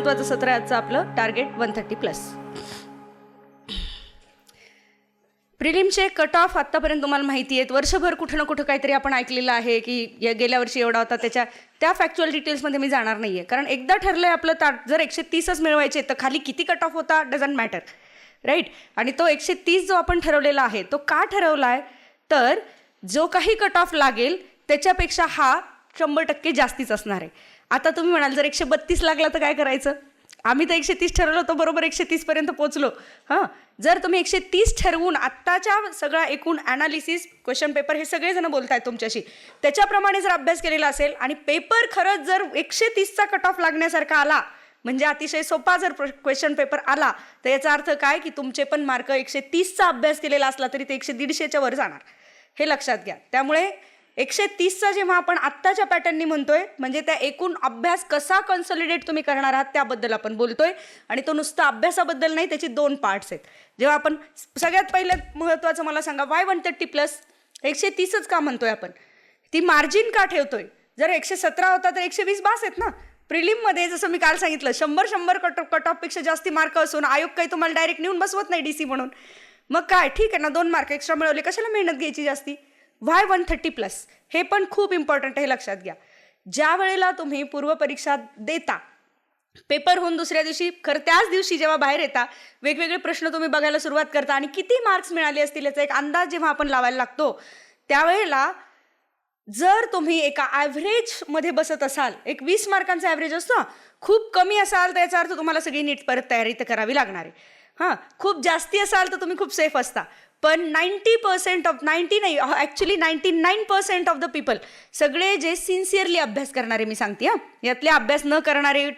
महत्त्वाचं सत्र आहे आजचं आपलं टार्गेट 130+. प्रिलिमचे कट ऑफ आत्तापर्यंत तुम्हाला माहिती आहेत. वर्षभर कुठं ना कुठं काहीतरी आपण ऐकलेलं आहे की गेल्या वर्षी एवढा होता. त्या फॅक्च्युअल डिटेल्समध्ये मी जाणार नाही आहे, कारण एकदा ठरलं आहे आपलं जर 130च मिळवायचे तर खाली किती कट ऑफ होता डझंट मॅटर, राईट. आणि तो 130 जो आपण ठरवलेला आहे तो का ठरवला आहे, तर जो काही कट ऑफ लागेल त्याच्यापेक्षा हा 100% जास्तीच असणार आहे. आता तुम्ही म्हणाल जर 132 लागला तर काय करायचं. आम्ही तर 130 ठरवलं होतं, बरोबर 130 पर्यंत पोहोचलो. हां, जर तुम्ही 130 ठरवून आत्ताच्या सगळा एकूण ॲनालिसिस, क्वेश्चन पेपर हे सगळेजण बोलत आहेत तुमच्याशी, त्याच्याप्रमाणे जर अभ्यास केलेला असेल आणि पेपर खरंच जर 130चा कट ऑफ लागण्यासारखा आला, म्हणजे अतिशय सोपा जर क्वेश्चन पेपर आला, तर याचा अर्थ काय की तुमचे पण मार्क 130चा अभ्यास केलेला असला तरी ते 150च्या वर जाणार, हे लक्षात घ्या. त्यामुळे 130चा जेव्हा आपण आत्ताच्या पॅटर्ननी म्हणतोय, म्हणजे त्या एकूण अभ्यास कसा कन्सॉलिडेट तुम्ही करणार आहात त्याबद्दल आपण बोलतोय. आणि तो नुसता अभ्यासाबद्दल नाही, त्याची 2 पार्ट्स आहेत. जेव्हा आपण सगळ्यात पहिलं महत्त्वाचं मला सांगा, वाय 130+? 130च का म्हणतोय आपण, ती मार्जिन का ठेवतोय. जर 117 होता तर 120 बास आहेत ना. प्रिलिममध्ये जसं मी काल सांगितलं 100 कट ऑफपेक्षा जास्ती मार्क असून आयोग काही तुम्हाला डायरेक्ट नेऊन बसवत नाही DC म्हणून. मग काय, ठीक आहे ना, 2 मार्क एक्स्ट्रा मिळवले, कशाला मेहनत घ्यायची जास्ती. वाय 130+? हे पण खूप इम्पॉर्टंट आहे, हे लक्षात घ्या. ज्या वेळेला तुम्ही पूर्वपरीक्षा देता, पेपर होऊन दुसऱ्या दिवशी, खरं त्याच दिवशी जेव्हा बाहेर येता, वेगवेगळे प्रश्न तुम्ही बघायला सुरुवात करता आणि किती मार्क्स मिळाले असतील याचा एक अंदाज जेव्हा आपण लावायला लागतो, त्यावेळेला जर तुम्ही एका ॲव्हरेजमध्ये बसत असाल, एक 20 मार्कांचा ॲव्हरेज असतो, खूप कमी असाल तर याचा अर्थ तुम्हाला सगळी नीट परत तयारी तर करावी लागणार आहे. हां, खूप जास्ती असाल तर तुम्ही खूप सेफ असता. पण 90% ऑफ 90 नाही, ॲक्च्युली 99% ऑफ द पीपल, सगळे जे सिन्सिअरली अभ्यास करणारे, मी सांगते हां, यातले अभ्यास न करणारे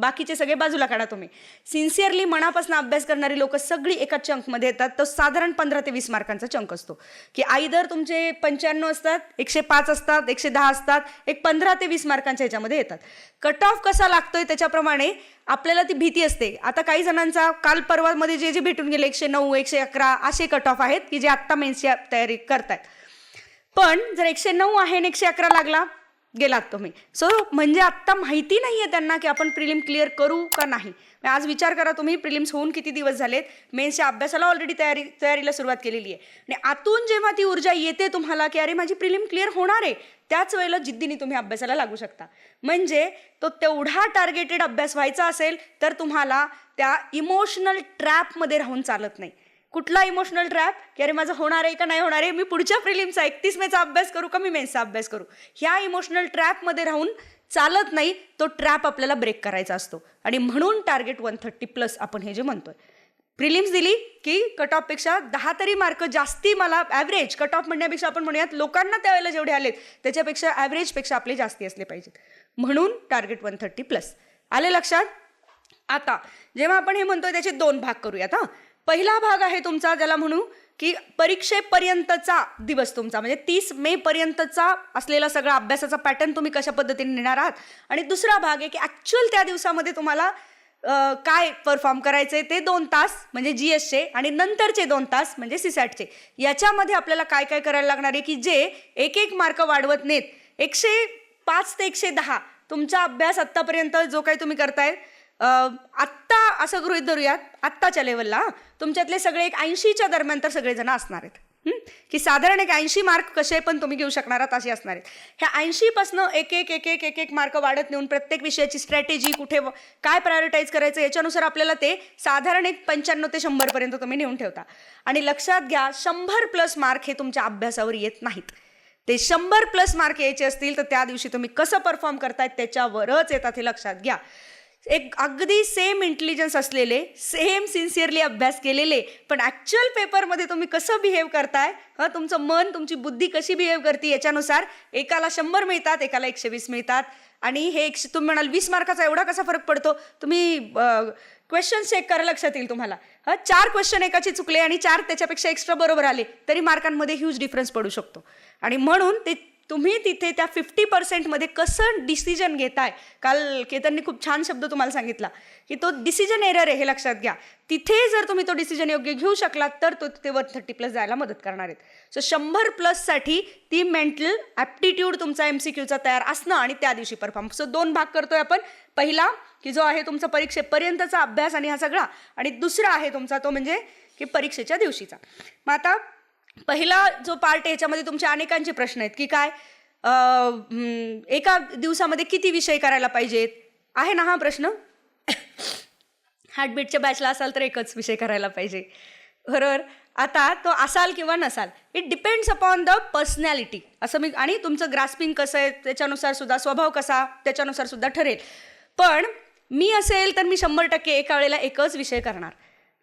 बाकीचे सगळे बाजूला काढा तुम्ही. सिन्सिअरली मनापासून अभ्यास करणारी लोक सगळी एका चंकमध्ये येतात. तो साधारण 15 ते 20 मार्कांचा चंक असतो, की आयदर तुमचे 95 असतात, 105 असतात, 110 असतात, एक 15 ते 20 मार्कांच्या ह्याच्यामध्ये येतात. कट ऑफ कसा लागतोय त्याच्याप्रमाणे आपल्याला ती भीती असते. आता काही जणांचा काल परवामध्ये जे भेटून गेले 109, 111 असे कट ऑफ आहेत की जे आत्ता मेन्सची तयारी करतायत. पण जर 109 आहे आणि 111 लागला, गेलात तुम्ही. सो म्हणजे आत्ता माहिती नाही आहे त्यांना की आपण प्रिलिम क्लिअर करू का नाही. आज विचार करा तुम्ही, प्रिलिम्स होऊन किती दिवस झालेत, मेन्सच्या अभ्यासाला ऑलरेडी तयारीला सुरुवात केलेली आहे, आणि आतून जेव्हा ती ऊर्जा येते तुम्हाला की अरे माझी प्रिलिम क्लिअर होणार आहे, त्याच वेळेला जिद्दीने तुम्ही अभ्यासाला लागू शकता. म्हणजे तो तेवढा टार्गेटेड अभ्यास व्हायचा असेल तर तुम्हाला त्या इमोशनल ट्रॅपमध्ये राहून चालत नाही. कुठला इमोशनल ट्रॅप, की अरे माझं होणार आहे का नाही होणार आहे, मी पुढच्या प्रिलिमचा 31 मेचा अभ्यास करू का मी मेन्सचा अभ्यास करू, ह्या इमोशनल ट्रॅपमध्ये राहून चालत नाही. तो ट्रॅप आपल्याला ब्रेक करायचा असतो. आणि म्हणून टार्गेट 130+ आपण हे जे म्हणतोय. प्रिलिम्स दिली की कट ऑफपेक्षा 10 तरी मार्क जास्ती, मला ॲव्हरेज कट ऑफ म्हणण्यापेक्षा आपण म्हणूयात लोकांना त्यावेळेला जेवढे आलेत त्याच्यापेक्षा ॲव्हरेजपेक्षा आपले जास्ती असले पाहिजेत. म्हणून टार्गेट 130+. आले लक्षात. आता जेव्हा आपण हे म्हणतोय त्याचे 2 भाग करूयात. हां, पहिला भाग आहे तुमचा, ज्याला म्हणू की परीक्षेपर्यंतचा दिवस तुमचा, म्हणजे 30 मे पर्यंतचा असलेला सगळा अभ्यासाचा पॅटर्न तुम्ही कशा पद्धतीने नेणार आहात. आणि दुसरा भाग आहे की ॲक्च्युअल त्या दिवसामध्ये तुम्हाला काय परफॉर्म करायचे, ते 2 तास म्हणजे GSचे आणि नंतरचे 2 तास म्हणजे CSATचे. याच्यामध्ये आपल्याला काय काय करायला लागणार आहे की जे एक मार्क वाढवत नाहीत. 105 ते 110 तुमचा अभ्यास आत्तापर्यंत जो काही तुम्ही करताय, आत्ता असं गृहीत धरूयात, आत्ताच्या लेवलला तुमच्यातले सगळे एक 80च्या दरम्यान तर सगळेजण असणार आहेत, की साधारण एक 80 मार्क कसे पण तुम्ही घेऊ शकणार आहात असे असणार आहेत. ह्या 80पासनं एक मार्क वाढत नेऊन प्रत्येक विषयाची स्ट्रॅटेजी, कुठे काय प्रायोरिटाईज करायचं याच्यानुसार आपल्याला ते साधारण एक 95 ते 100 पर्यंत तुम्ही नेऊन ठेवता. आणि लक्षात घ्या, 100+ मार्क हे तुमच्या अभ्यासावर येत नाहीत. ते 100+ मार्क यायचे असतील तर त्या दिवशी तुम्ही कसं परफॉर्म करतायत त्याच्यावरच येतात, हे लक्षात घ्या. एक अगदी सेम इंटेलिजन्स असलेले, सेम सिन्सिअरली अभ्यास केलेले, पण ॲक्च्युअल पेपरमध्ये तुम्ही कसं बिहेव करताय, तुमचं मन, तुमची बुद्धी कशी बिहेव करते याच्यानुसार एकाला 100 मिळतात, एकाला 120 मिळतात. आणि हे तुम्ही म्हणाल 20 मार्काचा एवढा कसा फरक पडतो, तुम्ही क्वेश्चन चेक करा, लक्षात येईल तुम्हाला. 4 क्वेश्चन एकाचे चुकले आणि 4 त्याच्यापेक्षा एक्स्ट्रा बरोबर आले तरी मार्कांमध्ये ह्यूज डिफरन्स पडू शकतो. आणि म्हणून ते तुम्ही तिथे त्या 50% कसं डिसिजन घेताय. काल केतनने खूप छान शब्द तुम्हाला सांगितला की तो डिसिजन एरर आहे, हे लक्षात घ्या. तिथे जर तुम्ही तो डिसिजन योग्य घेऊ शकलात तर तो तिथे 130+ जायला मदत करणार आहेत. सो 100+ ती मेंटल ॲप्टिट्यूड तुमचा MCQचा तयार असणं आणि त्या दिवशी परफॉर्म. सो 2 भाग करतोय आपण. पहिला की जो आहे तुमचा परीक्षेपर्यंतचा अभ्यास आणि हा सगळा, आणि दुसरा आहे तुमचा तो म्हणजे की परीक्षेच्या दिवशीचा. मग आता पहिला जो पार्ट आहे याच्यामध्ये तुमचे अनेकांचे प्रश्न आहेत की काय एका दिवसामध्ये किती विषय करायला पाहिजेत, आहे ना हा प्रश्न. हार्टबीटच्या बॅचला असाल तर एकच विषय करायला पाहिजे, बरोबर. आता तो असाल किंवा नसाल, it depends upon the personality, असं मी, आणि तुमचं ग्रास्पिंग कसं आहे त्याच्यानुसार सुद्धा, स्वभाव कसा त्याच्यानुसार सुद्धा ठरेल. पण मी असेल तर मी 100% एका वेळेला एकच विषय करणार.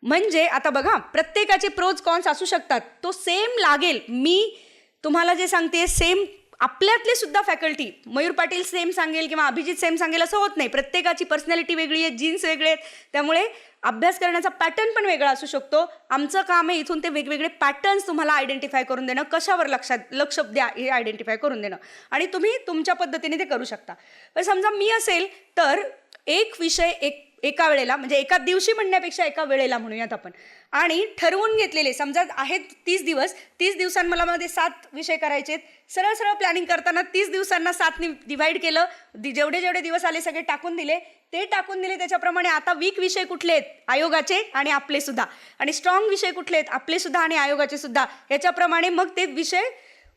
म्हणजे आता बघा, प्रत्येकाचे प्रोज कॉन्स असू शकतात, तो सेम लागेल. मी तुम्हाला जे सांगते सेम आपल्यातले सुद्धा फॅकल्टी, मयूर पाटील सेम सांगेल किंवा अभिजित सेम सांगेल असं होत नाही. प्रत्येकाची पर्सनॅलिटी वेगळी आहे, जीन्स वेगळे आहेत, त्यामुळे अभ्यास करण्याचा पॅटर्न पण वेगळा असू शकतो. आमचं काम आहे इथून ते वेगवेगळे पॅटर्न्स तुम्हाला आयडेंटिफाय करून देणं, कशावर लक्ष द्या हे आयडेंटिफाय करून देणं, आणि तुम्ही तुमच्या पद्धतीने ते करू शकता. पण समजा मी असेल तर एक विषय एका वेळेला, म्हणजे एका दिवशी म्हणण्यापेक्षा एका वेळेला म्हणूयात आपण, आणि ठरवून घेतलेले समजा आहेत 30 दिवस, 30 दिवसांमध्ये मला 7 विषय करायचे आहेत. सरळ सरळ प्लॅनिंग करताना 30 दिवसांना 7ने डिवाइड केलं, जेवढे जेवढे दिवस आले सगळे टाकून दिले, त्याच्याप्रमाणे आता वीक विषय कुठले आहेत आयोगाचे आणि आपले सुद्धा, आणि स्ट्रॉंग विषय कुठले आहेत आपले सुद्धा आणि आयोगाचे सुद्धा, याच्याप्रमाणे मग ते विषय.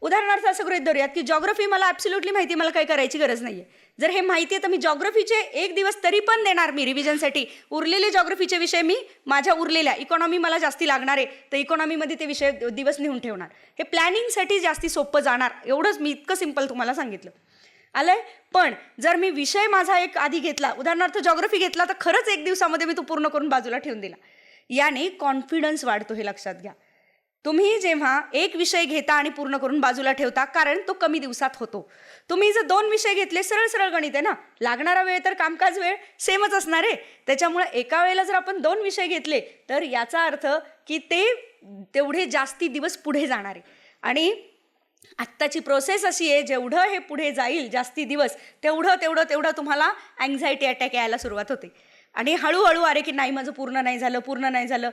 उदाहरणार्थ असं गृहीत धरूयात की जॉग्रफी मला ॲब्सोल्युटली माहिती, मला काही करायची गरज नाही आहे. जर हे माहिती आहे तर मी जॉग्रफीचे 1 दिवस तरी पण देणार मी रिव्हिजनसाठी. उरलेले जॉग्रफीचे विषय मी माझ्या उरलेल्या, इकॉनॉमी मला जास्ती लागणार आहे तर इकॉनॉमीमध्ये ते विषय दिवस लिहून ठेवणार. हे प्लॅनिंगसाठी जास्ती सोपं जाणार, एवढंच मी इतकं सिम्पल तुम्हाला सांगितलं. आलंय. पण जर मी विषय माझा एक आधी घेतला, उदाहरणार्थ जॉग्रफी घेतला, तर खरंच 1 दिवसामध्ये मी तो पूर्ण करून बाजूला ठेवून दिला. याने कॉन्फिडन्स वाढतो, हे लक्षात घ्या. तुम्ही जेव्हा एक विषय घेता आणि पूर्ण करून बाजूला ठेवता, कारण तो कमी दिवसात होतो. तुम्ही जर 2 विषय घेतले, सरळ सरळ गणित आहे ना, लागणारा वेळ तर कामकाज वेळ सेमच असणार आहे. त्याच्यामुळे एका वेळेला जर आपण 2 विषय घेतले तर याचा अर्थ की ते तेवढे जास्ती दिवस पुढे जाणार आहे. आणि आत्ताची प्रोसेस अशी आहे, जेवढं हे पुढे जाईल जास्ती दिवस, तेवढं तुम्हाला अँझायटी अटॅक यायला सुरुवात होते, आणि हळूहळू अरे की नाही माझं पूर्ण नाही झालं.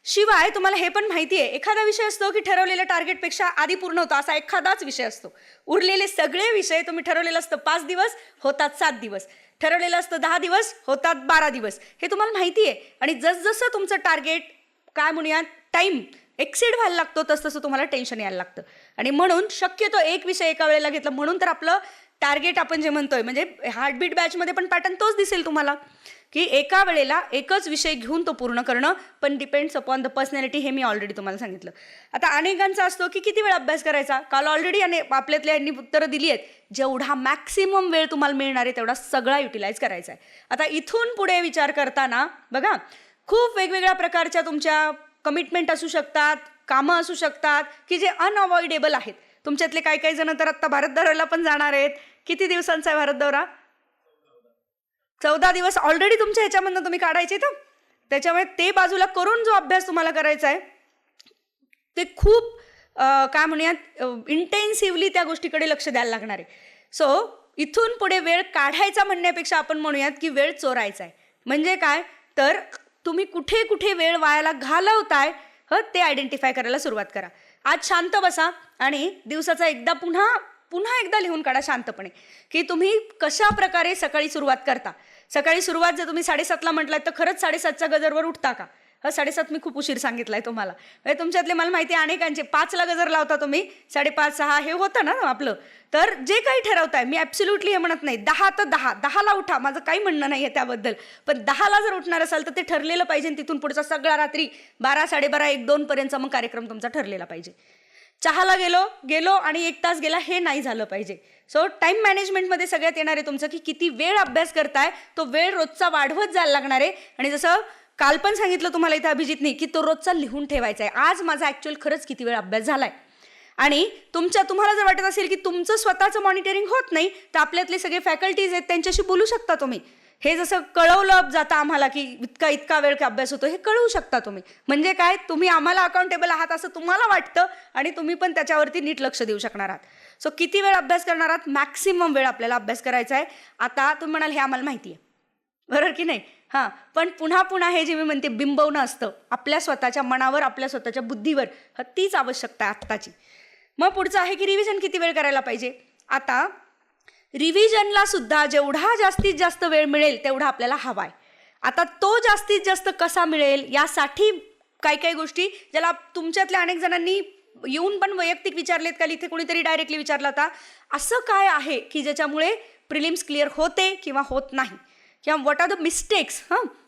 शिवाय तुम्हाला हे पण माहिती आहे, एखादा विषय असतो की ठरवलेल्या टार्गेटपेक्षा आधी पूर्ण होतो, असा एखादाच विषय असतो. उरलेले सगळे विषय तुम्ही ठरवलेलं असतं 5 दिवस, होतात 7 दिवस, ठरवलेलं असतं 10 दिवस, होतात 12 दिवस. हे तुम्हाला माहिती आहे. आणि जसजसं तुमचं टार्गेट काय म्हणूया टाईम एक्सीड व्हायला लागतो, तसं तुम्हाला टेन्शन यायला लागतं. आणि म्हणून शक्यतो एक विषय एका वेळेला घेतला, म्हणून तर आपलं टार्गेट आपण जे म्हणतोय, म्हणजे हार्टबीट बॅचमध्ये पण पॅटर्न तोच दिसेल तुम्हाला की एका वेळेला एकच विषय घेऊन तो पूर्ण करणं. पण डिपेंड्स अपॉन द पर्सनॅलिटी, हे मी ऑलरेडी तुम्हाला सांगितलं. आता अनेकांचा असतो की किती वेळ अभ्यास करायचा. काल ऑलरेडी आपल्यातल्या यांनी उत्तरं दिली आहेत. जेवढा मॅक्सिमम वेळ तुम्हाला मिळणार आहे तेवढा सगळा युटिलाइज करायचा आहे. आता इथून पुढे विचार करताना बघा, खूप वेगवेगळ्या प्रकारच्या तुमच्या कमिटमेंट असू शकतात, कामं असू शकतात की जे अनअवॉइडेबल आहेत. तुमच्यातले काही जण तर आत्ता भारत दौऱ्याला पण जाणार आहेत. किती दिवसांचा आहे भारत दौरा? 14 दिवस ऑलरेडी तुमच्या ह्याच्यामधनं तुम्ही काढायचे. तर त्याच्यामुळे ते बाजूला करून जो अभ्यास तुम्हाला करायचा आहे ते खूप काय म्हणूयात इंटेन्सिव्हली त्या गोष्टीकडे लक्ष द्यायला लागणार आहे. सो इथून पुढे वेळ काढायचा म्हणण्यापेक्षा आपण म्हणूयात की वेळ चोरायचा आहे. म्हणजे काय, तर तुम्ही कुठे कुठे वेळ वायाला घालवताय ते आयडेंटिफाय करायला सुरुवात करा. आज शांत बसा आणि दिवसाचा एकदा पुन्हा एकदा लिहून काढा शांतपणे की तुम्ही कशा प्रकारे सकाळी सुरुवात करता. सकाळी सुरुवात जर तुम्ही 7:30ला म्हटलात तर खरंच 7:30च्या गजरवर उठता का? 7:30 मी खूप उशीर सांगितलाय तुम्हाला. म्हणजे तुमच्यातले मला माहिती आहे अनेकांचे 5ला गजर लावता तुम्ही, 5:30 6 हे होतं ना आपलं. तर जे काही ठरवताय, मी ॲब्सोल्युटली हे म्हणत नाही 10 तर 10ला उठा, माझं काही म्हणणं नाही आहे त्याबद्दल. पण 10ला जर उठणार असाल तर ते ठरलेलं पाहिजे. तिथून पुढचा सगळा रात्री 12 12:30 1 2 पर्यंतचा मग कार्यक्रम तुमचा ठरलेला पाहिजे. चहाला गेलो आणि 1 तास गेला हे नाही झालं पाहिजे. सो टाईम मॅनेजमेंटमध्ये सगळ्यात येणार आहे तुमचं की किती वेळ अभ्यास करताय, तो वेळ रोजचा वाढवत जायला लागणार आहे. आणि जसं काल पण सांगितलं तुम्हाला इथं अभिजितनी की तो रोजचा लिहून ठेवायचा आहे. आज माझा ॲक्च्युअल खरंच किती वेळ अभ्यास झालाय. आणि तुम्हाला जर वाटत असेल की तुमचं स्वतःचं मॉनिटरिंग होत नाही तर आपल्यातले सगळे फॅकल्टीज आहेत त्यांच्याशी बोलू शकता तुम्ही हे जसं कळवलं जातं आम्हाला की इतका इतका वेळ का अभ्यास होतो, हे कळवू शकता तुम्ही. म्हणजे काय, तुम्ही आम्हाला अकाउंटेबल आहात असं तुम्हाला वाटतं आणि तुम्ही पण त्याच्यावरती नीट लक्ष देऊ शकणार आहात. सो किती वेळ अभ्यास करणार आहात? मॅक्सिमम वेळ आपल्याला अभ्यास करायचा आहे. आता तुम्ही म्हणाल हे आम्हाला माहिती आहे, बरोबर की नाही? हां, पण पुन्हा पुन्हा हे जे मी म्हणते बिंबवणं असतं आपल्या स्वतःच्या मनावर, आपल्या स्वतःच्या बुद्धीवर, तीच आवश्यकता आहे आत्ताची. मग पुढचं आहे की रिव्हिजन किती वेळ करायला पाहिजे. आता रिव्हिजनला सुद्धा जेवढा जास्तीत जास्त वेळ मिळेल तेवढा आपल्याला हवा आहे. आता तो जास्तीत जास्त कसा मिळेल यासाठी काही काही गोष्टी, ज्याला तुमच्यातल्या अनेक जणांनी येऊन पण वैयक्तिक विचारलेत, का इथे कोणीतरी डायरेक्टली विचारला होता, असं काय आहे की ज्याच्यामुळे प्रिलिम्स क्लिअर होते किंवा होत नाही, किंवा व्हॉट आर द मिस्टेक्स,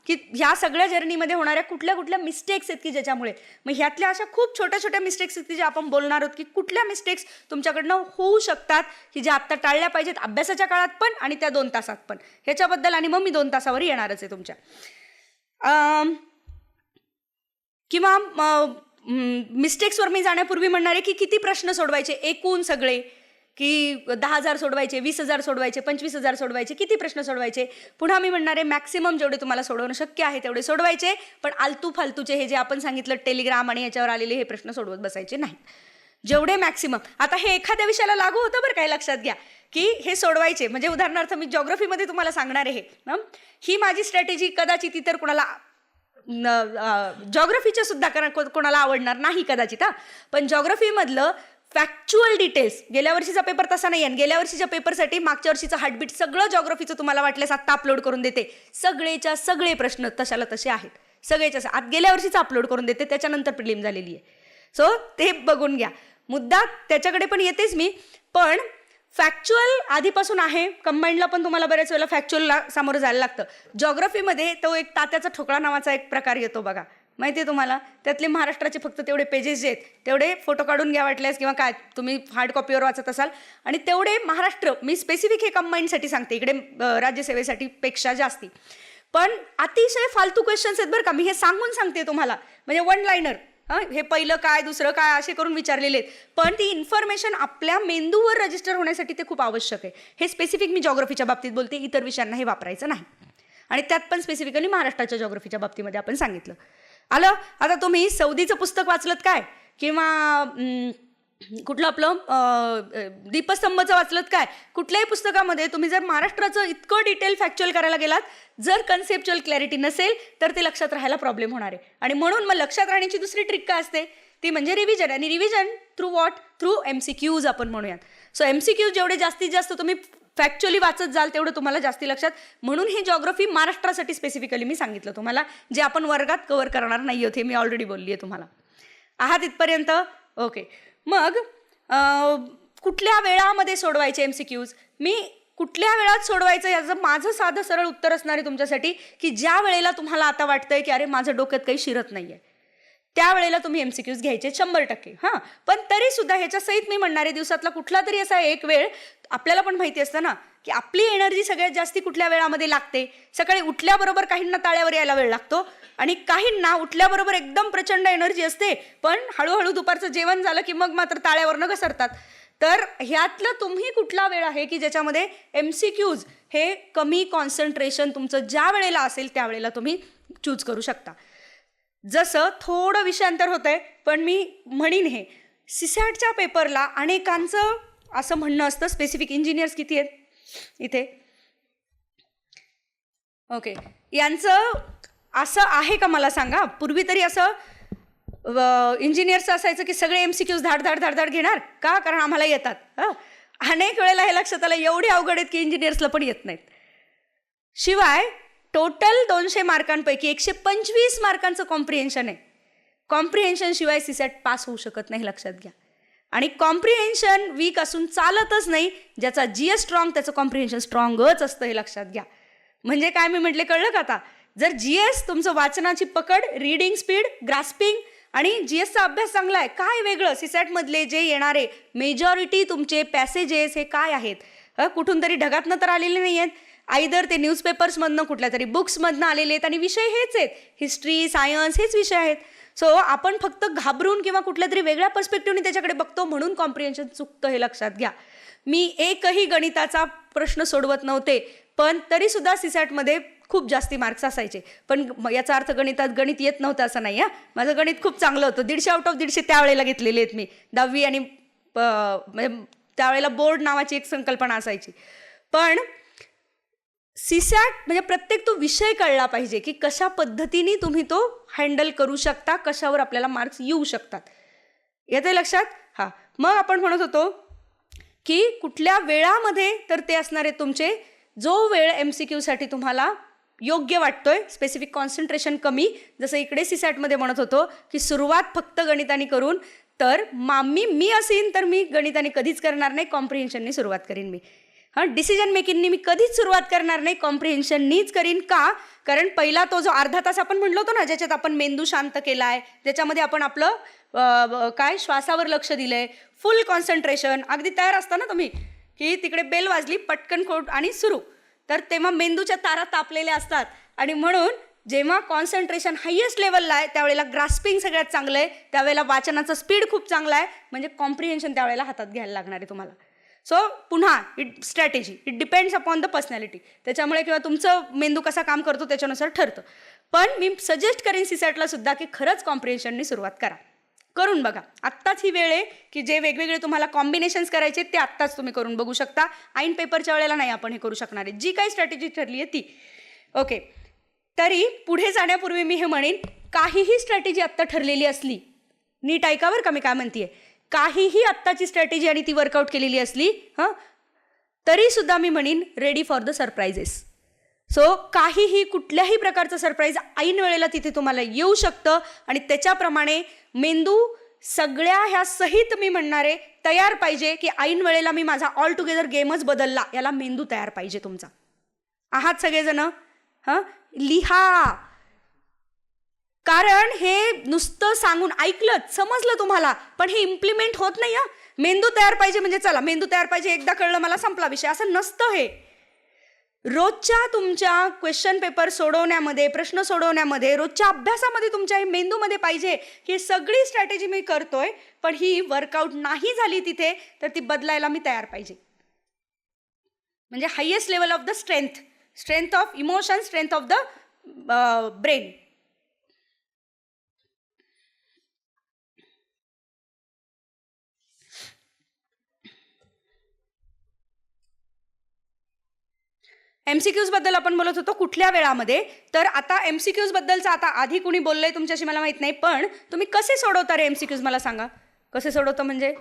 की ह्या सगळ्या जर्नीमध्ये होणाऱ्या कुठल्या कुठल्या मिस्टेक्स आहेत की ज्याच्यामुळे. मग ह्यातल्या अशा खूप छोट्या छोट्या मिस्टेक्स आहेत की ज्या आपण बोलणार आहोत, की कुठल्या मिस्टेक्स तुमच्याकडनं होऊ शकतात की ज्या आत्ता टाळल्या पाहिजेत अभ्यासाच्या काळात पण आणि त्या 2 तासात पण, ह्याच्याबद्दल. आणि मग मी 2 तासावर येणारच आहे तुमच्या. किंवा मिस्टेक्सवर मी जाण्यापूर्वी म्हणणार आहे की किती प्रश्न सोडवायचे एकूण सगळे, की 10,000 सोडवायचे, 20,000 सोडवायचे, 25,000 सोडवायचे, किती प्रश्न सोडवायचे. पुन्हा मी म्हणणार आहे मॅक्सिमम जेवढे तुम्हाला सोडवणं शक्य आहे तेवढे सोडवायचे, पण आलतू फालतूचे हे जे आपण सांगितलं टेलिग्राम आणि याच्यावर आलेले हे प्रश्न सोडवत बसायचे नाही, जेवढे मॅक्सिमम. आता हे एखाद्या विषयाला लागू होतं बरं, काही लक्षात घ्या की हे सोडवायचे. म्हणजे उदाहरणार्थ मी जॉग्रफीमध्ये तुम्हाला सांगणार आहे ही माझी स्ट्रॅटेजी, कदाचित इतर कोणाला जॉग्रफीच्या सुद्धा कोणाला आवडणार नाही कदाचित, पण जॉग्रफीमधलं फॅक्च्युअल डिटेल्स, गेल्या वर्षीचा पेपर तसा नाही आहे, गेल्या वर्षीच्या पेपरसाठी मागच्या वर्षीचं हार्टबीट सगळं जॉग्रफीचं तुम्हाला वाटल्यास आत्ता अपलोड करून देते. सगळेच्या सगळे प्रश्न तशाला तसे आहेत, सगळेच्या आत गेल्या वर्षीचं अपलोड करून देते, त्याच्यानंतर प्रिलिम झालेली आहे. सो ते बघून घ्या. मुद्दा त्याच्याकडे पण येतेच मी, पण फॅक्च्युअल आधीपासून आहे. कंबाईंडला पण तुम्हाला बऱ्याच वेळेला फॅक्च्युअलला सामोरं जायला लागतं. जॉग्रफीमध्ये तो एक तात्याचा ठोकळा नावाचा एक प्रकार येतो बघा, माहिती आहे तुम्हाला. त्यातले महाराष्ट्राचे फक्त तेवढे पेजेस जे आहेत तेवढे फोटो काढून घ्या वाटल्यास, किंवा काय तुम्ही हार्ड कॉपीवर वाचत असाल, आणि तेवढे महाराष्ट्र, मी स्पेसिफिक हे कंबाईंडसाठी सांगते, इकडे राज्यसेवेसाठी पेक्षा जास्ती. पण अतिशय फालतू क्वेश्चन्स आहेत बरं का, मी हे सांगून सांगते तुम्हाला. म्हणजे वन लाईनर, हे पहिलं काय दुसरं काय असे करून विचारलेले आहेत, पण ती इन्फॉर्मेशन आपल्या मेंदूवर रजिस्टर होण्यासाठी ते खूप आवश्यक आहे. हे स्पेसिफिक मी जॉग्रफीच्या बाबतीत बोलते, इतर विषयांना हे वापरायचं नाही. आणि त्यात पण स्पेसिफिकली महाराष्ट्राच्या जॉग्रफीच्या बाबतीमध्ये आपण सांगितलं. आलं. आता तुम्ही सौदीचं पुस्तक वाचलं काय, किंवा कुठलं आपलं दीपस्तंभचं वाचलं काय, कुठल्याही पुस्तकामध्ये तुम्ही जर महाराष्ट्राचं इतकं डिटेल फॅक्च्युअल करायला गेलात, जर कन्सेप्च्युअल क्लॅरिटी नसेल तर ते लक्षात राहायला प्रॉब्लेम होणार आहे. आणि म्हणून मग लक्षात राहण्याची दुसरी ट्रिक काय असते, ती म्हणजे रिव्हिजन. आणि revision through what, through MCQs आपण म्हणूयात. सो MCQs जेवढे जास्तीत जास्त तुम्ही फॅक्च्युअली वाचत जाल तेवढं तुम्हाला जास्ती लक्षात. म्हणून हे जॉग्रफी महाराष्ट्रासाठी स्पेसिफिकली मी सांगितलं तुम्हाला, जे आपण वर्गात कव्हर करणार नाही होते, मी ऑलरेडी बोलली आहे तुम्हाला. आहात इथपर्यंत? ओके. मग कुठल्या वेळामध्ये सोडवायचे MCQs, मी कुठल्या वेळात सोडवायचं याचं माझं साधं सरळ उत्तर असणार आहे तुमच्यासाठी, की ज्या वेळेला तुम्हाला आता वाटतंय की अरे माझं डोक्यात काही शिरत नाही आहे, त्यावेळेला तुम्ही MCQs घ्यायचे 100%. हां, पण तरी सुद्धा ह्याच्या सहित मी म्हणणारे दिवसातला कुठला तरी असा एक वेळ, आपल्याला पण माहिती असतं ना की आपली एनर्जी सगळ्यात जास्ती कुठल्या वेळामध्ये लागते. सकाळी उठल्याबरोबर काहींना ताळ्यावर यायला वेळ लागतो, आणि काहींना उठल्याबरोबर एकदम प्रचंड एनर्जी असते, पण हळूहळू दुपारचं जेवण झालं की मग मात्र ताळ्यावरनं घसरतात. तर ह्यातलं तुम्ही कुठला वेळ आहे की ज्याच्यामध्ये MCQs हे कमी कॉन्सन्ट्रेशन तुमचं ज्या वेळेला असेल त्यावेळेला तुम्ही चूज करू शकता. जसं थोडं विषयांतर होतं आहे, पण मी म्हणीन हे CSATच्या पेपरला अनेकांचं असं म्हणणं असतं, स्पेसिफिक इंजिनियर्स किती आहेत इथे, ओके, यांचं असं आहे का मला सांगा. पूर्वी तरी असं इंजिनियर्सचं असायचं की सगळे MCQs धाड धाड धाड धाड घेणार का, कारण आम्हाला येतात. अनेक वेळेला हे लक्षात आलं एवढे अवघड आहेत की इंजिनियर्सला पण येत नाहीत. शिवाय टोटल 200 मार्कांपैकी 125 मार्कांचं कॉम्प्रिहेन्शन आहे. कॉम्प्रिहेन्शन शिवाय CSAT पास होऊ शकत नाही, लक्षात घ्या. आणि कॉम्प्रिहेन्शन वीक असून चालतच नाही. ज्याचा GS स्ट्रॉंग त्याचं कॉम्प्रिहेन्शन स्ट्रॉंगच असतं, हे लक्षात घ्या. म्हणजे काय मी म्हटले कळलं का आता. जर GS तुमचं वाचनाची पकड, रीडिंग स्पीड, ग्रास्पिंग आणि GSचा अभ्यास चांगला आहे, काय वेगळं CSATमधले जे येणारे मेजॉरिटी तुमचे पॅसेजेस हे काय आहेत, कुठून तरी ढगातनं तर आलेले नाही आहेत, आयदर ते न्यूजपेपर्समधनं कुठल्या तरी बुक्समधनं आलेले आहेत, आणि विषय हेच आहेत, हिस्ट्री सायन्स हेच विषय आहेत. सो आपण फक्त घाबरून किंवा कुठल्या तरी वेगळ्या पर्स्पेक्टिव्हने त्याच्याकडे बघतो, म्हणून कॉम्प्रिहेन्शन चुकतं, हे लक्षात घ्या. मी एकही गणिताचा प्रश्न सोडवत नव्हते, पण तरीसुद्धा सीसॅटमध्ये खूप जास्ती मार्क्स असायचे. पण याचा अर्थ गणितात गणित येत नव्हतं असं नाही. माझं गणित खूप चांगलं होतं. 150 आउट ऑफ 150 त्यावेळेला घेतलेले आहेत मी 10वी आणि म्हणजे त्यावेळेला बोर्ड नावाची एक संकल्पना असायची. पण सीसॅट म्हणजे प्रत्येक तो विषय कळला पाहिजे की कशा पद्धतीने तुम्ही तो हँडल करू शकता, कशावर आपल्याला मार्क्स येऊ शकतात. येते लक्षात? हां, मग आपण म्हणत होतो की कुठल्या वेळामध्ये तर ते असणारे तुमचे जो वेळ MCQसाठी तुम्हाला योग्य वाटतोय, स्पेसिफिक कॉन्सन्ट्रेशन कमी, जसं इकडे सीसॅटमध्ये म्हणत होतो की सुरुवात फक्त गणिताने करून, तर मी असेन तर मी गणिताने कधीच करणार नाही, कॉम्प्रिहेन्शननी सुरुवात करीन मी. डिसिजन मेकिंगनी मी कधीच सुरुवात करणार नाही, कॉम्प्रिहेन्शननीच करीन. का? कारण पहिला तो जो अर्धा तास आपण म्हणलो होतो ना, ज्याच्यात आपण मेंदू शांत केला आहे, ज्याच्यामध्ये आपण आपलं श्वासावर लक्ष दिलंय, फुल कॉन्सन्ट्रेशन, अगदी तयार असता ना तुम्ही की तिकडे बेल वाजली, पटकन खोट आणि सुरू, तर तेव्हा मेंदूच्या तारा तापलेल्या असतात. आणि म्हणून जेव्हा कॉन्सन्ट्रेशन हायेस्ट लेवलला आहे त्यावेळेला ग्रास्पिंग सगळ्यात चांगलं आहे, त्यावेळेला वाचनाचा स्पीड खूप चांगला आहे, म्हणजे कॉम्प्रिहेन्शन त्यावेळेला हातात घ्यायला लागणार आहे तुम्हाला. सो पुन्हा strategy it depends upon the personality, त्याच्यामुळे किंवा तुमचं मेंदू कसा काम करतो त्याच्यानुसार ठरतं. पण मी सजेस्ट करेन सीसॅटला सुद्धा की खरंच कॉम्प्रिहेन्शननी सुरुवात करा, करून बघा. आत्ताच ही वेळ आहे की जे वेगवेगळे तुम्हाला कॉम्बिनेशन्स करायचे ते आत्ताच तुम्ही करून बघू शकता. ऐन पेपरच्या वेळेला नाही आपण हे करू शकणार आहे. जी काही स्ट्रॅटेजी ठरली आहे ती. ओके, तरी पुढे जाण्यापूर्वी मी हे म्हणेन, काहीही स्ट्रॅटेजी आत्ता ठरलेली असली, नीट ऐकावर का मी काय म्हणतेय, काहीही आत्ताची स्ट्रॅटेजी आणि ती वर्कआउट केलेली असली तरीसुद्धा मी म्हणेन ready for the surprises. So काहीही कुठल्याही प्रकारचं सरप्राईज ऐन वेळेला तिथे तुम्हाला येऊ शकतं आणि त्याच्याप्रमाणे मेंदू सगळ्या ह्या सहित मी म्हणणारे तयार पाहिजे की ऐन वेळेला मी माझा ऑल टुगेदर गेमच बदलला, याला मेंदू तयार पाहिजे तुमचा. आहात सगळेजण? लिहा. कारण हे नुसतं सांगून ऐकलं समजलं तुम्हाला, पण हे इम्प्लिमेंट होत नाही. मेंदू तयार पाहिजे म्हणजे चला मेंदू तयार पाहिजे, एकदा कळलं मला संपला विषय, असं नसतं. हे रोजच्या तुमच्या क्वेश्चन पेपर सोडवण्यामध्ये, प्रश्न सोडवण्यामध्ये, रोजच्या अभ्यासामध्ये तुमच्या हे मेंदूमध्ये पाहिजे की सगळी स्ट्रॅटेजी मी करतोय पण ही वर्कआउट नाही झाली तिथे, तर ती बदलायला मी तयार पाहिजे. म्हणजे highest level of the strength of emotion, strength of the brain. MCQs बद्दल आपण बोलत होतो कुठल्या वेळामध्ये, तर आता MCQs बद्दलचं आता आधी कुणी बोललंय तुमच्याशी मला माहित नाही, पण तुम्ही कसे सोडवता रे MCQs मला सांगा. कसे सोडवतं म्हणजे?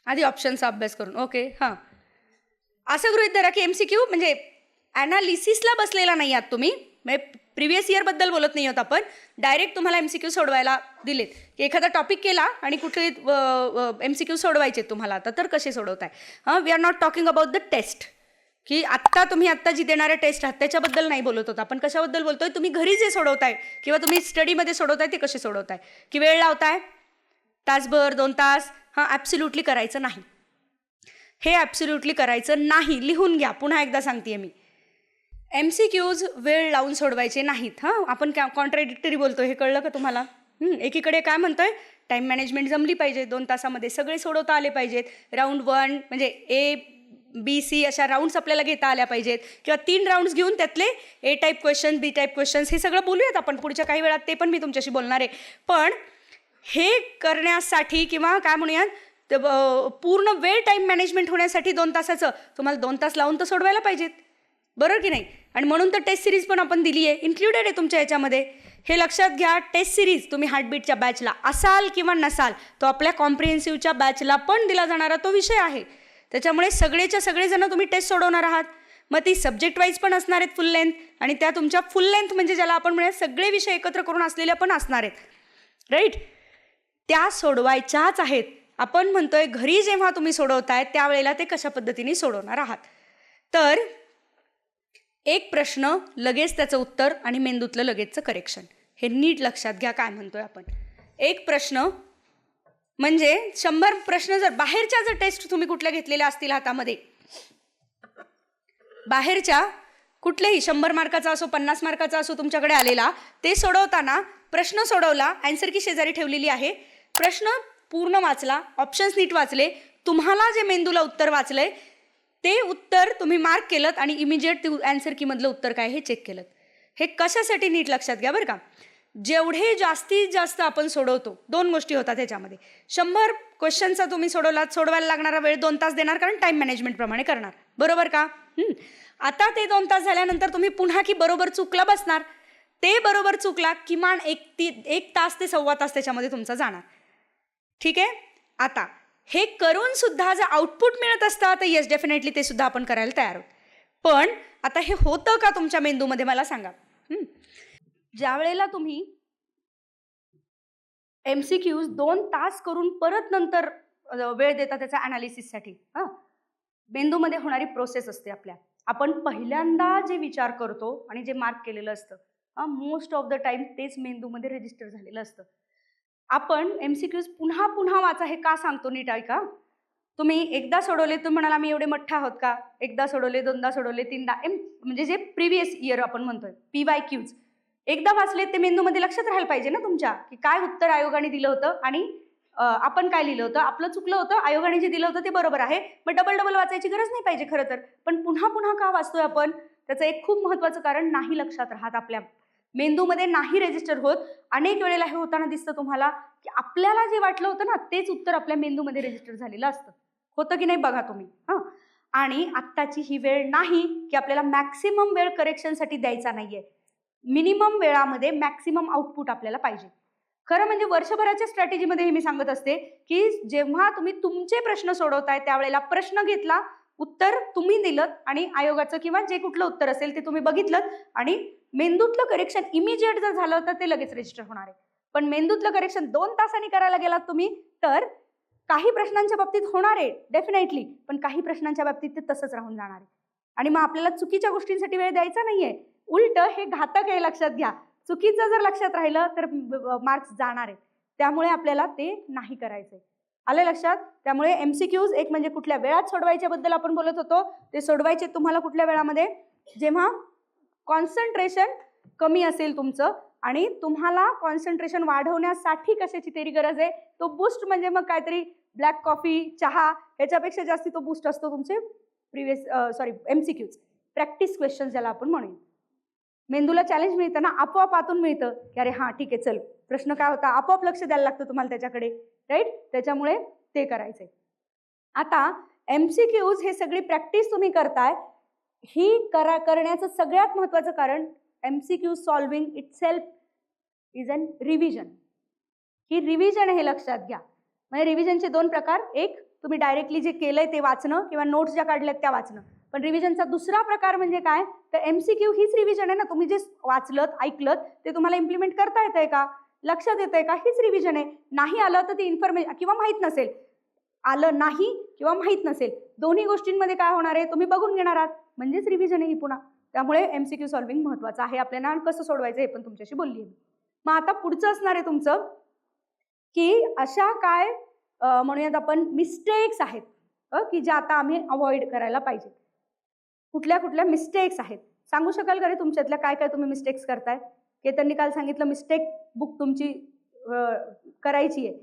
आधी ऑप्शनचा अभ्यास करून. ओके, असं गृहीत धरा की MCQ म्हणजे ॲनालिसिसला बसलेला नाही आहात तुम्ही, म्हणजे प्रिव्हियस इयरबद्दल बोलत नाही आहोत आपण, डायरेक्ट तुम्हाला MCQ सोडवायला दिलेत की एखादा टॉपिक केला आणि कुठले MCQ सोडवायचे तुम्हाला, आता तर कसे सोडवताय. We are not talking about the test, की तुम्ही आत्ता जी देणारे टेस्ट आहात त्याच्याबद्दल नाही बोलत होता आपण. कशाबद्दल बोलतोय? तुम्ही घरी जे सोडवताय किंवा तुम्ही स्टडीमध्ये सोडवताय ते कसे सोडवताय, की वेळ लावताय तासभर 2 तास. ॲब्सोल्युटली करायचं नाही, हे ॲब्सोल्युटली करायचं नाही. लिहून घ्या, पुन्हा एकदा सांगते मी. MCQs वेळ लावून सोडवायचे नाहीत. आपण कॉन्ट्राडिक्टरी बोलतोय, हे कळलं का तुम्हाला? एकीकडे काय म्हणतोय, टाईम मॅनेजमेंट जमली पाहिजे, 2 तासामध्ये सगळे सोडवता आले पाहिजेत. राऊंड 1 म्हणजे A-B-C अशा राऊंड्स आपल्याला घेता आल्या पाहिजेत, किंवा 3 राऊंड्स घेऊन त्यातले A type question, B type questions हे सगळं बोलूयात आपण पुढच्या काही वेळात, ते पण मी तुमच्याशी बोलणार आहे. पण हे करण्यासाठी किंवा काय म्हणूयात पूर्ण वेळ टाईम मॅनेजमेंट होण्यासाठी 2 तासाचं तुम्हाला 2 तास लावून तर सोडवायला पाहिजेत, बरोबर की नाही? आणि म्हणून तर टेस्ट सिरीज पण आपण दिली आहे, इन्क्लुडेड आहे तुमच्या याच्यामध्ये. हे लक्षात घ्या, टेस्ट सिरीज तुम्ही हार्टबीटच्या बॅचला असाल किंवा नसाल, तो आपल्या कॉम्प्रिहेन्सिव्हच्या बॅचला पण दिला जाणारा तो विषय आहे. त्याच्यामुळे सगळेच्या सगळेजण तुम्ही टेस्ट सोडवणार आहात. मग ती सब्जेक्ट वाईज पण असणार आहेत फुल लेंथ, आणि त्या तुमच्या फुल लेंथ म्हणजे ज्याला आपण म्हणूया सगळे विषय एकत्र करून असलेल्या पण असणार आहेत, राईट? त्या सोडवायच्याच आहेत. आपण म्हणतोय घरी जेव्हा तुम्ही सोडवताय त्यावेळेला ते कशा पद्धतीने सोडवणार आहात. तर एक प्रश्न लगेच त्याचं उत्तर आणि मेंदूतलं लगेचचं करेक्शन, हे नीट लक्षात घ्या काय म्हणतोय आपण. एक प्रश्न म्हणजे 100 प्रश्न. जर बाहेरच्या जर टेस्ट तुम्ही कुठल्या घेतलेल्या असतील हातामध्ये, बाहेरच्या कुठलेही 100 मार्काचा असो 50 मार्काचा असो तुमच्याकडे आलेला, ते सोडवताना प्रश्न सोडवला, आन्सर की शेजारी ठेवलेली आहे, प्रश्न पूर्ण वाचला, ऑप्शन्स नीट वाचले, तुम्हाला जे मेंदूला उत्तर वाचलंय ते उत्तर तुम्ही मार्क केलं आणि इमिजिएट अँसर कीमधलं उत्तर काय हे चेक केलं. हे कशासाठी नीट लक्षात घ्या बरं का. जेवढे जास्तीत जास्त आपण सोडवतो, 2 गोष्टी होतात ह्याच्यामध्ये. 100 क्वेश्चनचा तुम्ही सोडवायला लागणारा वेळ 2 तास देणार, कारण टाईम मॅनेजमेंट प्रमाणे करणार, बरोबर का. आता ते 2 तास झाल्यानंतर तुम्ही पुन्हा की बरोबर चुकला बसणार. ते बरोबर चुकला किमान 1 तास ते 1.25 तास त्याच्यामध्ये तुमचा जाणार. ठीक आहे. आता हे करून सुद्धा जर आउटपुट मिळत असता तर येस डेफिनेटली ते सुद्धा आपण करायला तयार आहोत. पण आता हे होतं का तुमच्या मेंदूमध्ये मला सांगा. ज्या वेळेला तुम्ही MCQs 2 तास करून परत नंतर वेळ देता त्याच्या अनालिसिससाठी, मेंदूमध्ये होणारी प्रोसेस असते आपल्या. आपण पहिल्यांदा जे विचार करतो आणि जे मार्क केलेलं असतं, मोस्ट ऑफ द टाइम तेच मेंदूमध्ये रजिस्टर झालेलं असतं. आपण MCQs पुन्हा पुन्हा वाचा हे का सांगतो नीट ऐका. तुम्ही एकदा सोडवले, तुम्ही म्हणाल आम्ही एवढे मठ्ठा आहोत का. एकदा सोडवले, 2दा सोडवले, 3दा, म्हणजे जे प्रिव्हियस इयर आपण म्हणतोय PYQs एकदा वाचले ते मेंदूमध्ये लक्षात राहायला पाहिजे ना तुमच्या, की काय उत्तर आयोगाने दिलं होतं आणि आपण काय लिहिलं होतं. आपलं चुकलं होतं, आयोगाने जे दिलं होतं ते बरोबर आहे. मग डबल वाचायची गरज नाही पाहिजे खरं तर. पण पुन्हा पुन्हा का वाचतोय आपण, त्याचं एक खूप महत्त्वाचं कारण नाही लक्षात राहत, आपल्या मेंदूमध्ये नाही रजिस्टर होत. अनेक वेळेला हे होताना दिसतं तुम्हाला, की आपल्याला जे वाटलं होतं ना तेच उत्तर आपल्या मेंदूमध्ये रजिस्टर झालेलं असतं. होतं की नाही बघा तुम्ही. आणि आत्ताची ही वेळ नाही की आपल्याला मॅक्सिमम वेळ करेक्शनसाठी द्यायचा नाहीये. मिनिमम वेळामध्ये मॅक्सिमम आउटपुट आपल्याला पाहिजे. खरं म्हणजे वर्षभराच्या स्ट्रॅटेजीमध्ये हे मी सांगत असते की जेव्हा तुम्ही तुमचे प्रश्न सोडवताय त्यावेळेला प्रश्न घेतला, उत्तर तुम्ही दिलं आणि आयोगाचं किंवा जे कुठलं उत्तर असेल ते तुम्ही बघितलं आणि मेंदूतलं करेक्शन इमिजिएट जर झालं तर ते लगेच रजिस्टर होणार आहे. पण मेंदूतलं करेक्शन 2 तासांनी करायला गेलात तुम्ही तर काही प्रश्नांच्या बाबतीत होणार आहे डेफिनेटली, पण काही प्रश्नांच्या बाबतीत ते तसंच राहून जाणार आहे. आणि मग आपल्याला चुकीच्या गोष्टींसाठी वेळ द्यायचा नाहीये. उलट हे घातक आहे, लक्षात घ्या. चुकीचं जर लक्षात राहिलं तर मार्क्स जाणार आहे. त्यामुळे आपल्याला ते नाही करायचंय. आलं लक्षात. त्यामुळे MCQs एक म्हणजे कुठल्या वेळात सोडवायच्याबद्दल आपण बोलत होतो. ते सोडवायचे तुम्हाला कुठल्या वेळामध्ये, जेव्हा कॉन्सन्ट्रेशन कमी असेल तुमचं आणि तुम्हाला कॉन्सन्ट्रेशन वाढवण्यासाठी कशाची तरी गरज आहे. तो बूस्ट म्हणजे मग काहीतरी ब्लॅक कॉफी, चहा ह्याच्यापेक्षा जास्ती तो बूस्ट असतो तुमचे MCQs, प्रॅक्टिस क्वेश्चन ज्याला आपण म्हणूया. मेंदूला चॅलेंज मिळतं ना, आपोआप आतून मिळतं की अरे हां ठीक आहे चल, प्रश्न काय होता, आपोआप लक्ष द्यायला लागतं तुम्हाला त्याच्याकडे, राईट. त्याच्यामुळे ते करायचंय. आता MCQs हे सगळी प्रॅक्टिस तुम्ही करताय, ही करण्याचं सगळ्यात महत्त्वाचं कारण MCQ solving itself is an revision. ही रिव्हिजन हे लक्षात घ्या. म्हणजे रिव्हिजनचे 2 प्रकार, एक तुम्ही डायरेक्टली जे केलंय ते वाचणं किंवा नोट्स ज्या काढल्यात त्या वाचणं. पण रिव्हिजनचा दुसरा प्रकार म्हणजे काय, तर MCQ हीच रिव्हिजन आहे ना. तुम्ही जे वाचलत, ऐकलत ते तुम्हाला इम्प्लिमेंट करता येतंय का, लक्षात येतंय का, हीच रिव्हिजन आहे. नाही आलं तर ती इन्फॉर्मेशन किंवा माहीत नसेल, आलं नाही किंवा माहीत नसेल, दोन्ही गोष्टींमध्ये काय होणार आहे तुम्ही बघून घेणार आहात, म्हणजेच रिव्हिजन आहे ही पुन्हा. त्यामुळे MCQ सॉल्विंग महत्त्वाचं आहे आपल्याला. कसं सोडवायचं हे पण तुमच्याशी बोलली आहे. मग आता पुढचं असणार आहे तुमचं की अशा काय म्हणूयात आपण मिस्टेक्स आहेत की ज्या आता आम्ही अवॉइड करायला पाहिजे. कुठल्या कुठल्या मिस्टेक्स आहेत सांगू शकाल का रे तुमच्यातल्या, काय काय तुम्ही मिस्टेक्स करताय. केतननी काल सांगितलं मिस्टेक बुक तुमची करायची आहे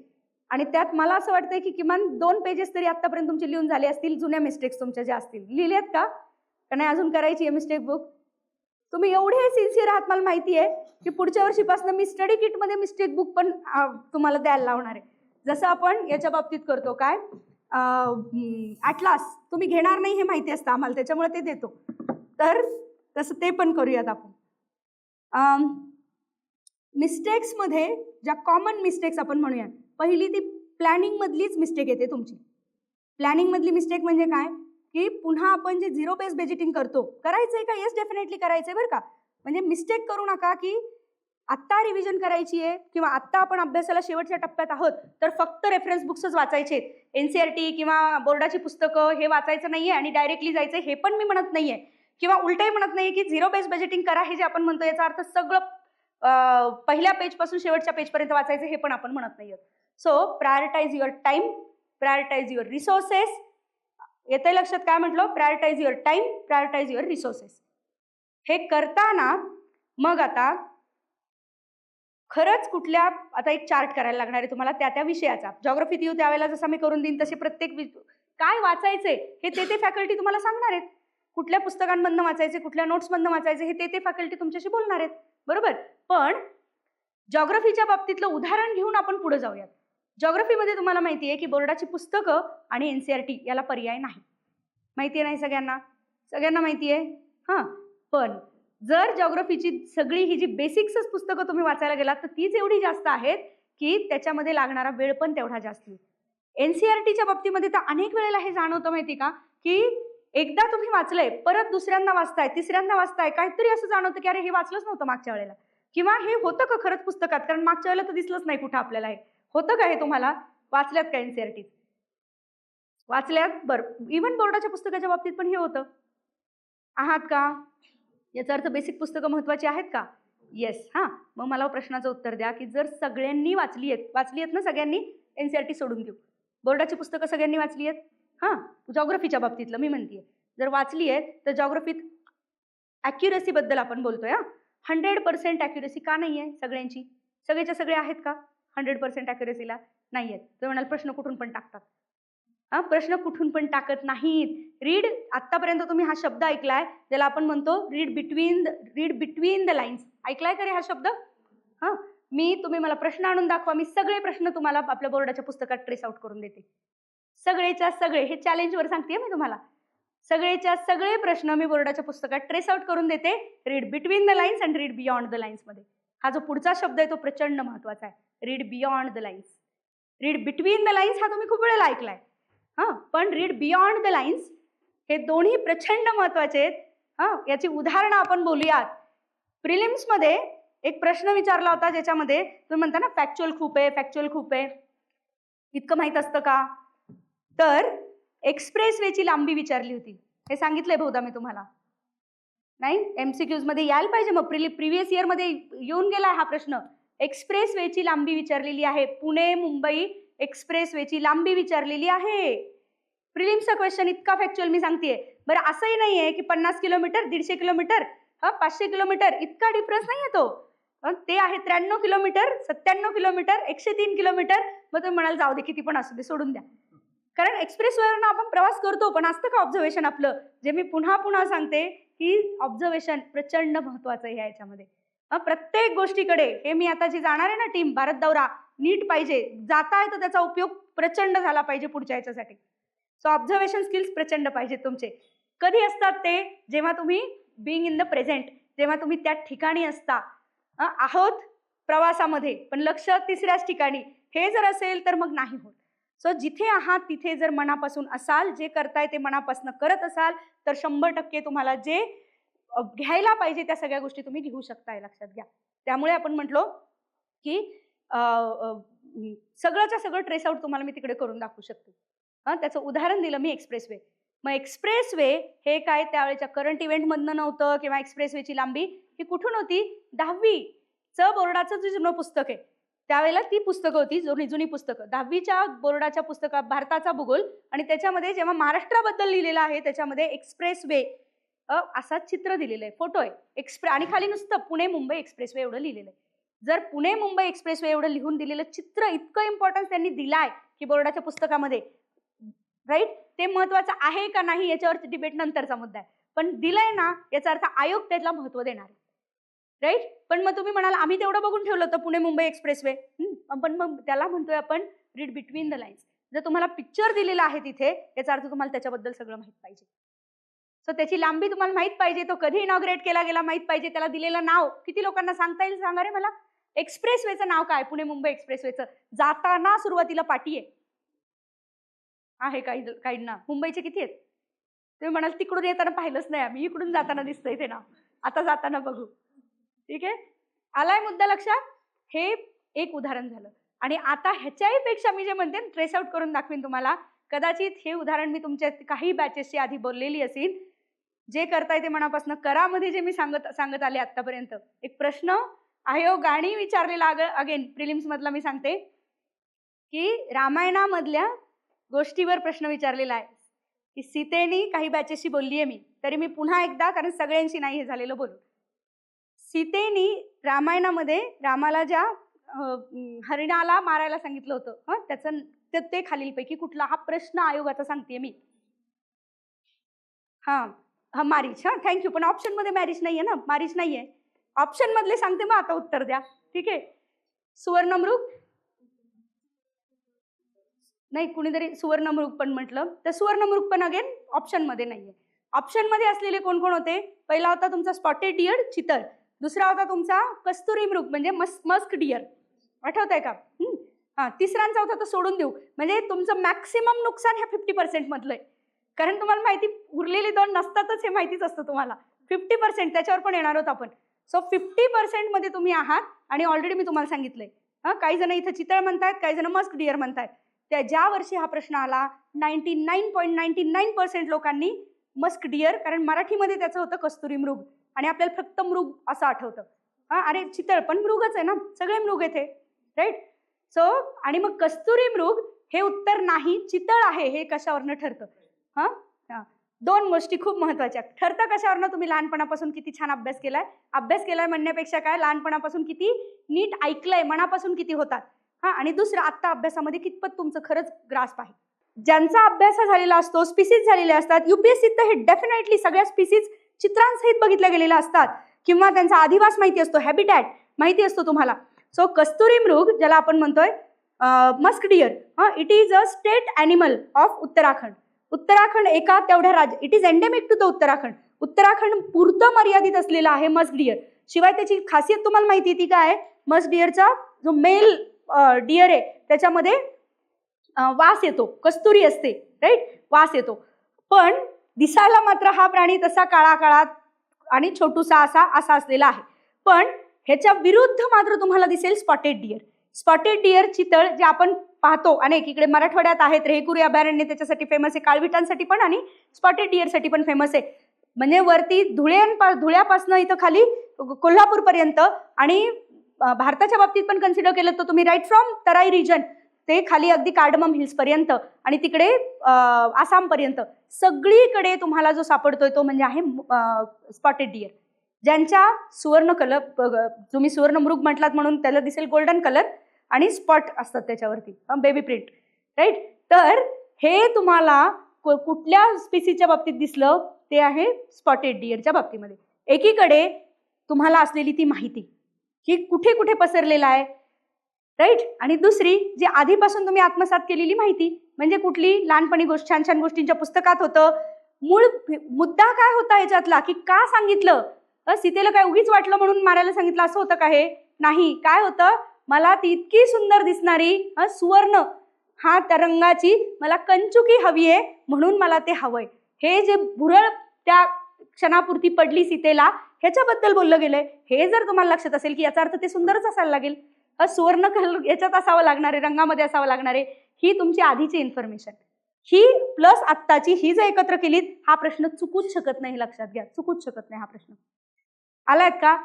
आणि त्यात मला असं वाटतंय की किमान 2 पेजेस तरी आतापर्यंत तुमचे लिहून झाले असतील. जुन्या मिस्टेक्स तुमच्या ज्या असतील लिहिलेत का नाही अजून करायची आहे मिस्टेक बुक. तुम्ही एवढे सिन्सिअर आहात मला माहिती आहे की पुढच्या वर्षीपासून मी स्टडी किटमध्ये मिस्टेक बुक पण तुम्हाला द्यायला लावणार आहे. जसं आपण याच्या बाबतीत करतो काय ॲटलास तुम्ही घेणार नाही हे माहिती असतं आम्हाला, त्याच्यामुळे ते देतो. तर तसं ते पण करूयात आपण. मिस्टेक्समध्ये ज्या कॉमन मिस्टेक्स आपण म्हणूयात, पहिली ती प्लॅनिंगमधलीच मिस्टेक येते तुमची. प्लॅनिंगमधली मिस्टेक म्हणजे काय की पुन्हा आपण जे 0 बेस बजेटिंग करतो, करायचंय का, येस डेफिनेटली करायचंय बरं का. म्हणजे मिस्टेक करू नका की आत्ता रिव्हिजन करायची आहे किंवा आत्ता आपण अभ्यासाला शेवटच्या टप्प्यात आहोत तर फक्त रेफरन्स बुक्सच वाचायचे, NCERT किंवा बोर्डाची पुस्तकं हे वाचायचं नाहीये आणि डायरेक्टली जायचं हे पण मी म्हणत नाहीये. किंवा उलटही म्हणत नाहीये की 0 बेस बजेटिंग करा हे जे आपण म्हणतो याचा अर्थ सगळं पहिल्या पेजपासून शेवटच्या पेजपर्यंत वाचायचं हे पण आपण म्हणत नाहीये. So prioritize your time, prioritize your resources. येतंय लक्षात काय म्हटलं, prioritize your time, prioritize your resources. हे करताना मग आता खरंच कुठल्या, आता एक चार्ट करायला लागणार आहे तुम्हाला त्या विषयाचा. जॉग्राफीत येऊ त्यावेळेला जसा मी करून देईन तसे प्रत्येक काय वाचायचंय हे ते फॅकल्टी तुम्हाला सांगणार आहेत. कुठल्या पुस्तकांमधनं वाचायचे, कुठल्या नोट्समधनं वाचायचे हे ते फॅकल्टी तुमच्याशी बोलणार आहेत, बरोबर. पण जॉग्राफीच्या बाबतीतलं उदाहरण घेऊन आपण पुढे जाऊयात. जॉग्राफीमध्ये तुम्हाला माहिती आहे की बोर्डाची पुस्तकं आणि एनसीईआरटी याला पर्याय नाही. माहिती आहे नाही सगळ्यांना? सगळ्यांना माहिती आहे. हां, पण जर जॉग्राफीची सगळी ही जी बेसिक्सच पुस्तकं तुम्ही वाचायला गेलात तर तीच एवढी जास्त आहेत की त्याच्यामध्ये लागणारा वेळ पण तेवढा जास्त आहे. एनसीईआरटीच्या बाबतीमध्ये तर अनेक वेळेला हे जाणवतं माहिती का, की एकदा तुम्ही वाचलंय, परत दुसऱ्यांदा वाचताय, तिसऱ्यांदा वाचताय, काहीतरी असं जाणवतं की अरे हे वाचलंच नव्हतं मागच्या वेळेला, किंवा हे होतं का खरंच पुस्तकात, कारण मागच्या वेळेला तर दिसलंच नाही कुठं आपल्याला. हे होतं का? हे तुम्हाला वाचल्यात का एनसीईआरटी? वाचल्यात? बरं. इव्हन बोर्डाच्या पुस्तकाच्या बाबतीत पण हे होतं. आहात का? याचा अर्थ बेसिक पुस्तकं महत्वाची आहेत का? येस. हां, मग मला प्रश्नाचं उत्तर द्या की जर सगळ्यांनी वाचली आहेत ना सगळ्यांनी, एनसीईआरटी सोडून देऊ, बोर्डाची पुस्तकं सगळ्यांनी वाचली आहेत. हां, जॉग्राफीच्या बाबतीतलं मी म्हणतेय, जर वाचली आहेत तर जॉग्राफीत ॲक्युरसीबद्दल आपण बोलतोय. 100% ॲक्युरसी का नाही आहे सगळ्यांची? सगळेच्या सगळे आहेत का 100% ॲक्युरसीला? नाही आहेत. तुम्ही म्हणाल प्रश्न कुठून पण टाकतात. हां, प्रश्न कुठून पण टाकत नाहीत. रीड, आत्तापर्यंत तुम्ही हा शब्द ऐकलाय ज्याला आपण म्हणतो रीड बिटवीन द लाईन्स. ऐकलाय का रे हा शब्द? हां, तुम्ही मला प्रश्न आणून दाखवा, मी सगळे प्रश्न तुम्हाला आपल्या बोर्डाच्या पुस्तकात ट्रेस आउट करून देते. सगळेच्या सगळे, हे चॅलेंजवर सांगते मी तुम्हाला. सगळेच्या सगळे प्रश्न मी बोर्डाच्या पुस्तकात ट्रेस आउट करून देते. रीड बिटवीन द लाईन्स आणि रीड बियॉन्ड द लाईन्स मध्ये. हा जो पुढचा शब्द आहे तो प्रचंड महत्वाचा आहे. Read beyond the lines. Read between the lines हा तुम्ही खूप वेळेला ऐकलाय. हां, पण रीड बियॉन्ड द लाईन्स हे दोन्ही प्रचंड महत्वाचे आहेत. हां, याची उदाहरणं आपण बोलूयात. प्रिलिम्समध्ये एक प्रश्न विचारला होता ज्याच्यामध्ये तुम्ही म्हणता ना फॅक्च्युअल खूप आहे. इतकं माहित असतं का? तर एक्सप्रेसवेची लांबी विचारली होती. हे सांगितलंय बहुधा मी तुम्हाला. नाही, एमसीक्यूज मध्ये यायला पाहिजे. मग प्रिव्हियस इयर मध्ये येऊन गेलाय हा प्रश्न. एक्सप्रेसवेची लांबी विचारलेली आहे. पुणे मुंबई एक्सप्रेसवेची लांबी विचारलेली आहे. प्रिलिम्सचा क्वेश्चन इतका फॅक्च्युअल मी सांगतेय. बरं, असंही नाहीये की 50 किलोमीटर, 150 किलोमीटर, 500 किलोमीटर इतका डिफरन्स नाही येतो. ते आहे 93 किलोमीटर, 97 किलोमीटर, 103 किलोमीटर. मग तुम्ही म्हणाल जाऊ दे किती पण असू दे, सोडून द्या. कारण एक्सप्रेसवेवरनं आपण प्रवास करतो, पण असतं का ऑब्झर्वेशन आपलं? जे मी पुन्हा सांगते की ऑब्झर्वेशन प्रचंड महत्वाचं आहे याच्यामध्ये. प्रत्येक गोष्टीकडे, हे मी आता जी जाणार आहे ना टीम भारत दौरा, नीट पाहिजे, जाता येतं त्याचा उपयोग प्रचंड झाला पाहिजे पुढच्या याच्यासाठी. सो ऑब्झर्वेशन स्किल्स प्रचंड पाहिजे तुमचे. कधी असतात ते? जेव्हा तुम्ही बिईंग इन द प्रेझेंट, जेव्हा तुम्ही त्या ठिकाणी असता. आहोत प्रवासामध्ये पण लक्ष तिसऱ्याच ठिकाणी, हे जर असेल तर मग नाही होत. सो जिथे आहात तिथे जर मनापासून असाल, जे करताय ते मनापासून करत असाल तर 100% तुम्हाला जे घ्यायला पाहिजे त्या सगळ्या गोष्टी तुम्ही घेऊ शकताय, लक्षात घ्या. त्यामुळे आपण म्हटलो की सगळंच्या सगळं ट्रेस आउट तुम्हाला मी तिकडे करून दाखवू शकते. त्याचं उदाहरण दिलं मी एक्सप्रेसवे. मग एक्सप्रेसवे हे काय त्यावेळेच्या करंट इव्हेंटमधनं नव्हतं, किंवा एक्सप्रेसवेची लांबी ही कुठून होती? 10वीचं बोर्डाचं जे जुनं पुस्तक आहे त्यावेळेला ती पुस्तकं होती, जुनी पुस्तकं. 10वीच्या बोर्डाच्या पुस्तकात भारताचा भूगोल, आणि त्याच्यामध्ये जेव्हा महाराष्ट्राबद्दल लिहिलेलं आहे त्याच्यामध्ये एक्सप्रेसवे असा चित्र दिलेलं आहे, फोटो आहे आणि खाली नुसतं पुणे मुंबई एक्सप्रेसवे एवढं लिहिलेलं आहे. जर पुणे मुंबई एक्सप्रेसवे एवढं लिहून दिलेलं चित्र इतकं इम्पॉर्टन्स त्यांनी दिलाय की बोर्डाच्या पुस्तकामध्ये, राईट, ते महत्वाचं आहे का नाही याच्यावरती डिबेट नंतरचा मुद्दा आहे, पण दिलंय ना याचा अर्थ आयोग त्याला महत्व देणार आहे, राईट. पण मग तुम्ही म्हणाल आम्ही तेवढं बघून ठेवलं होतं पुणे मुंबई एक्सप्रेसवे, पण मग त्याला म्हणतोय आपण रीड बिटवीन द लाईन्स. जर तुम्हाला पिक्चर दिलेला आहे तिथे, याचा अर्थ तुम्हाला त्याच्याबद्दल सगळं माहित पाहिजे. सो त्याची लांबी तुम्हाला माहित पाहिजे, तो कधी इनॉग्रेट केला गेला माहित पाहिजे, त्याला दिलेलं नाव किती लोकांना सांगता येईल सांगा रे मला? एक्सप्रेसवेचं नाव काय? पुणे मुंबई एक्सप्रेसवेचं. जाताना सुरुवातीला पाटी आहे काहींना. मुंबईचे किती आहेत? तुम्ही म्हणाल तिकडून येताना पाहिलंच नाही आम्ही, इकडून जाताना दिसतंय ते नाव, आता जाताना बघू. ठीक आहे, आलाय मुद्दा लक्षात? हे एक उदाहरण झालं. आणि आता ह्याच्याही पेक्षा मी जे म्हणते ट्रेस आउट करून दाखवीन तुम्हाला. कदाचित हे उदाहरण मी तुमच्या काही बॅचेसची आधी बोललेली असेल. जे करताय ते मनापासून करा मध्ये जे मी सांगत आले आतापर्यंत. एक प्रश्न आयोगाने विचारलेला अगेन प्रिलिम्स मधला मी सांगते की रामायणामधल्या गोष्टीवर प्रश्न विचारलेला आहे की सीतेने काही बॅचेसशी बोलली आहे मी, तरी मी पुन्हा एकदा, कारण सगळ्यांशी नाही हे झालेलं बोलू. सीतेनी रामायणामध्ये रामाला ज्या हरिणाला मारायला सांगितलं होतं, त्याचं ते खालीलपैकी कुठला, हा प्रश्न आयोगाचा सांगते मी. हा मारीच. थँक्यू. पण ऑप्शन मध्ये मॅरिज नाहीये ना, मारीच नाहीये. ऑप्शन मधले सांगते, मग आता उत्तर द्या. ठीक आहे. सुवर्णमृग नाही, कुणीतरी सुवर्णमृग पण म्हटलं, तर सुवर्णमृग पण अगेन ऑप्शन मध्ये नाहीये. ऑप्शन मध्ये असलेले कोण कोण होते? पहिला होता तुमचा स्पॉटेड डियर, चितळ. दुसरा होता तुमचा कस्तुरी मृग म्हणजे मस्क डियर. आठवत आहे का? तिसरा आणि चौथा तर सोडून देऊ. म्हणजे तुमचं मॅक्सिमम नुकसान ह्या 50% मधलं आहे. कारण तुम्हाला माहिती उरलेले 2 नसतातच हे माहितीच असतं तुम्हाला. 50% त्याच्यावर पण येणार आहोत आपण. सो 50% मध्ये तुम्ही आहात. आणि ऑलरेडी मी तुम्हाला सांगितलंय, काही जण इथं चितळ म्हणतायत, काही जण मस्क डियर म्हणतायत. त्या ज्या वर्षी हा प्रश्न आला 99.99% लोकांनी मस्क डियर, कारण मराठीमध्ये त्याचं होतं कस्तुरी मृग आणि आपल्याला फक्त मृग असं आठवतं. अरे चितळ पण मृगच आहे ना, सगळे मृग येथे, राईट. सो आणि मग कस्तुरी मृग हे उत्तर नाही, चितळ आहे हे कशावरनं ठरतं? 2 गोष्टी खूप महत्वाच्या ठरतं. कशावरनं? तुम्ही लहानपणापासून किती छान अभ्यास केलाय म्हणण्यापेक्षा काय, लहानपणापासून किती नीट ऐकलंय, मनापासून किती होतात. आणि दुसरं, आत्ता अभ्यासामध्ये कितपत तुमचं खरंच ग्रास्प आहे. ज्यांचा अभ्यास झालेला असतो, स्पीसीज झालेले असतात, युपीएससीत तर हे डेफिनेटली सगळ्या स्पीसीज चित्रांसहित बघितल्या गेलेल्या असतात, किंवा त्यांचा अधिवास माहिती असतो, हॅबिटॅट माहिती असतो तुम्हाला. सो कस्तुरी मृग ज्याला आपण म्हणतोय musk deer, it is a state animal of Uttarakhand. Uttarakhand एका तेवढ्या राज्य, it is endemic to the Uttarakhand. Uttarakhand पुरतं मर्यादित असलेला आहे मस्क डियर. शिवाय त्याची खासियत तुम्हाला माहिती ती काय? मस्क डियरचा जो मेल डियर आहे त्याच्यामध्ये वास येतो, कस्तुरी असते, राईट, वास येतो. पण दिसायला मात्र हा प्राणी तसा काळा काळा आणि छोटूसा असा असलेला आहे. पण ह्याच्या विरुद्ध मात्र तुम्हाला दिसेल स्पॉटेड डियर. स्पॉटेड डियर, चितळ जे आपण पाहतो अनेक इकडे मराठवाड्यात आहेत. रेहकुरी अभयारण्य त्याच्यासाठी फेमस आहे, काळविटांसाठी पण आणि स्पॉटेड डियरसाठी पण फेमस आहे. म्हणजे वरती धुळ्यापासून इथं खाली कोल्हापूर पर्यंत, आणि भारताच्या बाबतीत पण कन्सिडर केलं तर तुम्ही राईट फ्रॉम तराई रिजन ते खाली अगदी कार्डमम हिल्स पर्यंत आणि तिकडे आसाम पर्यंत सगळीकडे तुम्हाला जो सापडतोय तो म्हणजे आहे स्पॉटेड डियर, ज्यांच्या सुवर्ण कलर, तुम्ही सुवर्ण मृग म्हटलात म्हणून त्याला दिसेल गोल्डन कलर आणि स्पॉट असतात त्याच्यावरती, बेबी प्रिंट, राईट. तर हे तुम्हाला कुठल्या स्पीसीच्या बाबतीत दिसलं? ते आहे स्पॉटेड डियरच्या बाबतीमध्ये. एकीकडे तुम्हाला असलेली ती माहिती की कुठे कुठे पसरलेला आहे, राईट, आणि दुसरी जी आधीपासून तुम्ही आत्मसात केलेली माहिती, म्हणजे कुठली लहानपणी छान छान गोष्टींच्या पुस्तकात होतं. मूळ मुद्दा काय होता याच्यातला, की का सांगितलं? सीतेला काय उगीच वाटलं म्हणून मारायला सांगितलं असं होतं का? हे नाही. काय होतं? मला ती इतकी सुंदर दिसणारी सुवर्ण हा त्या रंगाची मला कंचुकी हवी आहे म्हणून मला ते हवंय. हे जे भुरळ त्या क्षणापुरती पडली सीतेला, ह्याच्याबद्दल बोललं गेलंय. हे जर तुम्हाला लक्षात असेल की याचा अर्थ ते सुंदरच असायला लागेल, सुवर्ण कलर याच्यात असावं लागणार आहे, रंगामध्ये असावं लागणार आहे. ही तुमची आधीची इन्फॉर्मेशन, ही प्लस आत्ताची, ही जर एकत्र केलीत हा प्रश्न चुकूच शकत नाही. लक्षात घ्या, चुकूच शकत नाही हा प्रश्न. आलायत का?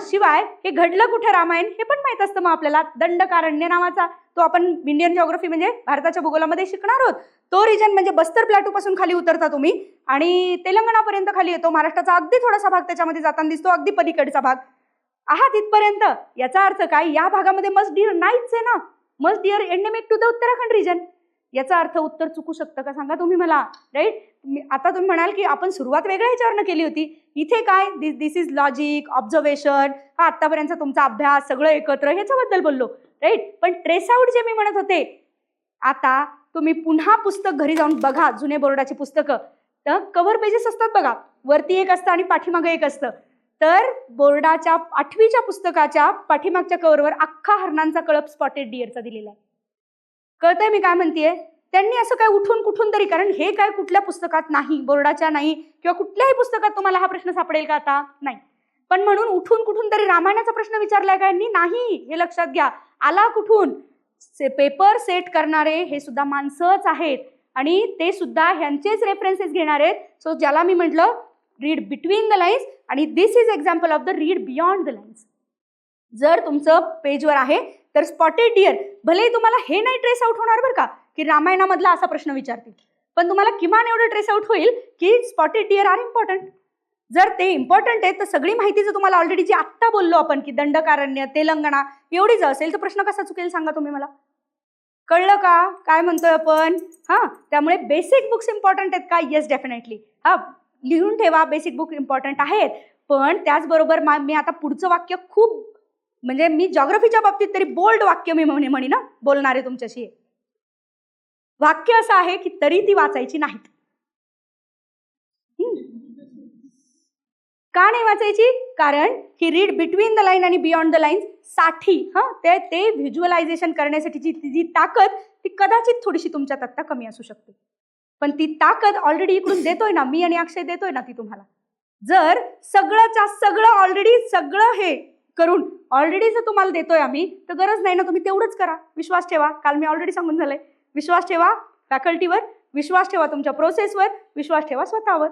शिवाय हे घडलं कुठे रामायण हे पण माहित असतं. मग आपल्याला दंडकारण्य नावाचा तो आपण इंडियन जिओग्राफी म्हणजे भारताच्या भूगोलामध्ये शिकणार आहोत. तो रिजन म्हणजे बस्तर प्लॅटू पासून खाली उतरता तुम्ही आणि तेलंगणापर्यंत खाली येतो. महाराष्ट्राचा अगदी थोडासा भाग त्याच्यामध्ये जाताना दिसतो, अगदी पलीकडचा भाग आहात इथपर्यंत. याचा अर्थ काय? या भागामध्ये मस्ट डिअर नाहीच आहे ना. Musk deer endemic to the Uttarakhand region. याचा अर्थ उत्तर चुकू शकतं का सांगा तुम्ही मला, राईट. आता तुम्ही म्हणाल की आपण सुरुवात वेगळ्या ह्याच्यावरनं केली होती. इथे काय दिस इज लॉजिक, ऑब्झर्वेशन, हा आत्तापर्यंत तुमचा अभ्यास सगळं एकत्र ह्याच्याबद्दल बोललो, राईट. पण ट्रेस आउट जे मी म्हणत होते, आता तुम्ही पुन्हा पुस्तक घरी जाऊन बघा, जुने बोर्डाची पुस्तकं, तर कव्हर पेजेस असतात बघा, वरती एक असतं आणि पाठीमागे एक असतं. तर बोर्डाच्या 8वीच्या पुस्तकाच्या पाठीमागच्या कव्हरवर अख्खा हरणांचा कळप स्पॉटेड डिअरचा दिलेला आहे. कळतंय मी काय म्हणतेय? त्यांनी असं काय उठून कुठून तरी, कारण हे काय कुठल्या पुस्तकात नाही, बोर्डाच्या नाही किंवा कुठल्याही पुस्तकात तुम्हाला हा प्रश्न सापडेल का? आता नाही. पण म्हणून उठून कुठून तरी रामायणाचा प्रश्न विचारलाय का यांनी? नाही. हे लक्षात घ्या. आला कुठून? पेपर सेट करणारे हे सुद्धा माणसंच आहेत आणि ते सुद्धा ह्यांचेच रेफरन्सेस घेणार आहेत. सो ज्याला मी म्हटलं रीड बिटवीन द लाईन्स, आणि this is example of the read beyond the lines. जर तुमचं पेजवर आहे तर स्पॉटेड डिअर, भले तुम्हाला हे नाही ट्रेस आउट होणार बरं का की रामायणामधला असा प्रश्न विचारतील, पण तुम्हाला किमान एवढं ट्रेस आउट होईल की स्पॉटेड डिअर आर इम्पॉर्टंट. जर ते इम्पॉर्टंट आहे तर सगळी माहिती जर तुम्हाला ऑलरेडी जी आत्ता बोललो आपण की दंडकारण्य, तेलंगणा एवढीच असेल तर प्रश्न कसा चुकेल सांगा तुम्ही मला. कळलं का काय म्हणतोय आपण? त्यामुळे बेसिक बुक्स इम्पॉर्टंट आहेत का? Yes definitely. लिहून ठेवा, बेसिक बुक इम्पॉर्टंट आहेत. पण त्याचबरोबर मी आता पुढचं वाक्य खूप म्हणजे मी जॉग्रफीच्या बाबतीत तरी बोल्ड वाक्य मी म्हणी ना बोलणार आहे तुमच्याशी. वाक्य असं आहे की तरी ती वाचायची नाहीत. का नाही वाचायची? कारण ही रीड बिटवीन द लाईन आणि बियॉन्ड द लाईन्स साठी ते व्हिज्युअलायझेशन करण्यासाठीची ती ताकद ती कदाचित थोडीशी तुमच्यात आत्ता कमी असू शकते. पण ती ताकद ऑलरेडी इकडून देतोय ना मी आणि अक्षय देतोय ना ती तुम्हाला. जर सगळंच्या सगळं ऑलरेडी सगळं हे करून ऑलरेडी जर तुम्हाला देतोय आम्ही तर गरज नाही ना तुम्ही तेवढंच करा. विश्वास ठेवा. काल मी ऑलरेडी सांगून झालंय. विश्वास ठेवा फॅकल्टीवर, विश्वास ठेवा तुमच्या प्रोसेसवर, विश्वास ठेवा स्वतःवर.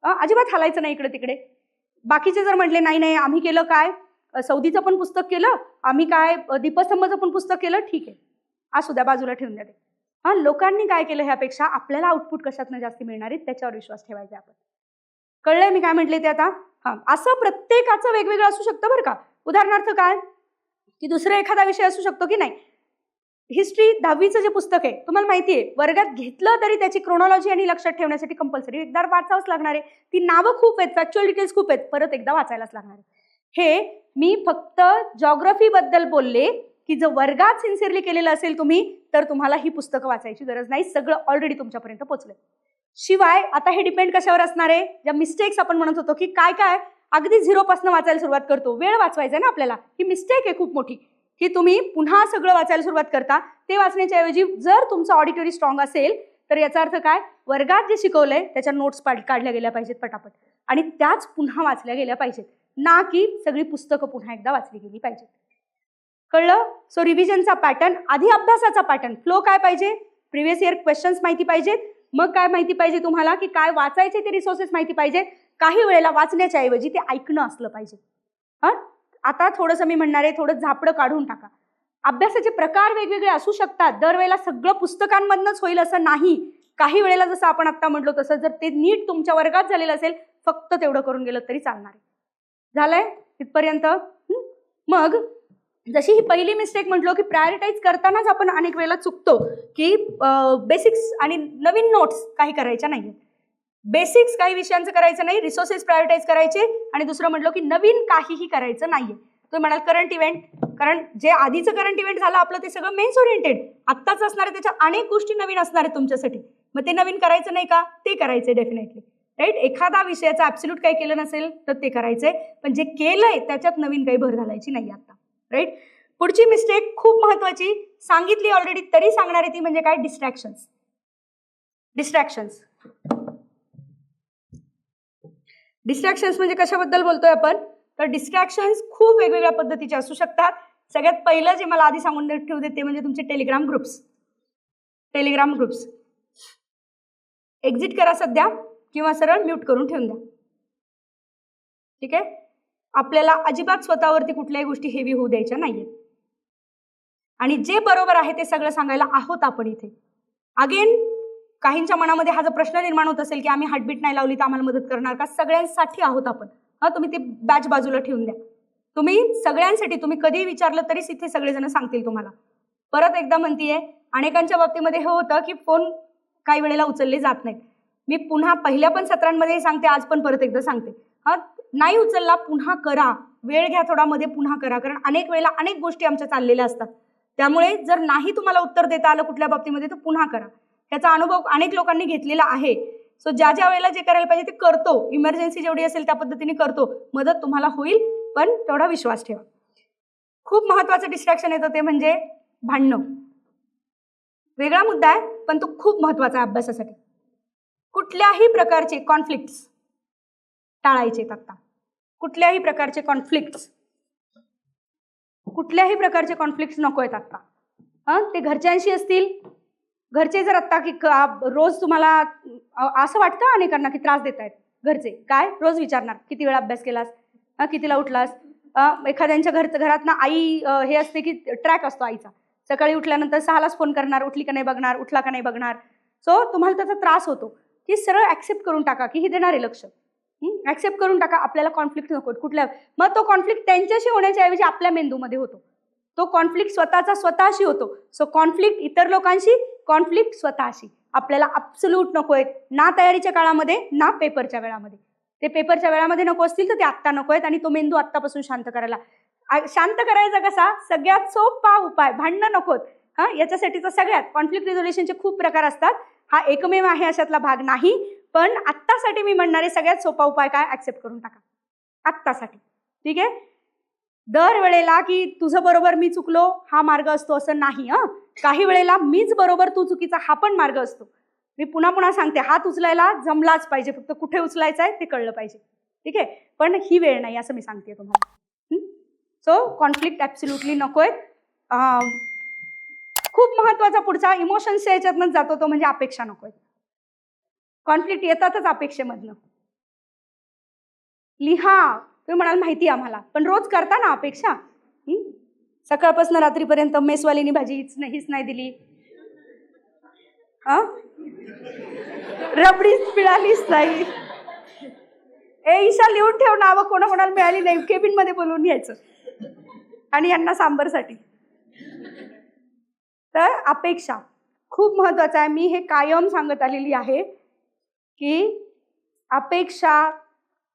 अजिबात हालायचं नाही इकडे तिकडे. बाकीचे जर म्हटले नाही नाही आम्ही केलं काय, सौदीचं पण पुस्तक केलं आम्ही, काय दीपस्तंभचं पण पुस्तक केलं, ठीक आहे असू द्या बाजूला ठेवून द्या ते. लोकांनी काय केलं ह्यापेक्षा आपल्याला आउटपुट कशातनं जास्त मिळणार आहे त्याच्यावर विश्वास ठेवायचा आपण. कळलंय मी काय म्हटले ते आता? असं प्रत्येकाचं वेगवेगळं असू शकतं बरं का. उदाहरणार्थ काय की दुसरा एखादा विषय असू शकतो की नाही. हिस्ट्री 10वीचं जे पुस्तक आहे तुम्हाला माहिती आहे वर्गात घेतलं तरी त्याची क्रोनॉलॉजी आणि लक्षात ठेवण्यासाठी कंपल्सरी एकदा वाचावंच लागणार आहे. ती नावं खूप आहेत, फॅक्च्युअल डिटेल्स खूप आहेत, परत एकदा वाचायलाच लागणार आहे. हे मी फक्त जॉग्रफी बद्दल बोलले की जर वर्गात सिन्सिअरली केलेलं असेल तुम्ही तर तुम्हाला ही पुस्तकं वाचायची गरज नाही. सगळं ऑलरेडी तुमच्यापर्यंत पोहोचलंय. शिवाय आता हे डिपेंड कशावर असणार आहे, ज्या मिस्टेक्स आपण म्हणत होतो की काय काय अगदी 0 पासून वाचायला सुरुवात करतो. वेळ वाचवायचा ना आपल्याला. ही मिस्टेक आहे खूप मोठी की तुम्ही पुन्हा सगळं वाचायला सुरुवात करता. ते वाचण्याच्या ऐवजी जर तुमचं ऑडिटरी स्ट्रॉंग असेल तर याचा अर्थ काय, वर्गात जे शिकवलंय त्याच्या नोट्स काढल्या गेल्या पाहिजेत पटापट आणि त्याच पुन्हा वाचल्या गेल्या पाहिजेत, ना की सगळी पुस्तकं पुन्हा एकदा वाचली गेली पाहिजेत. कळलं? सो रिव्हिजनचा पॅटर्न, आधी अभ्यासाचा पॅटर्न, फ्लो काय पाहिजे, प्रिव्हियस इयर क्वेश्चन्स माहिती पाहिजेत, मग काय माहिती पाहिजे तुम्हाला की काय वाचायचे ते रिसोर्सेस माहिती पाहिजेत. काही वेळेला वाचण्याच्या ऐवजी ते ऐकणं असलं पाहिजे. आता थोडंसं मी म्हणणार आहे, थोडं झापडं काढून टाका. अभ्यासाचे प्रकार वेगवेगळे असू शकतात. दरवेळेला सगळं पुस्तकांमधनंच होईल असं नाही. काही वेळेला जसं आपण आता म्हटलो तसं जर ते नीट तुमच्या वर्गात झालेलं असेल फक्त तेवढं करून गेलं तरी चालणार आहे. झालंय तिथपर्यंत? मग जशी ही पहिली मिस्टेक म्हटलो की प्रायोरिटाईज करतानाच आपण अनेक वेळेला चुकतो की बेसिक्स आणि नवीन नोट्स काही करायच्या नाहीये. बेसिक्स काही विषयांचं करायचं नाही, रिसोर्सेस प्रायोरिटाईज करायचे. आणि दुसरं म्हटलं की नवीन काहीही करायचं नाहीये. तुम्ही म्हणाल करंट इव्हेंट, कारण जे आधीचं करंट इव्हेंट झालं आपलं ते सगळं मेन्स ओरिएंटेड आत्ताच असणार आहे, त्याच्या अनेक गोष्टी नवीन असणार आहेत तुमच्यासाठी. मग ते नवीन करायचं नाही का? ते करायचंय डेफिनेटली. राईट. एखादा विषयाचं ॲब्सोल्यूट काही केलं नसेल तर ते करायचंय, पण जे केलंय त्याच्यात नवीन काही भर घालायची नाही आता. राईट. पुढची मिस्टेक खूप महत्वाची सांगितली ऑलरेडी तरी सांगणार आहे ती म्हणजे काय, डिस्ट्रॅक्शन्स. डिस्ट्रॅक्शन्स डिस्ट्रॅक्शन्स म्हणजे कशाबद्दल बोलतोय आपण, तर डिस्ट्रॅक्शन्स खूप वेगवेगळ्या पद्धतीचे असू शकतात. सगळ्यात पहिलं जे मला आधी सांगून ठेवते ते म्हणजे तुमचे Telegram groups. Telegram groups exit करा सध्या किंवा सरळ म्यूट करून ठेवून द्या. ठीक आहे. आपल्याला अजिबात स्वतःवरती कुठल्याही गोष्टी हेवी होऊ द्यायच्या नाहीयेत आणि जे बरोबर आहे ते सगळं सांगायला आहोत आपण इथे. अगेन काहींच्या मनामध्ये हा जर प्रश्न निर्माण होत असेल की आम्ही हार्टबीट नाही लावली तर आम्हाला मदत करणार का, सगळ्यांसाठी आहोत आपण. तुम्ही ते बॅच बाजूला ठेवून द्या. तुम्ही सगळ्यांसाठी, तुम्ही कधीही विचारलं तरीच इथे सगळेजण सांगतील तुम्हाला. परत एकदा म्हणतीये, अनेकांच्या बाबतीमध्ये हे होतं की फोन काही वेळेला उचलले जात नाहीत. मी पुन्हा पहिल्या पण सत्रांमध्ये सांगते, आज पण परत एकदा सांगते, नाही उचलला पुन्हा करा, वेळ घ्या थोडा मध्ये पुन्हा करा, कारण अनेक वेळेला अनेक गोष्टी आमच्या चाललेल्या असतात. त्यामुळे जर नाही तुम्हाला उत्तर देता आलं कुठल्या बाबतीमध्ये तर पुन्हा करा. त्याचा अनुभव अनेक लोकांनी घेतलेला आहे. सो ज्या ज्या वेळेला जे करायला पाहिजे ते करतो, इमर्जन्सी जेवढी असेल त्या पद्धतीने करतो, मदत तुम्हाला होईल, पण तेवढा विश्वास ठेवा. खूप महत्वाचं डिस्ट्रॅक्शन येतं ते म्हणजे भांडणं. वेगळा मुद्दा आहे पण तो खूप महत्वाचा आहे अभ्यासासाठी. कुठल्याही प्रकारचे कॉन्फ्लिक्ट्स टाळायचे. आता कुठल्याही प्रकारचे कॉन्फ्लिक्ट्स नको आहेत आता. ते घरच्यांशी असतील, घरचे जर आत्ता की रोज तुम्हाला असं वाटतं अनेकांना की त्रास देत आहेत घरचे, काय रोज विचारणार किती वेळा अभ्यास केलास, कितीला उठलास. एखाद्यांच्या घरात ना आई हे असते की ट्रॅक असतो आईचा, सकाळी उठल्यानंतर 6लाच फोन करणार, उठली का नाही बघणार, उठला का नाही बघणार. सो तुम्हाला त्याचा त्रास होतो की सरळ ॲक्सेप्ट करून टाका की ही देणार आहे लक्ष. ऍक्सेप्ट करून टाका, आपल्याला कॉन्फ्लिक्ट नको कुठल्या. मग तो कॉन्फ्लिक्ट त्यांच्याशी होण्याच्या ऐवजी आपल्या मेंदूमध्ये होतो. तो कॉन्फ्लिक्ट स्वतःचा स्वतःशी होतो. सो कॉन्फ्लिक्ट इतर लोकांशी, कॉन्फ्लिक्ट स्वतःशी आपल्याला ॲब्सोल्यूट नको आहेत, ना तयारीच्या काळामध्ये ना पेपरच्या वेळामध्ये. ते पेपरच्या वेळामध्ये नको असतील तर ते आत्ता नको आहेत. आणि तो मेंदू आत्तापासून शांत करायला. शांत करायचा कसा? सगळ्यात सोपा उपाय, भांडणं नकोत. याच्यासाठीचा सगळ्यात कॉन्फ्लिक्ट रिझोल्युशनचे खूप प्रकार असतात. हा एकमेव आहे अशातला भाग नाही. पण आत्तासाठी मी म्हणणारे सगळ्यात सोपा उपाय काय? ऍक्सेप्ट करून टाका आत्तासाठी. ठीक आहे. दर वेळेला की तुझं बरोबर मी चुकलो हा मार्ग असतो असं नाही. काही वेळेला मीच बरोबर तू चुकीचा हा पण मार्ग असतो. मी पुन्हा पुन्हा सांगते, हात उचलायला जमलाच पाहिजे, फक्त कुठे उचलायचा आहे ते कळलं पाहिजे. ठीक आहे. पण ही वेळ नाही असं मी सांगते तुम्हाला. सो कॉन्फ्लिक्ट ॲब्सोल्युटली नकोय. खूप महत्वाचा पुढचा इमोशन्सच्या याच्यातनंच जातो तो म्हणजे अपेक्षा नकोय. कॉन्फ्लिक्ट येतातच अपेक्षेमधनं. लिहा. तुम्ही म्हणाल माहिती आम्हाला, पण रोज करता ना अपेक्षा. सकाळपासून रात्रीपर्यंत मेसवालीनी भाजी हीच नाही दिली, रबडीच मिळालीच नाही. ईशा लिहून ठेव नावं कोणाकोणाला मिळाली नाही, केबिन मध्ये बोलवून यायचं आणि यांना सांबरसाठी. तर अपेक्षा खूप महत्वाचं आहे. मी हे कायम सांगत आलेली आहे की अपेक्षा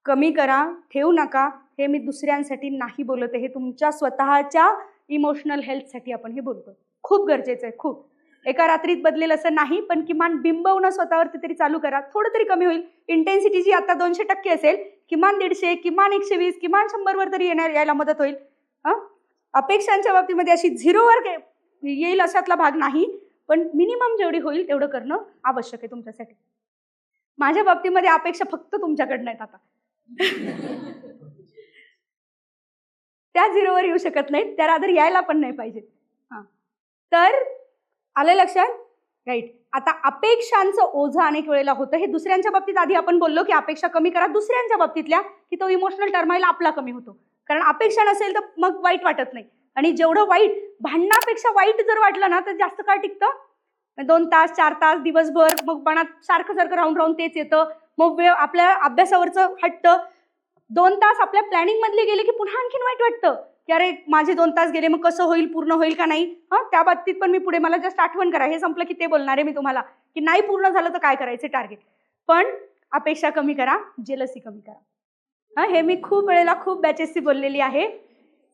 कमी करा, ठेवू नका. हे मी दुसऱ्यांसाठी नाही बोलत आहे, हे तुमच्या स्वतःच्या इमोशनल हेल्थसाठी आपण हे बोलतो. खूप गरजेचं आहे, खूप. एका रात्रीत बदलेल असं नाही, पण किमान बिंबवणं स्वतःवरती तरी चालू करा. थोडं तरी कमी होईल. इंटेन्सिटी जी आता 200% असेल, किमान 150, किमान 120, किमान 100 वर तरी यायला मदत होईल. अपेक्षांच्या बाबतीमध्ये अशी 0 वर येईल अशातला भाग नाही, पण मिनिमम जेवढी होईल तेवढं करणं आवश्यक आहे तुमच्यासाठी. माझ्या बाबतीमध्ये अपेक्षा फक्त तुमच्याकडनं आहेत आता. त्या 0 वर येऊ शकत नाहीत, त्या रादर यायला पण नाही पाहिजे. तर आलं लक्षात? राईट. आता अपेक्षांचं ओझं अनेक वेळेला होतं. हे दुसऱ्यांच्या बाबतीत आधी आपण बोललो की अपेक्षा कमी करा. दुसऱ्यांच्या बाबतीतल्या की तो इमोशनल टर्माईल आपला कमी होतो. कारण अपेक्षा नसेल तर मग वाईट वाटत नाही. आणि जेवढं वाईट, भांडणापेक्षा वाईट जर वाटलं ना तर जास्त काळ टिकतं. 2 तास 4 तास दिवसभर मग मनात सारखं राहून राहून तेच येतं. मग वेळ आपल्या अभ्यासावरचं हटतं. 2 तास आपल्या प्लॅनिंग मधले गेले की पुन्हा आणखीन वाईट वाटतं की अरे माझे 2 तास गेले, मग कसं होईल, पूर्ण होईल का नाही. त्या बाबतीत पण मी पुढे, मला जस्ट आठवण करा, हे संपलं की ते बोलणार आहे मी तुम्हाला की नाही पूर्ण झालं तर काय करायचे टार्गेट. पण अपेक्षा कमी करा, जेलसी कमी करा. हे मी खूप वेळेला खूप बॅचेसची बोललेली आहे.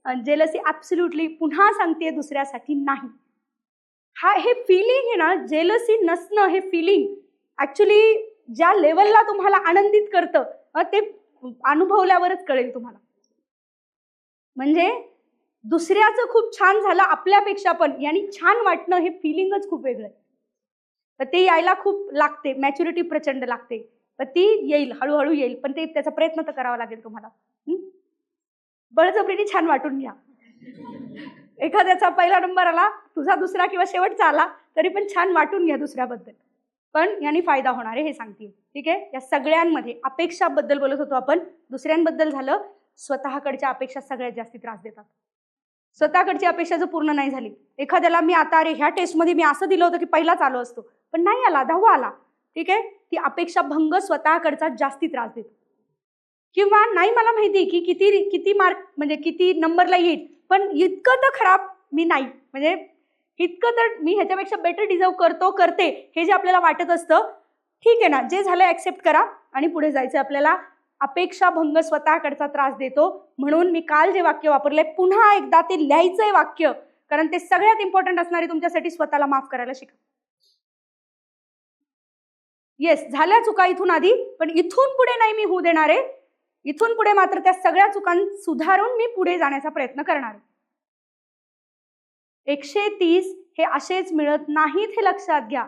जेलसी ॲब्सोल्युटली पुन्हा सांगते दुसऱ्यासाठी नाही. हे फिलिंग आहे ना, जेलसी नसणं हे फिलिंग ऍक्च्युली ज्या लेवलला तुम्हाला आनंदित करतं ते अनुभवल्यावरच कळेल तुम्हाला. म्हणजे दुसऱ्याचं खूप छान झालं आपल्यापेक्षा पण, यांनी छान वाटणं हे फिलिंगच खूप वेगळं आहे. तर ते यायला खूप लागते, मॅच्युरिटी प्रचंड लागते. तर ती येईल, हळूहळू येईल, पण ते त्याचा प्रयत्न तर करावा लागेल तुम्हाला. बळजबरीने छान वाटून घ्या. एखाद्याचा पहिला नंबर आला, तुझा दुसरा किंवा शेवटचा आला, तरी पण छान वाटून घ्या दुसऱ्याबद्दल. पण यांनी फायदा होणार आहे हे सांगते. ठीक आहे. या सगळ्यांमध्ये अपेक्षाबद्दल बोलत होतो आपण, दुसऱ्यांबद्दल झालं. स्वतःकडच्या अपेक्षा सगळ्यात जास्त त्रास देतात. स्वतःकडची अपेक्षा जर पूर्ण नाही झाली, एखाद्याला मी आता अरे ह्या टेस्टमध्ये मी असं दिलं होतं की पहिलाच आलो असतो, पण नाही आला, 10वा आला. ठीक आहे. ती अपेक्षा भंग स्वतःकडचा जास्ती त्रास देतो. किंवा नाही मला माहिती की किती मार्क म्हणजे किती नंबरला येईल, पण इतकं तर खराब मी नाही, म्हणजे इतकं तर मी ह्याच्यापेक्षा बेटर डिझर्व करते, हे जे आपल्याला वाटत असतं. ठीक आहे ना, जे झालं ऍक्सेप्ट करा आणि पुढे जायचं आपल्याला. अपेक्षा भंग स्वतःकडचा त्रास देतो. म्हणून मी काल जे वाक्य वापरलंय पुन्हा एकदा ते लिहायचंय वाक्य, कारण ते सगळ्यात इम्पॉर्टंट असणारे तुमच्यासाठी. स्वतःला माफ करायला शिका. येस, झाल्या चुका इथून आधी, पण इथून पुढे नाही मी होऊ देणार आहे. इथून पुढे मात्र त्या सगळ्या चुकां सुधारून मी पुढे जाण्याचा प्रयत्न करणार आहे. 130 हे असेच मिळत नाहीत, हे लक्षात घ्या.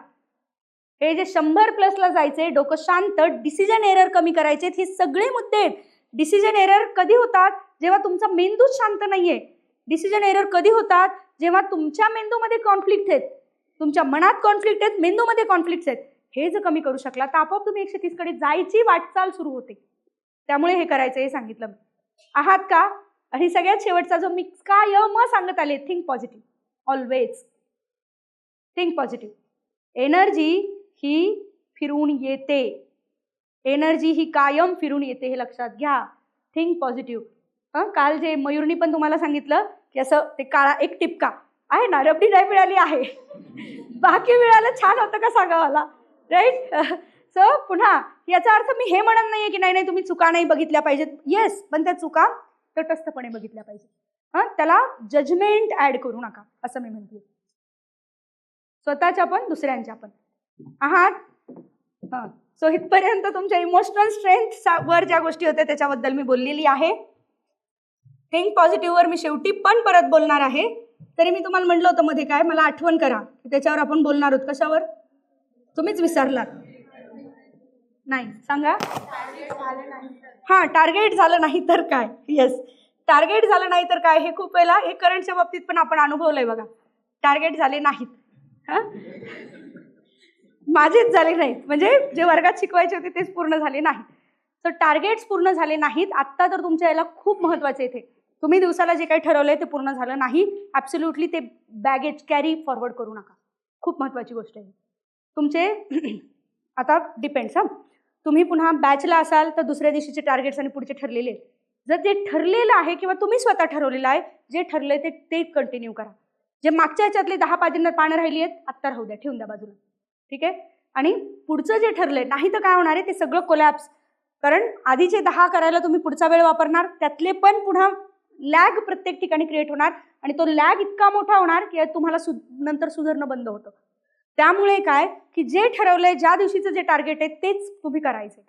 हे जे 100+ ला जायचे, डोकं शांत, डिसिजन एरर कमी करायचे, हे सगळे मुद्दे आहेत. डिसिजन एरर कधी होतात? जेव्हा तुमचा मेंदूच शांत नाहीये. डिसिजन एरर कधी होतात? जेव्हा तुमच्या मेंदूमध्ये कॉन्फ्लिक्ट आहेत, तुमच्या मनात कॉन्फ्लिक्ट आहेत, मेंदूमध्ये कॉन्फ्लिक्ट आहेत. हे जर कमी करू शकला तर आपोआप तुम्ही 130 कडे जायची वाटचाल सुरू होते. त्यामुळे हे करायचं, हे सांगितलं आहात का. आणि सगळ्यात शेवटचा जो मी कायम सांगत आले, think positive. Always think positive. Energy ही फिरून येते. एनर्जी ही कायम फिरून येते, हे लक्षात घ्या. Think positive. काल जे मयूरनी पण तुम्हाला सांगितलं की असं ते काळा एक टिपका आहे ना, रबडी नाही मिळाली आहे, बाकी मिळालं छान होतं का सांगा मला, राईट. सो पुन्हा याचा अर्थ मी हे म्हणत नाहीये की नाही तुम्ही चुका नाही बघितल्या पाहिजेत. येस, पण त्या चुका तटस्थपणे बघितल्या पाहिजेत. त्याला जजमेंट ऍड करू नका, असं मी म्हणते. स्वतःच्या पण दुसऱ्यांच्या पण आहात. सो इथपर्यंत तुमच्या इमोशनल स्ट्रेंथ वर ज्या गोष्टी होत्या त्याच्याबद्दल मी बोललेली आहे. थिंक पॉझिटिव्हवर मी शेवटी पण परत बोलणार आहे. तरी मी तुम्हाला म्हटलं होतं मध्ये काय, मला आठवण करा की त्याच्यावर आपण बोलणार आहोत. कशावर? तुम्हीच विसरलात. नाही सांगा. हां, टार्गेट झालं नाही तर काय. येस, टार्गेट झालं नाही तर काय. हे खूप वेळेला हे करंटच्या बाबतीत पण आपण अनुभवलंय बघा. टार्गेट झाले नाहीत, माझेच झाले नाहीत, म्हणजे जे वर्गात शिकवायचे होते तेच पूर्ण झाले नाहीत. तर टार्गेट्स पूर्ण झाले नाहीत. आत्ता तर तुमच्या याला खूप महत्त्वाचे इथे, तुम्ही दिवसाला जे काही ठरवलंय ते पूर्ण झालं नाही, ॲब्सोल्युटली ते बॅगेज कॅरी फॉरवर्ड करू नका. खूप महत्त्वाची गोष्ट आहे तुमचे. आता डिपेंड्स तुम्ही पुन्हा बॅचला असाल तर दुसऱ्या दिवशीचे टार्गेट्स आणि पुढचे ठरलेले आहेत. जर जे ठरलेलं आहे किंवा तुम्ही स्वतः ठरवलेलं आहे, जे ठरलंय ते कंटिन्यू करा. जे मागच्या ह्याच्यातले 10 पानं राहिली आहेत आत्ता राहू द्या, ठेवून द्या बाजूला, ठीक आहे. आणि पुढचं जे ठरलंय नाही तर काय होणार आहे, ते सगळं कोलॅप्स. कारण आधीचे 10 करायला तुम्ही पुढचा वेळ वापरणार, त्यातले पण पुन्हा लॅग प्रत्येक ठिकाणी क्रिएट होणार आणि तो लॅग इतका मोठा होणार की तुम्हाला नंतर सुधारणं बंद होतं. त्यामुळे काय की जे ठरवलंय, ज्या दिवशीचं जे टार्गेट आहे तेच तुम्ही करायचं.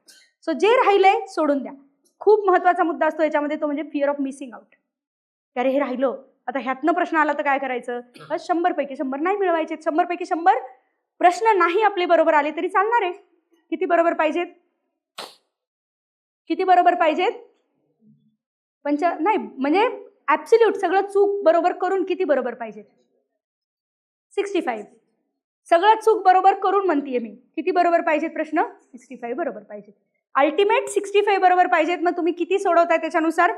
सो जे राहिलंय सोडून द्या. खूप महत्त्वाचा मुद्दा असतो याच्यामध्ये, तो म्हणजे फिअर ऑफ मिसिंग आउट. अरे हे राहिलं, आता ह्यातनं प्रश्न आला तर काय करायचं. 100 पैकी 100 नाही मिळवायचे. 100 पैकी 100 प्रश्न नाही आपले बरोबर आले तरी चालणार आहे. किती बरोबर पाहिजेत? किती बरोबर पाहिजेत? नाही म्हणजे ॲब्सोल्यूट सगळं चूक बरोबर करून किती बरोबर पाहिजेत? 65. सगळं चूक बरोबर करून म्हणतीये मी. किती बरोबर पाहिजेत प्रश्न? 65 बरोबर पाहिजेत. अल्टिमेट 65 बरोबर पाहिजेत. मग तुम्ही किती सोडवताय त्याच्यानुसार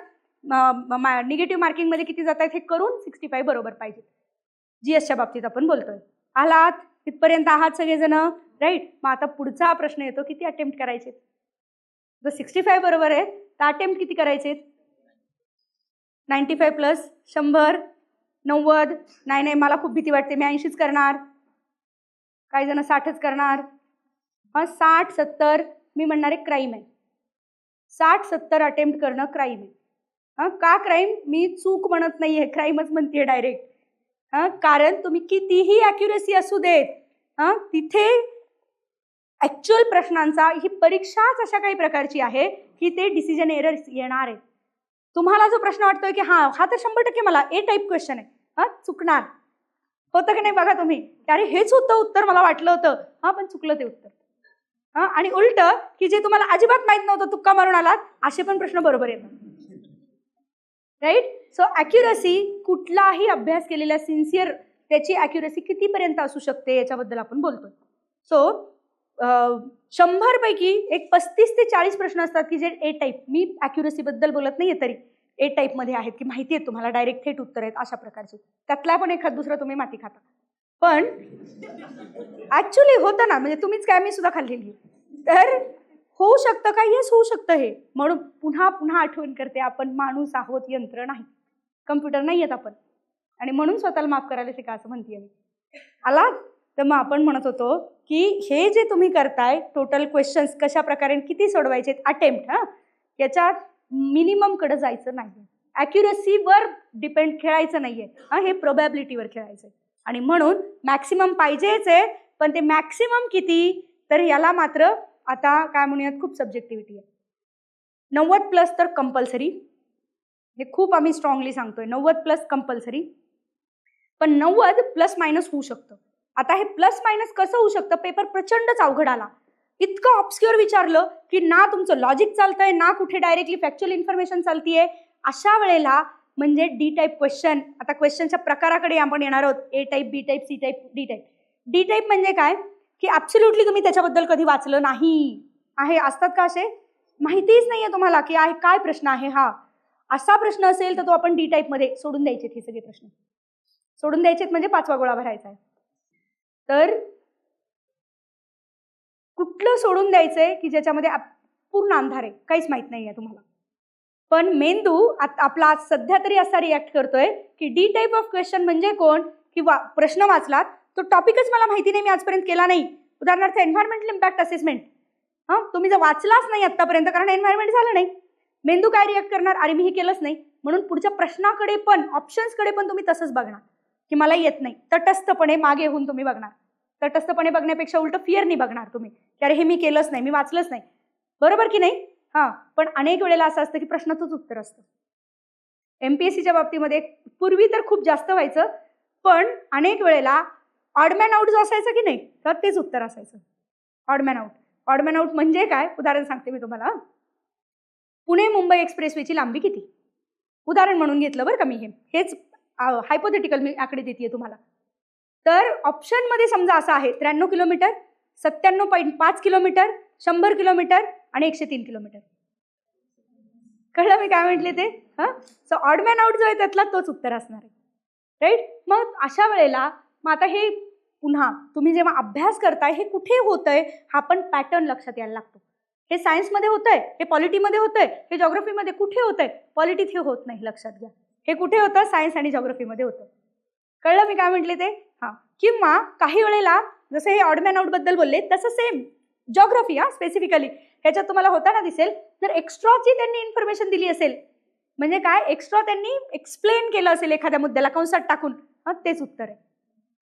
निगेटिव्ह मार्किंगमध्ये किती जात आहेत हे करून 65 बरोबर पाहिजेत. जीएसच्या बाबतीत आपण बोलतोय. आलात तिथपर्यंत आहात सगळेजण, राईट. मग आता पुढचा प्रश्न येतो, किती अटेम्प्ट करायचे? जर 65 बरोबर आहे तर अटेम्प्ट किती करायचे? 95 प्लस 100, 90. नाही मला खूप भीती वाटते, मी 80च करणार. काही जण 60च करणार. 60, 70 मी म्हणणारे क्राईम आहे. 60-70 अटेम्प्ट करणं क्राईम आहे. का क्राईम? मी चूक म्हणत नाहीये, क्राईमच म्हणतेय डायरेक्ट. कारण तुम्ही कितीही ॲक्युरेसी असू देत, तिथे ॲक्च्युअल प्रश्नांचा, ही परीक्षाच अशा काही प्रकारची आहे की ते डिसिजन एरर येणार आहे. तुम्हाला जो प्रश्न वाटतोय की हा तर 100% मला ए टाईप क्वेश्चन आहे, चुकणार होतं की नाही बघा तुम्ही. अरे हेच होतं उत्तर, मला वाटलं होतं, पण चुकलं ते उत्तर. आणि उलट की जे तुम्हाला अजिबात माहित नव्हतं, तुक्का मारून आलात, असे पण प्रश्न बरोबर येतात, राईट. सो ॲक्युरसी, कुठलाही अभ्यास केलेला सिन्सिअर त्याची ॲक्युरसी कितीपर्यंत असू शकते याच्याबद्दल आपण बोलतोय. सो 100 पैकी एक 35 ते 40 प्रश्न असतात की जे ए टाईप, मी ॲक्युरसीबद्दल बोलत नाहीये तरी ए टाईपमध्ये आहेत की माहिती आहे तुम्हाला, डायरेक्ट थेट उत्तर आहेत अशा प्रकारचे. त्यातला पण एखाद दुसरं तुम्ही माती खाता, पण ॲक्च्युली होतं ना, म्हणजे तुम्हीच काय, मी सुद्धा खाल्लेली. तर होऊ शकतं का? येस होऊ शकतं. हे म्हणून पुन्हा पुन्हा आठवण करते, आपण माणूस आहोत, यंत्र नाही, कम्प्युटर नाही आहेत आपण. आणि म्हणून स्वतःला माफ करायला शिका असं म्हणते मी. आला तर मग आपण म्हणत होतो की हे जे तुम्ही करताय, टोटल क्वेश्चन्स कशा प्रकारे किती सोडवायचे अटेम्प्ट, याच्यात मिनिममकडे जायचं नाही, ॲक्युरसीवर डिपेंड खेळायचं नाहीये, हे प्रोबॅबिलिटीवर खेळायचं. आणि म्हणून मॅक्सिमम पाहिजेच आहे, पण ते मॅक्सिमम किती, तर याला मात्र आता काय म्हणूयात, खूप सब्जेक्टिव्हिटी आहे. 90+ तर कंपल्सरी, हे खूप आम्ही स्ट्रॉंगली सांगतोय, 90+ कंपल्सरी. पण 90± होऊ शकतं. आता हे प्लस मायनस कसं होऊ शकतं? पेपर प्रचंडच अवघड आला, इतकं ऑब्स्क्युअर विचारलं की ना तुमचं लॉजिक चालतंय, ना कुठे डायरेक्टली फॅक्च्युअल इन्फॉर्मेशन चालतीये. अशा वेळेला म्हणजे डी टाईप क्वेश्चन, आता क्वेश्चनच्या प्रकाराकडे आपण येणार आहोत. A type, B type, C type, D type. D type म्हणजे काय की ॲब्सोल्युटली तुम्ही त्याच्याबद्दल कधी वाचलं नाही आहे. असतात का असे? माहितीच नाहीये तुम्हाला की आहे काय प्रश्न आहे हा. असा प्रश्न असेल तर तो आपण डी टाईपमध्ये सोडून द्यायचे. हे सगळे प्रश्न सोडून द्यायचेत म्हणजे 5वा गोळा भरायचा आहे. तर कुठलं सोडून द्यायचंय की ज्याच्यामध्ये पूर्ण अंधार आहे, काहीच माहित नाही आहे तुम्हाला. पण मेंदू आपला सध्या तरी असा रिॲक्ट करतोय की डी टाईप ऑफ क्वेश्चन म्हणजे कोण, किंवा प्रश्न वाचलात तो टॉपिकच मला माहिती नाही, मी आजपर्यंत केला नाही. उदाहरणार्थ एन्व्हायरमेंटल इम्पॅक्ट असेसमेंट, तुम्ही जर वाचलाच नाही आतापर्यंत कारण एन्व्हायरमेंट झालं नाही, मेंदू काय रिॲक्ट करणार, अरे मी हे केलंच नाही. म्हणून पुढच्या प्रश्नाकडे पण, ऑप्शन्सकडे पण तुम्ही तसंच बघणार की मला येत नाही. तटस्थपणे मागे होऊन तुम्ही बघणार. तटस्थपणे बघण्यापेक्षा उलट फिअरनी बघणार तुम्ही की अरे हे मी केलंच नाही, मी वाचलंच नाही. बरोबर की नाही? पण अनेक वेळेला असं असतं की प्रश्नाचंच उत्तर असतं. एमपीएससीच्या बाबतीमध्ये पूर्वी तर खूप जास्त व्हायचं, पण अनेक वेळेला ऑडमॅन आउट जो असायचा की नाही, तर तेच उत्तर असायचं. Odd man out. ऑडमॅन आउट म्हणजे काय, उदाहरण सांगते मी तुम्हाला. पुणे मुंबई एक्सप्रेसवेची लांबी किती, उदाहरण म्हणून घेतलं बरं का मी. हेच हायपोथेटिकल मी आकडे देते तुम्हाला. तर ऑप्शनमध्ये समजा असं आहे 93 किलोमीटर, 97.5 किलोमीटर, 100 किलोमीटर आणि 103 किलोमीटर. कळलं मी काय म्हटले ते? सो ऑडमॅन आउट जो आहे त्यातला तोच उत्तर असणार आहे. राईट. मग अशा वेळेला मग आता हे पुन्हा तुम्ही जेव्हा अभ्यास करताय हे कुठे होतंय हा पण पॅटर्न लक्षात यायला लागतो. हे सायन्समध्ये होतंय, हे पॉलिटीमध्ये होतंय, हे जॉग्रफीमध्ये कुठे होतंय, पॉलिटीत हे होत नाही, लक्षात घ्या. हे कुठे होतं, सायन्स आणि जॉग्रफीमध्ये होतं. कळलं मी काय म्हटले ते? किंवा काही वेळेला जसं हे ऑडमॅन आउट बद्दल बोलले तसं सेम जॉग्रफी स्पेसिफिकली ह्याच्यात तुम्हाला होताना दिसेल, जर एक्स्ट्राची त्यांनी इन्फॉर्मेशन दिली असेल, म्हणजे काय एक्स्ट्रा त्यांनी एक्सप्लेन केलं असेल एखाद्या मुद्द्याला कंसात टाकून, तेच उत्तर आहे.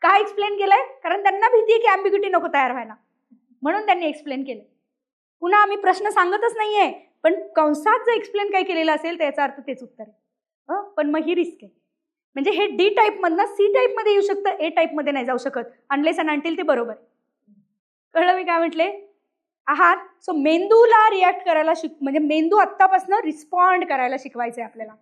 काय एक्सप्लेन केलंय, कारण त्यांना भीती आहे की ॲम्बिग्युटी नको तयार व्हायला, म्हणून त्यांनी एक्सप्लेन केलं. पुन्हा आम्ही प्रश्न सांगतच नाहीये, पण कंसात जर एक्सप्लेन काय केलेलं असेल तर याचा अर्थ तेच उत्तर आहे. पण मग ही रिस्क आहे. म्हणजे हे डी टाईपमधनं सी टाईपमध्ये येऊ शकतं, ए टाईपमध्ये नाही जाऊ शकत, अनलेस अँड अंटिल ते बरोबर. कळलं मी काय म्हटले आहात? सो मेंदूला रिॲक्ट करायला म्हणजे मेंदू आत्तापासून रिस्पॉन्ड करायला शिकवायचंय आपल्याला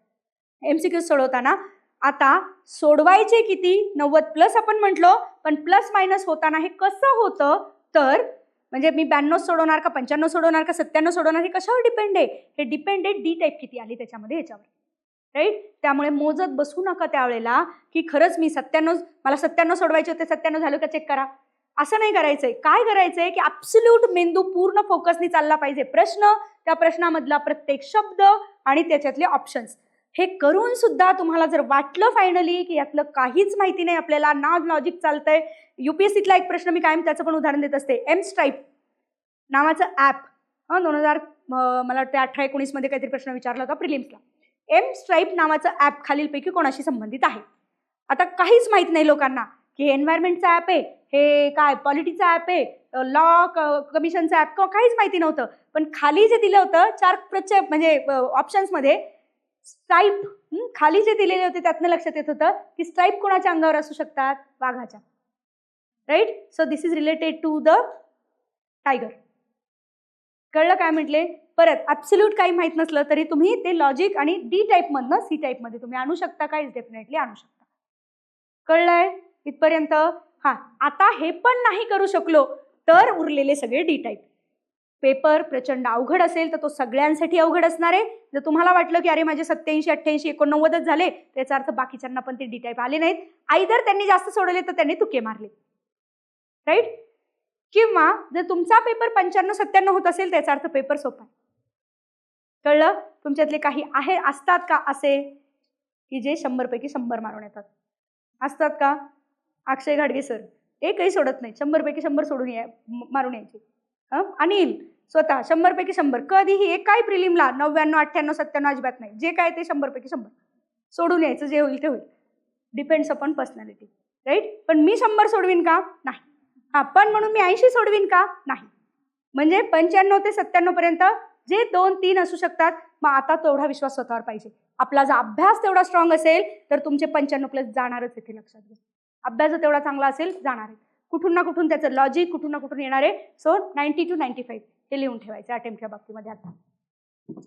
एमसीक्यू सोडवताना. आता सोडवायचे किती, 90+ आपण म्हटलो, पण प्लस मायनस होताना हे कसं होतं, तर म्हणजे मी 92 सोडवणार का 95 सोडवणार का 97 सोडवणार, हे कशावर डिपेंड आहे, हे डिपेंड आहे डी टाईप किती आली त्याच्यामध्ये, ह्याच्यावर. राईट. त्यामुळे मोजत बसू नका त्यावेळेला की खरंच मी 97, मला 97 सोडवायचे होते, 97 झालं का चेक करा, असं नाही करायचंय. काय करायचंय की ॲब्सोल्यूट मेंदू पूर्ण फोकसनी चालला पाहिजे. प्रश्न, त्या प्रश्नामधला प्रत्येक शब्द आणि त्याच्यातले ऑप्शन्स, हे करून सुद्धा तुम्हाला जर वाटलं फायनली की यातलं काहीच माहिती नाही आपल्याला, ना लॉजिक चालतंय. युपीएससीतला एक प्रश्न मी कायम त्याचं पण उदाहरण देत असते. एमस्ट्राईप नावाचं ॲप 2000 मला वाटतं 18-19 मध्ये काहीतरी प्रश्न विचारला होता प्रिलिम्सला. एमस्ट्राईप नावाचं ॲप खालीलपैकी कोणाशी संबंधित आहे. आता काहीच माहित नाही लोकांना की एन्व्हायरमेंटचा ॲप आहे, हे काय पॉलिटीचा ॲप आहे, लॉ कमिशनचं ॲप, काहीच माहिती नव्हतं. पण खाली जे दिलं होतं 4 म्हणजे ऑप्शन्समध्ये स्ट्राईप, खाली जे दिलेले होते त्यातनं लक्षात येत होतं की स्ट्राईप कोणाच्या अंगावर असू शकतात, वाघाच्या. Right. So this is related to the tiger. कळलं काय म्हटले? परत ॲब्सोल्यूट काही माहित नसलं तरी तुम्ही ते लॉजिक आणि डी टाईपमधनं सी टाईपमध्ये तुम्ही आणू शकता का, इज डेफिनेटली आणू शकता. कळलंय इथपर्यंत? आता हे पण नाही करू शकलो तर उरलेले सगळे डी टाईप. पेपर प्रचंड अवघड असेल तर तो सगळ्यांसाठी अवघड असणार आहे. जर तुम्हाला वाटलं की अरे माझे 87, 88, 89 झाले, त्याचा अर्थ बाकीच्यांना पण ते डी टाईप आले नाहीत, आयदर त्यांनी जास्त सोडवले तर त्यांनी तुके मारले. राईट. किंवा जर तुमचा पेपर 95, 97 होत असेल त्याचा अर्थ पेपर सोपा आहे. कळलं? तुमच्यातले काही असतात का असे की जे 100 पैकी 100 मारून येतात? असतात का? अक्षय घाडगे सर एकही सोडत नाही, 100 पैकी 100 सोडून मारून यायचे. अनिल स्वतः 100 पैकी 100, कधीही एक काय प्रिलिमला 99, 98, 97 अजिबात नाही, जे काय ते 100 पैकी 100 सोडून यायचं, जे होईल ते होईल. Depends upon personality. राईट. पण मी 100 सोडवीन का? नाही. पण म्हणून मी 80 सोडवीन का? नाही. म्हणजे 95 ते 97 पर्यंत जे 2-3 असू शकतात. मग आता तेवढा विश्वास स्वतःवर पाहिजे. आपला जर अभ्यास तेवढा स्ट्रॉंग असेल तर तुमचे 95+ जाणारच येथे, लक्षात घ्या. अभ्यास जर तेवढा चांगला असेल जाणार आहे, कुठून ना कुठून त्याचं लॉजिक कुठून ना कुठून येणार आहे. सो 90 to 95 हे लिहून ठेवायचं अटेम्प्टच्या बाबतीमध्ये. आता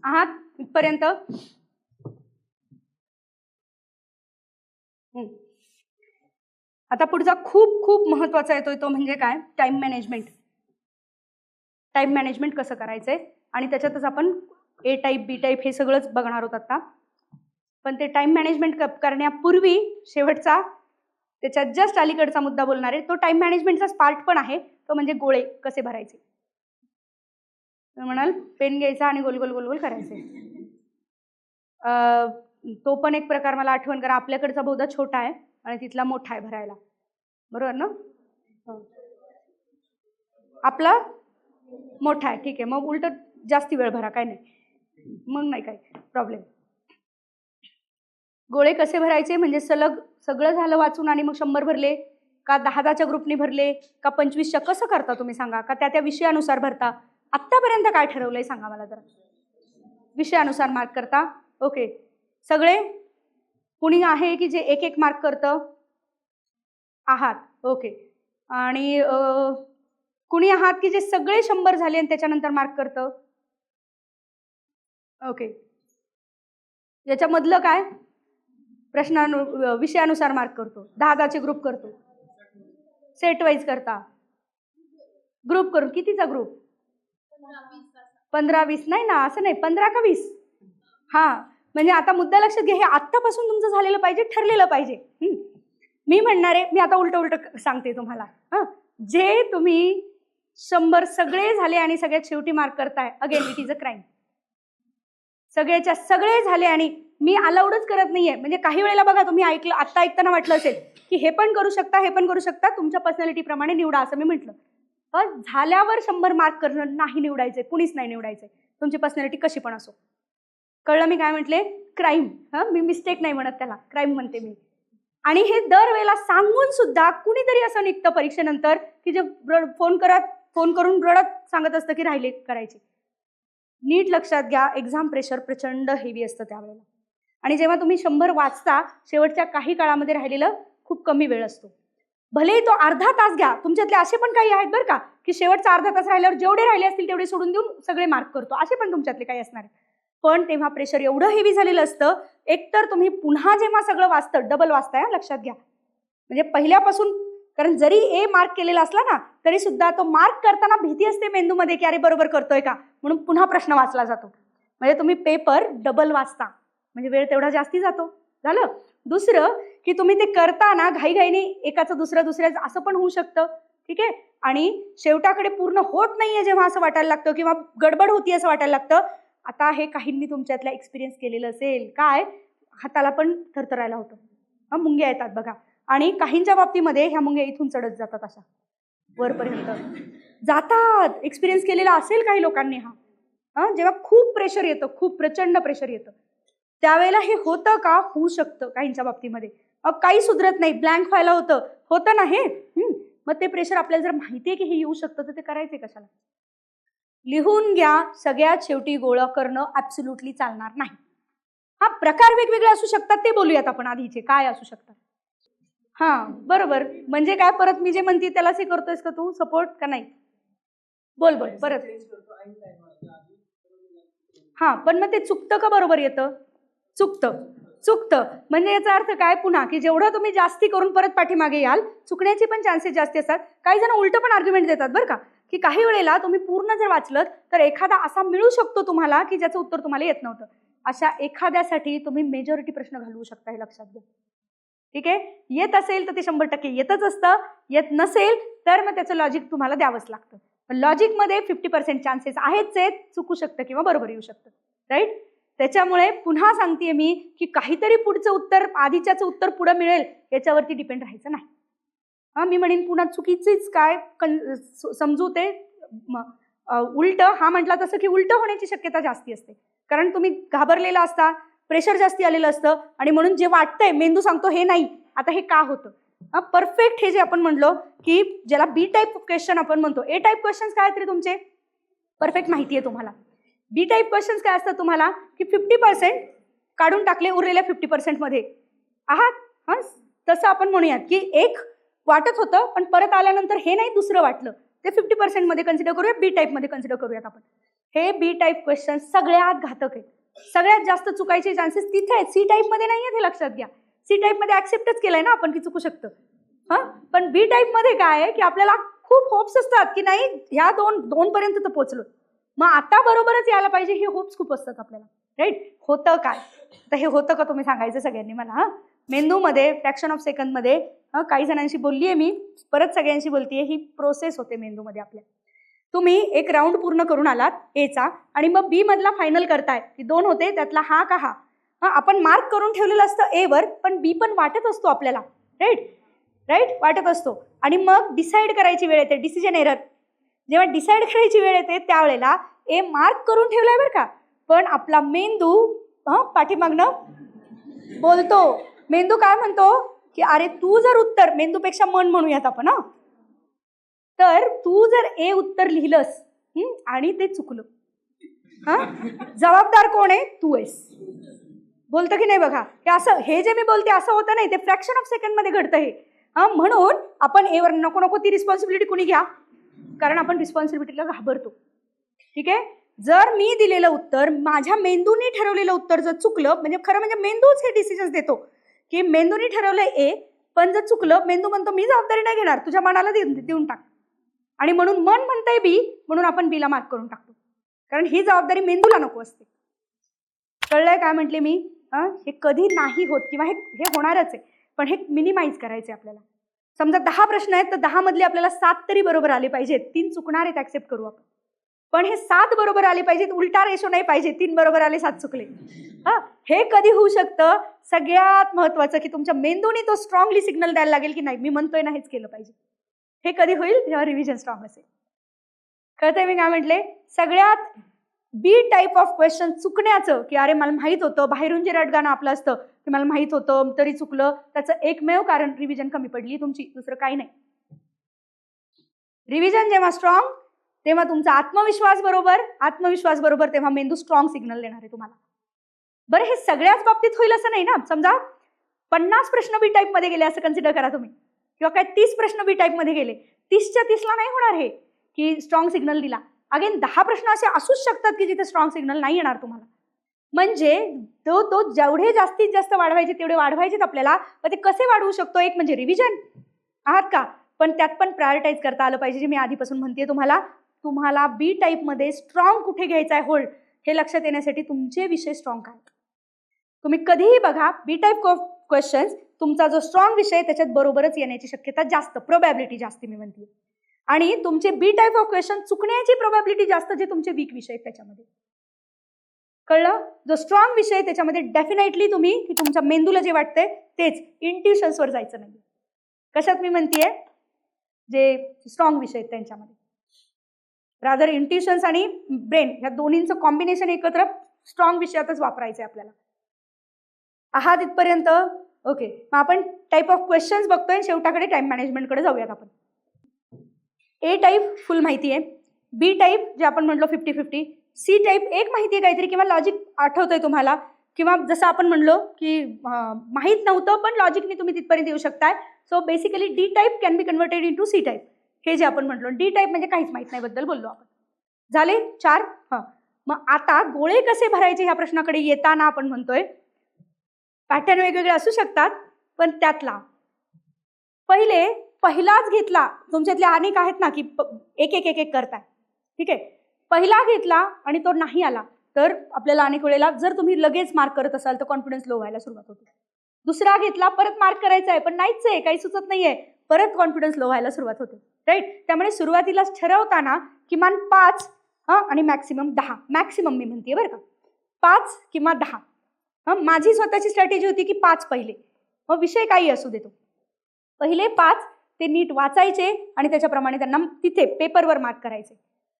आहात इथपर्यंत? आता पुढचा खूप खूप महत्वाचा येतोय तो म्हणजे काय, टाइम मॅनेजमेंट. टाइम मॅनेजमेंट कसं करायचंय आणि त्याच्यातच आपण ए टाईप बी टाईप हे सगळंच बघणार आहोत आता. पण ते टाइम मॅनेजमेंट करण्यापूर्वी शेवटचा त्याच्यात जस्ट अलीकडचा मुद्दा बोलणार आहे. तो टाइम मॅनेजमेंटचाच पार्ट पण आहे, तो म्हणजे गोळे कसे भरायचे. म्हणाल पेन घ्यायचा आणि गोल गोल गोल गोल करायचे. तो पण एक प्रकार मला आठवण करा. आपल्याकडचा बहुधा छोटा आहे आणि तिथला मोठा आहे भरायला, बरोबर ना? आपला मोठा आहे, ठीक आहे. मग उलट जास्ती वेळ भरा, काय नाही, मग नाही काय प्रॉब्लेम. गोळे कसे भरायचे म्हणजे सलग सगळं झालं वाचून आणि मग 100 भरले का 10-10च्या ग्रुपनी भरले का 25च्या, कसं करता तुम्ही सांगा? का त्या विषयानुसार भरता? आत्तापर्यंत काय ठरवलंय सांगा मला जरा. विषयानुसार मार्क करता, ओके. सगळे कुणी आहे की जे 1-1 मार्क करतं? आहात, ओके. आणि कुणी आहात की जे सगळे 100 झाले आणि त्याच्यानंतर मार्क करतं? ओके. याच्यामधलं काय? विषयानुसार मार्क करतो. 10-10चे ग्रुप करतो, सेट वाईज करता, ग्रुप करून. कितीचा ग्रुप? 15-20 नाही ना, असं नाही, 15 का 20. हां, म्हणजे आता मुद्दा लक्षात घ्या, हे आत्तापासून तुमचं झालेलं पाहिजे, ठरलेलं पाहिजे. मी म्हणणार आहे, मी आता उलट सांगते तुम्हाला. जे तुम्ही 100 सगळे झाले आणि सगळ्यात शेवटी मार्क करताय, again it is a crime. सगळ्याच्या सगळे झाले आणि मी अलाउडच करत नाहीये. म्हणजे काही वेळेला बघा, तुम्ही ऐकलं, आत्ता ऐकताना वाटलं असेल की हे पण करू शकता, हे पण करू शकता, तुमच्या पर्सनॅलिटीप्रमाणे निवडा असं मी म्हटलं. पण झाल्यावर 100 मार्क करणं नाही निवडायचंय, कुणीच नाही निवडायचंय, तुमची पर्सनॅलिटी कशी पण असो. कळलं मी काय म्हटले? क्राईम. मी मिस्टेक नाही म्हणत, त्याला क्राईम म्हणते मी. आणि हे दरवेळेला सांगून सुद्धा कुणीतरी असं निघतं परीक्षेनंतर की जे फोन करून रडत सांगत असतं की राहिले करायचे. नीट लक्षात घ्या, एक्झाम प्रेशर प्रचंड हेवी असतं त्यावेळेला. आणि जेव्हा तुम्ही 100 वाचता, शेवटच्या काही काळामध्ये राहिलेलं खूप कमी वेळ असतो. भलेही तो अर्धा तास घ्या. तुमच्यातले असे पण काही आहेत बरं का की शेवटचा अर्धा तास राहिल्यावर जेवढे राहिले असतील तेवढे सोडून देऊन सगळे मार्क करतो, असे पण तुमच्यातले काही असणार. पण तेव्हा प्रेशर एवढं हेवी झालेलं असतं. एकतर तुम्ही पुन्हा जेव्हा सगळं वाचतं, डबल वाचताय, लक्षात घ्या. म्हणजे पहिल्यापासून, कारण जरी ए मार्क केलेला असला ना तरी सुद्धा तो मार्क करताना भीती असते मेंदूमध्ये की अरे बरोबर करतोय का, म्हणून पुन्हा प्रश्न वाचला जातो. म्हणजे तुम्ही पेपर डबल वाचता, म्हणजे वेळ तेवढा जास्ती जातो. झालं. दुसरं की तुम्ही ते करताना घाईघाईने एकाचं दुसऱ्याचं असं पण होऊ शकतं, ठीक आहे. आणि शेवटाकडे पूर्ण होत नाहीये जेव्हा असं वाटायला लागतं किंवा गडबड होती असं वाटायला लागतं. आता हे काहींनी तुमच्यातला एक्सपिरियन्स केलेलं असेल, काय हाताला पण थरथरायला होतं, मुंग्या येतात बघा. आणि काहींच्या बाबतीमध्ये ह्या मुंग्या इथून चढत जातात, अशा वरपर्यंत जातात. एक्सपिरियन्स केलेला असेल काही लोकांनी हा. जेव्हा खूप प्रेशर येतं, खूप प्रचंड प्रेशर येतं, त्यावेळेला हे होतं का? होऊ शकतं काहींच्या बाबतीमध्ये. काही सुधरत नाही, ब्लँक व्हायला होतं ना हे. मग ते प्रेशर आपल्याला जर माहितीये की हे येऊ शकतं तर ते करायचे कशाला? लिहून घ्या. सगळ्यात शेवटी गोळा करणं ऍब्सोल्युटली चालणार नाही. हा, प्रकार वेगवेगळे असू शकतात, ते बोलूयात आपण आधीचे. काय असू शकतात? बरोबर. म्हणजे काय, परत मी जे म्हणते त्यालाच हे करतोयस का तू सपोर्ट का नाही? बोल परत. पण मग ते चुकतं का बरोबर येतं? चुकतं. म्हणजे याचा अर्थ काय पुन्हा की जेवढं तुम्ही जास्ती करून परत पाठीमागे याल, चुकण्याचे पण चान्सेस जास्ती असतात. काही जण उलट पण आर्ग्युमेंट देतात बरं का, की काही वेळेला तुम्ही पूर्ण जर वाचलं तर एखादा असा मिळू शकतो तुम्हाला की ज्याचं उत्तर तुम्हाला येत नव्हतं. अशा एखाद्यासाठी तुम्ही मेजॉरिटी प्रश्न घालवू शकता, हे लक्षात घ्या. ठीक आहे. येत असेल तर ते 100% येतच असतं, येत नसेल तर मग त्याचं लॉजिक तुम्हाला द्यावंच लागतं. पण लॉजिकमध्ये 50% चान्सेस आहेच आहेत, चुकू शकतं किंवा बरोबर येऊ शकतं, राईट. त्याच्यामुळे पुन्हा सांगतेय मी की काहीतरी पुढचं उत्तर आधीच्याचं उत्तर पुढं मिळेल याच्यावरती डिपेंड राहायचं नाही. मी म्हणेन पुन्हा चुकीचीच काय समजू ते उलट म्हटला तसं की उलट होण्याची शक्यता जास्ती असते. कारण तुम्ही घाबरलेला असता, प्रेशर जास्ती आलेलं असतं आणि म्हणून जे वाटतंय मेंदू सांगतो हे नाही, आता हे का होतं. परफेक्ट हे जे आपण म्हणलो की ज्याला बी टाईप क्वेश्चन आपण म्हणतो, ए टाईप क्वेश्चन्स काय तरी तुमचे परफेक्ट माहिती आहे तुम्हाला. बी टाईप क्वेश्चन्स काय असतात तुम्हाला की 50% काढून टाकले, उरलेल्या 50% मध्ये आहात. तसं आपण म्हणूयात की एक वाटत होतं पण परत आल्यानंतर हे नाही दुसरं वाटलं, ते 50% मध्ये कन्सिडर करूया, बी टाईप मध्ये कन्सिडर करूयात आपण. हे बी टाईप क्वेश्चन सगळ्यात घातक आहे. सगळ्यात जास्त चुकायचे चान्सेस तिथे आहेत, सी टाईप मध्ये नाही आहेत, हे लक्षात घ्या. सी टाईप मध्ये ऍक्सेप्टच केलंय ना आपण की चुकू शकतं. पण बी टाईप मध्ये काय आहे की आपल्याला खूप होप्स असतात की नाही ह्या दोन पर्यंत तर पोहोचलो, मग आता बरोबरच यायला पाहिजे, हे होप्स खूप असतात आपल्याला, राईट. होतं काय तर हे होतं का तुम्ही सांगायचं सगळ्यांनी मला. मेंदूमध्ये फ्रॅक्शन ऑफ सेकंदमध्ये काही जणांशी बोललीये मी, परत सगळ्यांशी बोलतीये, ही प्रोसेस होते मेंदूमध्ये आपल्या. तुम्ही एक राऊंड पूर्ण करून आलात एचा आणि मग बी मधला फायनल करताय की 2 होते त्यातला हा का हा. आपण मार्क करून ठेवलेलं असतं ए वर, पण बी पण वाटत असतो आपल्याला. राईट वाटत असतो. आणि मग डिसाईड करायची वेळ येते, डिसिजन एरर. जेव्हा डिसाईड करायची वेळ येते त्यावेळेला ए मार्क करून ठेवलाय बरं का, पण आपला मेंदू पाठीमागनं बोलतो. मेंदू काय म्हणतो की अरे तू जर उत्तर, मेंदूपेक्षा मन म्हणूयात आपण, तर तू जर ए उत्तर लिहिलंस आणि ते चुकलं, जबाबदार कोण आहे? तू आहेस. बोलतं की नाही बघा, की असं हे जे मी बोलते असं होतं नाही, ते फ्रॅक्शन ऑफ सेकंड मध्ये घडतं हे. म्हणून आपण एवर नको ती रिस्पॉन्सिबिलिटी कुणी घ्या, कारण आपण रिस्पॉन्सिबिलिटीला घाबरतो. ठीक आहे. जर मी दिलेलं उत्तर, माझ्या मेंदूने ठरवलेलं उत्तर जर चुकलं, म्हणजे खरं म्हणजे मेंदूच हे डिसिजन्स देतो की मेंदूने ठरवलंय ए, पण जर चुकलं, मेंदू म्हणतो मी जबाबदारी नाही घेणार, तुझ्या मनाला देऊन टाक. आणि म्हणून मन म्हणतंय बी, म्हणून आपण बीला मार्क करून टाकतो, कारण ही जबाबदारी मेंदूला नको असते. कळलंय काय म्हटले मी? हे कधी नाही होत किंवा हे होणारच आहे, पण हे मिनिमाइज करायचे आपल्याला. समजा 10 प्रश्न आहेत तर 10 मधले आपल्याला 7 तरी बरोबर आले पाहिजेत. 3 चुकणार आहेत ऍक्सेप्ट करू आपण, पण हे 7 बरोबर आले पाहिजेत. उलटा रेशो नाही पाहिजे, 3 बरोबर आले 7 चुकले. हे कधी होऊ शकतं? सगळ्यात महत्वाचं की तुमच्या मेंदूने तो स्ट्रॉंगली सिग्नल द्यायला लागेल की नाही मी म्हणतोय ना हेच केलं पाहिजे. हे कधी होईल? जेव्हा रिव्हिजन स्ट्रॉंग असेल. कळतंय मी काय म्हटले? सगळ्यात बी टाईप ऑफ क्वेश्चन चुकण्याचं, की अरे मला माहित होतं, बाहेरून जे रटगाणं आपलं असतं की मला माहित होतं तरी चुकलं, त्याचं एकमेव कारण रिव्हिजन कमी पडली तुमची, दुसरं काही नाही. रिव्हिजन जेव्हा स्ट्रॉंग, तेव्हा तुमचा आत्मविश्वास बरोबर तेव्हा मेंदू स्ट्रॉंग सिग्नल देणार आहे तुम्हाला. बरं, हे सगळ्याच बाबतीत होईल असं नाही ना. समजा 50 प्रश्न बी टाईप मध्ये गेले असं कन्सिडर करा तुम्ही, किंवा काय 30 प्रश्न बी टाईप मध्ये गेले, 30च्या 30ला नाही होणार हे की स्ट्रॉंग सिग्नल दिला. अगेन 10 प्रश्न असे असूच शकतात की जिथे स्ट्रॉंग सिग्नल नाही येणार तुम्हाला. म्हणजे तो जेवढे जास्तीत जास्त वाढवायचे तेवढे वाढवायचेत आपल्याला. पण ते कसे वाढवू शकतो? एक म्हणजे रिव्हिजन आहात का, पण त्यात पण प्रायोरिटाईज करता आलं पाहिजे. जे मी आधीपासून म्हणते तुम्हाला बी टाईप मध्ये स्ट्रॉंग कुठे घ्यायचा आहे होल्ड, हे लक्षात येण्यासाठी तुमचे विषय स्ट्रॉंग काय. तुम्ही कधीही बघा बी टाईप क्वेश्चन्स, तुमचा जो स्ट्रॉंग विषय त्याच्यात बरोबरच येण्याची शक्यता जास्त, प्रोबॅबिलिटी जास्त मी म्हणते. आणि तुमचे बी टाईप ऑफ क्वेश्चन चुकण्याची प्रोबॅबिलिटी जास्त जे तुमचे वीक विषय आहेत त्याच्यामध्ये. कळलं? जो स्ट्रॉंग विषय आहे त्याच्यामध्ये डेफिनेटली तुम्ही की तुमच्या मेंदूला जे वाटतंय तेच, इंट्युशन्सवर जायचं नाही. कशात मी म्हणतेय? जे स्ट्रॉंग विषय आहेत त्यांच्यामध्ये रादर इंट्युशन्स आणि ब्रेन ह्या दोन्हींचं कॉम्बिनेशन एकत्र स्ट्रॉंग विषयातच वापरायचं आहे आपल्याला. आहात इथपर्यंत? ओके. मग आपण टाईप ऑफ क्वेश्चन्स बघतोय, शेवटाकडे टाइम मॅनेजमेंटकडे जाऊयात आपण. ए टाईप फुल माहिती आहे, बी टाईप जे आपण म्हटलो 50-50, सी टाईप एक माहिती आहे काहीतरी किंवा लॉजिक आठवतंय तुम्हाला, किंवा जसं आपण म्हणलो की माहीत नव्हतं पण लॉजिकने तुम्ही तिथपर्यंत येऊ शकताय. So basically D type can be converted into C type. हे जे आपण म्हटलो डी टाईप म्हणजे काहीच माहित नाही बद्दल बोललो आपण. झाले 4. मग आता गोळे कसे भरायचे ह्या प्रश्नाकडे येताना आपण म्हणतोय पॅटर्न वेगवेगळे असू शकतात, पण त्यातला पहिलाच घेतला. तुमच्यातले अनेक आहेत ना की एक करताय, ठीक आहे. पहिला घेतला आणि तो नाही आला तर आपल्याला अनेक वेळेला जर तुम्ही लगेच मार्क करत असाल तर कॉन्फिडन्स लो व्हायला सुरुवात होते. दुसरा घेतला, परत मार्क करायचा आहे पण नाहीच आहे, काही सुचत नाहीये, परत कॉन्फिडन्स लो व्हायला सुरुवात होते. राईट. त्यामुळे सुरुवातीलाच ठरवताना किमान 5 आणि मॅक्सिमम 10, मॅक्सिमम मी म्हणते बरं का, 5 किंवा 10. माझी स्वतःची स्ट्रॅटेजी होती की 5 पहिले, मग विषय काही असू देतो, पहिले 5 ते नीट वाचायचे आणि त्याच्याप्रमाणे त्यांना तिथे पेपरवर मार्क करायचे.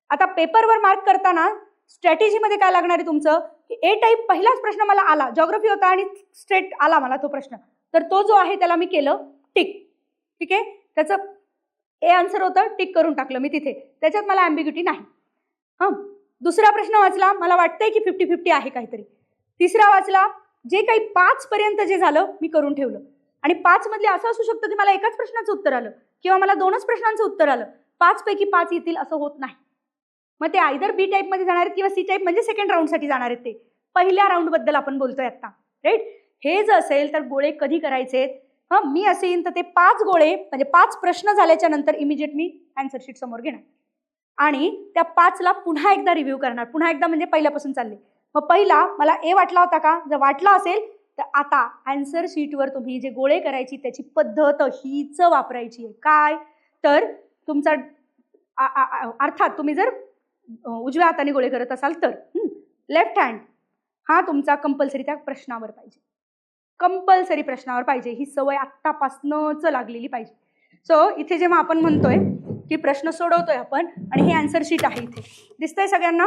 आता पेपरवर मार्क करताना स्ट्रॅटेजीमध्ये काय लागणार आहे तुमचं की ए टाईप पहिलाच प्रश्न मला आला, जॉग्राफी होता आणि स्ट्रेट आला मला तो प्रश्न, तर तो जो आहे त्याला मी केलं टिक. ठीक आहे. त्याचं ए आन्सर होतं, टिक करून टाकलं मी तिथे, त्याच्यात मला ॲम्बिग्युटी नाही. दुसरा प्रश्न वाचला, मला वाटतंय की 50-50 आहे काहीतरी. तिसरा वाचला, जे काही 5 पर्यंत जे झालं मी करून ठेवलं. आणि 5 मधले असं असू शकतं की मला एकाच प्रश्नाचं उत्तर आलं किंवा मला 2च प्रश्नांचं उत्तर आलं, 5 पैकी 5 येतील असं होत नाही. मग ते आयदर बी टाईप मध्ये जाणार आहेत किंवा सी टाईप म्हणजे सेकंड राऊंडसाठी जाणार आहेत. ते पहिल्या राऊंड बद्दल आपण बोलतोय आता. राईट. हे जर असेल तर गोळे कधी करायचे? मी असेल तर ते 5 गोळे म्हणजे 5 प्रश्न झाल्याच्या नंतर इमिजिएट मी आन्सर शीट समोर घेणार आणि त्या 5ला पुन्हा एकदा रिव्ह्यू करणार. पुन्हा एकदा म्हणजे पहिल्यापासून चालले. मग पहिला मला ए वाटला होता का? जर वाटला असेल तर आता आन्सर शीटवर तुम्ही जे गोळे करायची त्याची पद्धत हीच वापरायची आहे. काय तर तुमचा अर्थात तुम्ही जर उजव्या हाताने गोळे करत असाल तर लेफ्ट हँड हा तुमचा कंपल्सरी त्या प्रश्नावर पाहिजे, कंपल्सरी प्रश्नावर पाहिजे. ही सवय आत्तापासूनच लागलेली पाहिजे. सो इथे जेव्हा आपण म्हणतोय की प्रश्न सोडवतोय आपण आणि हे आन्सर शीट आहे इथे दिसतंय सगळ्यांना.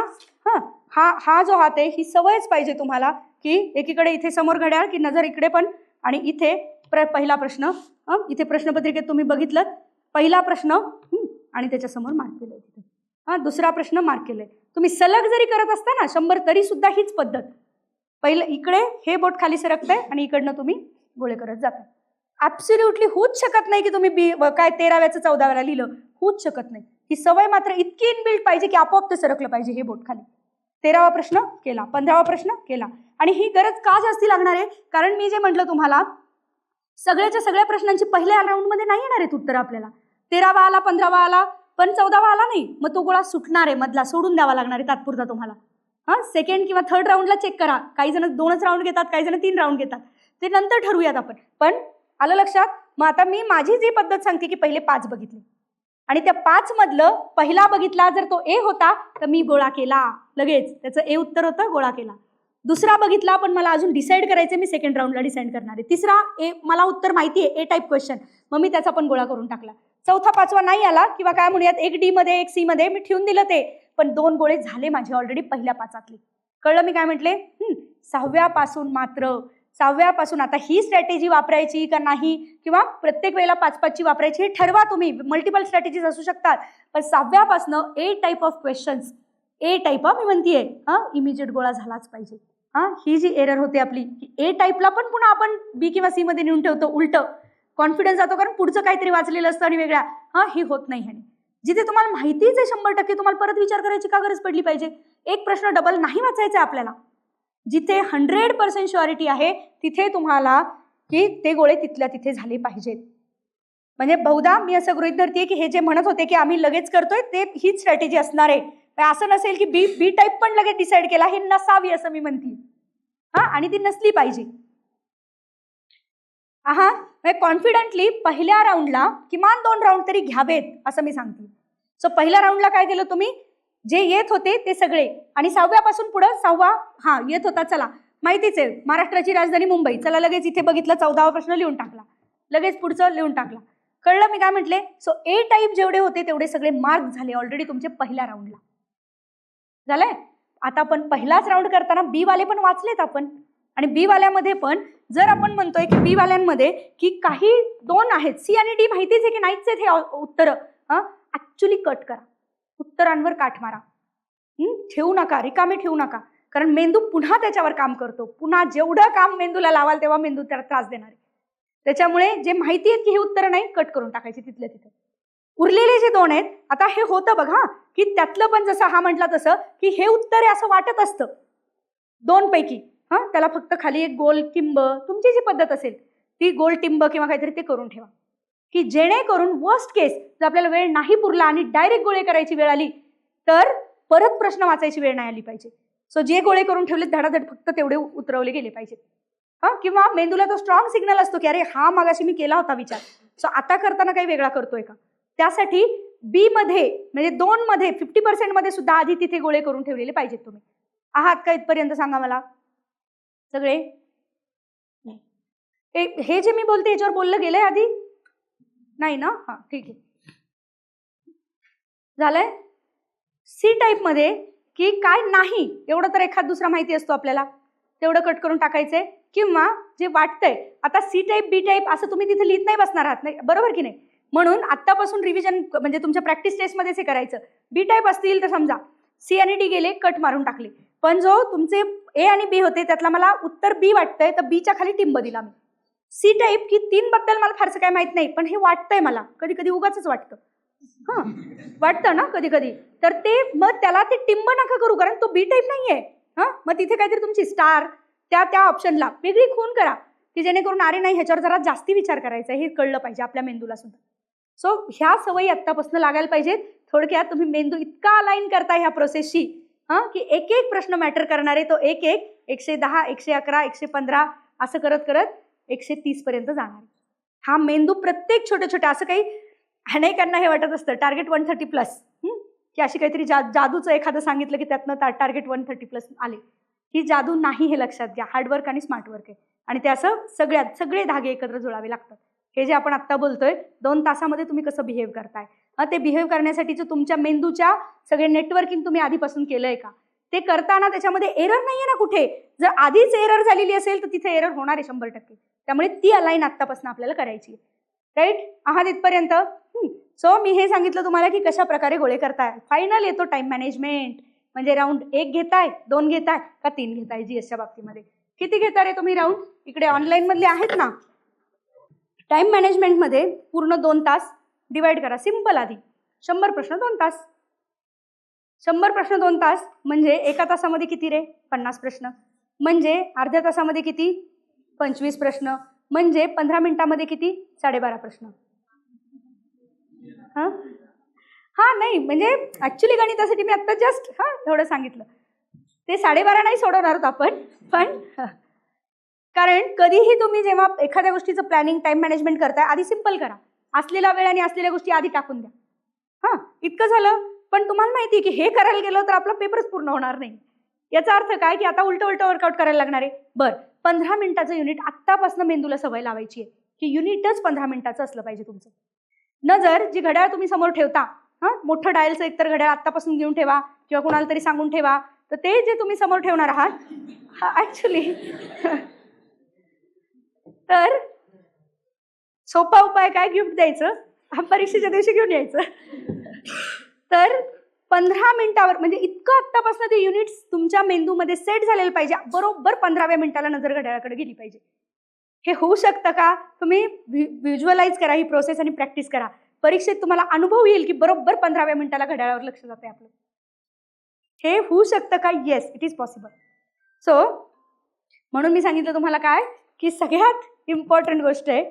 हा जो हात आहे ही सवयच पाहिजे तुम्हाला की एकीकडे इथे समोर घड्याळ की नजर इकडे पण, आणि इथे पहिला प्रश्न, इथे प्रश्नपत्रिकेत तुम्ही बघितलं पहिला प्रश्न आणि त्याच्यासमोर मार्क केलंय तिथे, दुसरा प्रश्न मार्क केलंय. तुम्ही सलग जरी करत असता ना 100 तरी सुद्धा हीच पद्धत. पहिलं इकडे हे बोट खाली सरकतंय आणि इकडनं तुम्ही गोळे करत जाता. ॲब्सोल्युटली होऊच शकत नाही की तुम्ही काय 13व्याचं 14व्याला लिहिलं, होऊच शकत नाही. ही सवय मात्र इतकी इनबिल्ट पाहिजे की आपोआप ते सरकलं पाहिजे हे बोट खाली. 13वा प्रश्न केला, 15वा प्रश्न केला. आणि ही गरज का जास्ती लागणार आहे, कारण मी जे म्हटलं तुम्हाला सगळ्याच्या सगळ्या प्रश्नांची पहिल्या राऊंडमध्ये नाही येणार आहेत उत्तर आपल्याला. 13वा आला, 15वा आला, पण 14वा आला नाही, मग तो गोळा सुटणार आहे, मधला सोडून द्यावा लागणार आहे तात्पुरता तुम्हाला. सेकंड किंवा थर्ड राऊंडला चेक करा. काही जण 2च राऊंड घेतात, काही जण 3 राऊंड घेतात, ते नंतर ठरवूयात आपण. पण आलं लक्षात. मग आता मी माझी जी पद्धत सांगते की पहिले 5 बघितले आणि त्या 5 मधलं पहिला बघितला जर तो ए होता तर मी गोळा केला लगेच, त्याचं ए उत्तर होतं, गोळा केला. दुसरा बघितला पण मला अजून डिसाईड करायचं, मी सेकंड राऊंडला डिसाईड करणार आहे. तिसरा ए मला उत्तर माहिती आहे, ए टाईप क्वेश्चन, मग मी त्याचा पण गोळा करून टाकला. चौथा 5वा नाही आला किंवा काय म्हणूयात 1 डी मध्ये 1 सी मध्ये मी ठेवून दिलं ते, पण 2 गोळे झाले माझे ऑलरेडी पहिल्या 5तले. कळलं मी काय म्हटले. 6व्यापासून मात्र 6व्यापासून आता ही स्ट्रॅटेजी वापरायची का नाही किंवा प्रत्येक वेळेला 5-5ची वापरायची हे ठरवा तुम्ही. मल्टिपल स्ट्रॅटेजीज असू शकतात, पण 6व्यापासून A type of questions, A type मी म्हणतीये इमिजिएट गोळा झालाच पाहिजे. ही जी एरर होते आपली की ए टाईपला पण पुन्हा आपण बी किंवा सी मध्ये नेऊन ठेवतो, उलट कॉन्फिडन्स जातो कारण पुढचं काहीतरी वाचलेलं असतं आणि वेगळ्या. ही होत नाही. ह्याने जिथे तुम्हाला माहितीच आहे 100% तुम्हाला परत विचार करायची का गरज पडली पाहिजे. एक प्रश्न डबल नाही वाचायचा आपल्याला. जिथे 100% शुअरिटी आहे तिथे तुम्हाला की ते गोळे तिथल्या तिथे झाले पाहिजेत. म्हणजे बहुधा मी असं गृहीत धरते की हे जे म्हणत होते की आम्ही लगेच करतोय ते हीच स्ट्रॅटेजी असणार आहे. असं नसेल की बी टाईप पण लगेच डिसाईड केला, हे नसावी असं मी म्हणते. आणि ती नसली पाहिजे. कॉन्फिडंटली पहिल्या राऊंडला किमान 2 राऊंड तरी घ्यावेत असं मी सांगते. सो पहिल्या राऊंडला काय केलं तुम्ही, जे येत होते ते सगळे, आणि 6व्यापासून पुढं 6वा येत होता, चला माहितीच आहे महाराष्ट्राची राजधानी मुंबई, चला लगेच इथे बघितलं 14वा प्रश्न लिहून टाकला, लगेच पुढचं लिहून टाकला. कळलं मी काय म्हटले. सो ए टाईप जेवढे होते तेवढे सगळे मार्क झाले ऑलरेडी तुमचे पहिल्या राऊंडला. झालंय. आता आपण पहिलाच राऊंड करताना बी वाले पण वाचलेत आपण, आणि बी वाल्यामध्ये पण जर आपण म्हणतोय की बी वाल्यांमध्ये की काही 2 आहेत, सी आणि डी माहितीच आहे की नाहीच आहेत हे उत्तर, ऍक्च्युली कट करा, उत्तरांवर काठ मारा, ठेवू नका, रिकामे ठेवू नका, कारण मेंदू पुन्हा त्याच्यावर काम करतो. पुन्हा जेवढं काम मेंदूला लावाल तेव्हा मेंदू त्याला त्रास देणार आहे. त्याच्यामुळे जे माहिती आहेत की हे उत्तर नाही, कट करून टाकायचे तिथल्या तिथे. उरलेले जे 2 आहेत, आता हे होतं बघा की त्यातलं पण जसं हा म्हटलं तसं की हे उत्तर आहे असं वाटत असतं 2 पैकी. त्याला फक्त खाली एक गोल टिंब, तुमची जी पद्धत असेल ती गोल टिंब किंवा काहीतरी ते करून ठेवा, की जेणेकरून वर्स्ट केस जर आपल्याला वेळ नाही पुरला आणि डायरेक्ट गोळे करायची वेळ आली तर परत प्रश्न वाचायची वेळ नाही आली पाहिजे. सो जे गोळे करून ठेवले धडाधड फक्त तेवढे उतरवले गेले पाहिजेत. किंवा मेंदूला तो स्ट्रॉंग सिग्नल असतो की अरे हा मागाशी मी केला होता विचार, सो आता करताना काही वेगळा करतोय का. त्यासाठी बी मध्ये म्हणजे 2 मध्ये 50% मध्ये सुद्धा आधी तिथे गोळे करून ठेवलेले पाहिजेत. तुम्ही आहात का इथपर्यंत सांगा मला सगळे. हे जे मी बोलते याच्यावर बोललं गेलंय आधी नाही ना. ठीक आहे, झालंय. सी टाईप मध्ये की काय नाही एवढं तर एखाद दुसरा माहिती असतो आपल्याला, तेवढं कट करून टाकायचंय. किंवा जे वाटतंय आता सी टाईप बी टाईप असं तुम्ही तिथे लिहित नाही बसणार आहात, नाही बरोबर की नाही. म्हणून आत्तापासून रिव्हिजन म्हणजे तुमच्या प्रॅक्टिस टेस्टमध्येच हे करायचं. बी टाईप असतील तर समजा सी आणि डी गेले, कट मारून टाकले, पण जो तुमचे ए आणि बी होते त्यातला मला उत्तर बी वाटतंय तर बीच्या खाली टिंब दिला मी. सी टाईप की 3 बद्दल मला फारसं काय माहित नाही, पण हे वाटतंय मला, कधी कधी उगाच वाटतं, वाटतं ना कधी कधी, तर ते मग त्याला ते टिंब नका करू कारण तो बी टाईप नाहीये. मग तिथे काहीतरी तुमची स्टार त्या ऑप्शनला वेगळी खून करा की जेणेकरून अरे नाही ह्याच्यावर जरा जास्ती विचार करायचा हे कळलं पाहिजे आपल्या मेंदूला सुद्धा. सो ह्या सवयी आत्तापासून लागायला पाहिजेत. थोडक्यात तुम्ही मेंदू इतका अलाईन करताय ह्या प्रोसेसशी की एक एक प्रश्न मॅटर करणारे तो 110, 111, 115 असं करत करत 130 पर्यंत जाणार. हा मेंदू प्रत्येक छोट्या छोट्या असं काही अनेकांना हे वाटत असतं टार्गेट 130+, की अशी काहीतरी जादूचं एखादं सांगितलं की त्यातनं टार्गेट 130+ आले. ही जादू नाही, हे लक्षात घ्या. हार्डवर्क आणि स्मार्टवर्क आहे आणि ते असं सगळे धागे एकत्र जुळावे लागतात. हे जे आपण आत्ता बोलतोय 2 तासामध्ये तुम्ही कसं बिहेव करताय, ते बिहेव करण्यासाठीचं तुमच्या मेंदूच्या सगळे नेटवर्किंग तुम्ही आधीपासून केलंय का, ते करताना त्याच्यामध्ये एरर नाहीये ना कुठे. जर आधीच एरर झालेली असेल तर तिथे एरर होणार आहे 100%. त्यामुळे ती अलाईन आत्तापासून आपल्याला करायची आहे. राईट आहात इथपर्यंत? सो मी हे सांगितलं तुम्हाला की कशा प्रकारे गोळे करताय. फायनल येतो टाइम मॅनेजमेंट. म्हणजे राऊंड 1 घेताय, 2 घेताय का 3 घेताय. जीएसच्या बाबतीमध्ये किती घेता रे तुम्ही राऊंड? इकडे ऑनलाईन मधले आहेत ना. टाइम मॅनेजमेंटमध्ये पूर्ण 2 तास डिवाइड करा. सिंपल. आधी 100 प्रश्न 2 तास. 100 प्रश्न 2 तास म्हणजे एका तासामध्ये किती रे? 50 प्रश्न. म्हणजे अर्ध्या तासामध्ये किती? 25 प्रश्न. म्हणजे 15 मिनिटामध्ये किती? 12.5 प्रश्न. हा नाही म्हणजे ऍक्च्युली गणितासाठी मी आता जस्ट थोडं सांगितलं. ते 12.5 नाही सोडवणार आहोत आपण, पण कारण कधीही तुम्ही जेव्हा एखाद्या गोष्टीचं प्लॅनिंग टाइम मॅनेजमेंट करताय आधी सिंपल करा. असलेला वेळ आणि असलेल्या गोष्टी आधी टाकून द्या. इतकं झालं. पण तुम्हाला माहिती आहे की हे करायला गेलो तर आपला पेपरच पूर्ण होणार नाही. याचा अर्थ काय की आता उलट वर्कआउट करायला लागणार आहे. बरं 15 मिनिटाचं युनिट आत्तापासून मेंदूला सवय लावायची आहे की युनिटच 15 मिनिटाचं असलं पाहिजे तुमचं. नजर जी घड्याळ तुम्ही समोर ठेवता, मोठं डायलचं एकतर घड्याळ आत्तापासून घेऊन ठेवा किंवा कोणाला तरी सांगून ठेवा. तर ते जे तुम्ही समोर ठेवणार आहात ऍक्च्युली तर सोपा उपाय काय? गिफ्ट द्यायचं, परीक्षेच्या दिवशी घेऊन यायचं. तर 15 मिनिटावर म्हणजे इतकं आत्तापासून ते युनिट्स तुमच्या मेंदूमध्ये सेट झालेलं पाहिजे. बरोबर 15व्या मिनिटाला नजर घड्याळाकडे गेली पाहिजे. हे होऊ शकतं का? तुम्ही व्हिज्युअलाइज करा ही प्रोसेस आणि प्रॅक्टिस करा. परीक्षेत तुम्हाला अनुभव येईल की बरोबर 15व्या मिनिटाला घड्याळावर लक्ष जाते आपलं. हे होऊ शकतं का? Yes, it is possible. So म्हणून मी सांगितलं तुम्हाला काय की सगळ्यात इम्पॉर्टंट गोष्ट आहे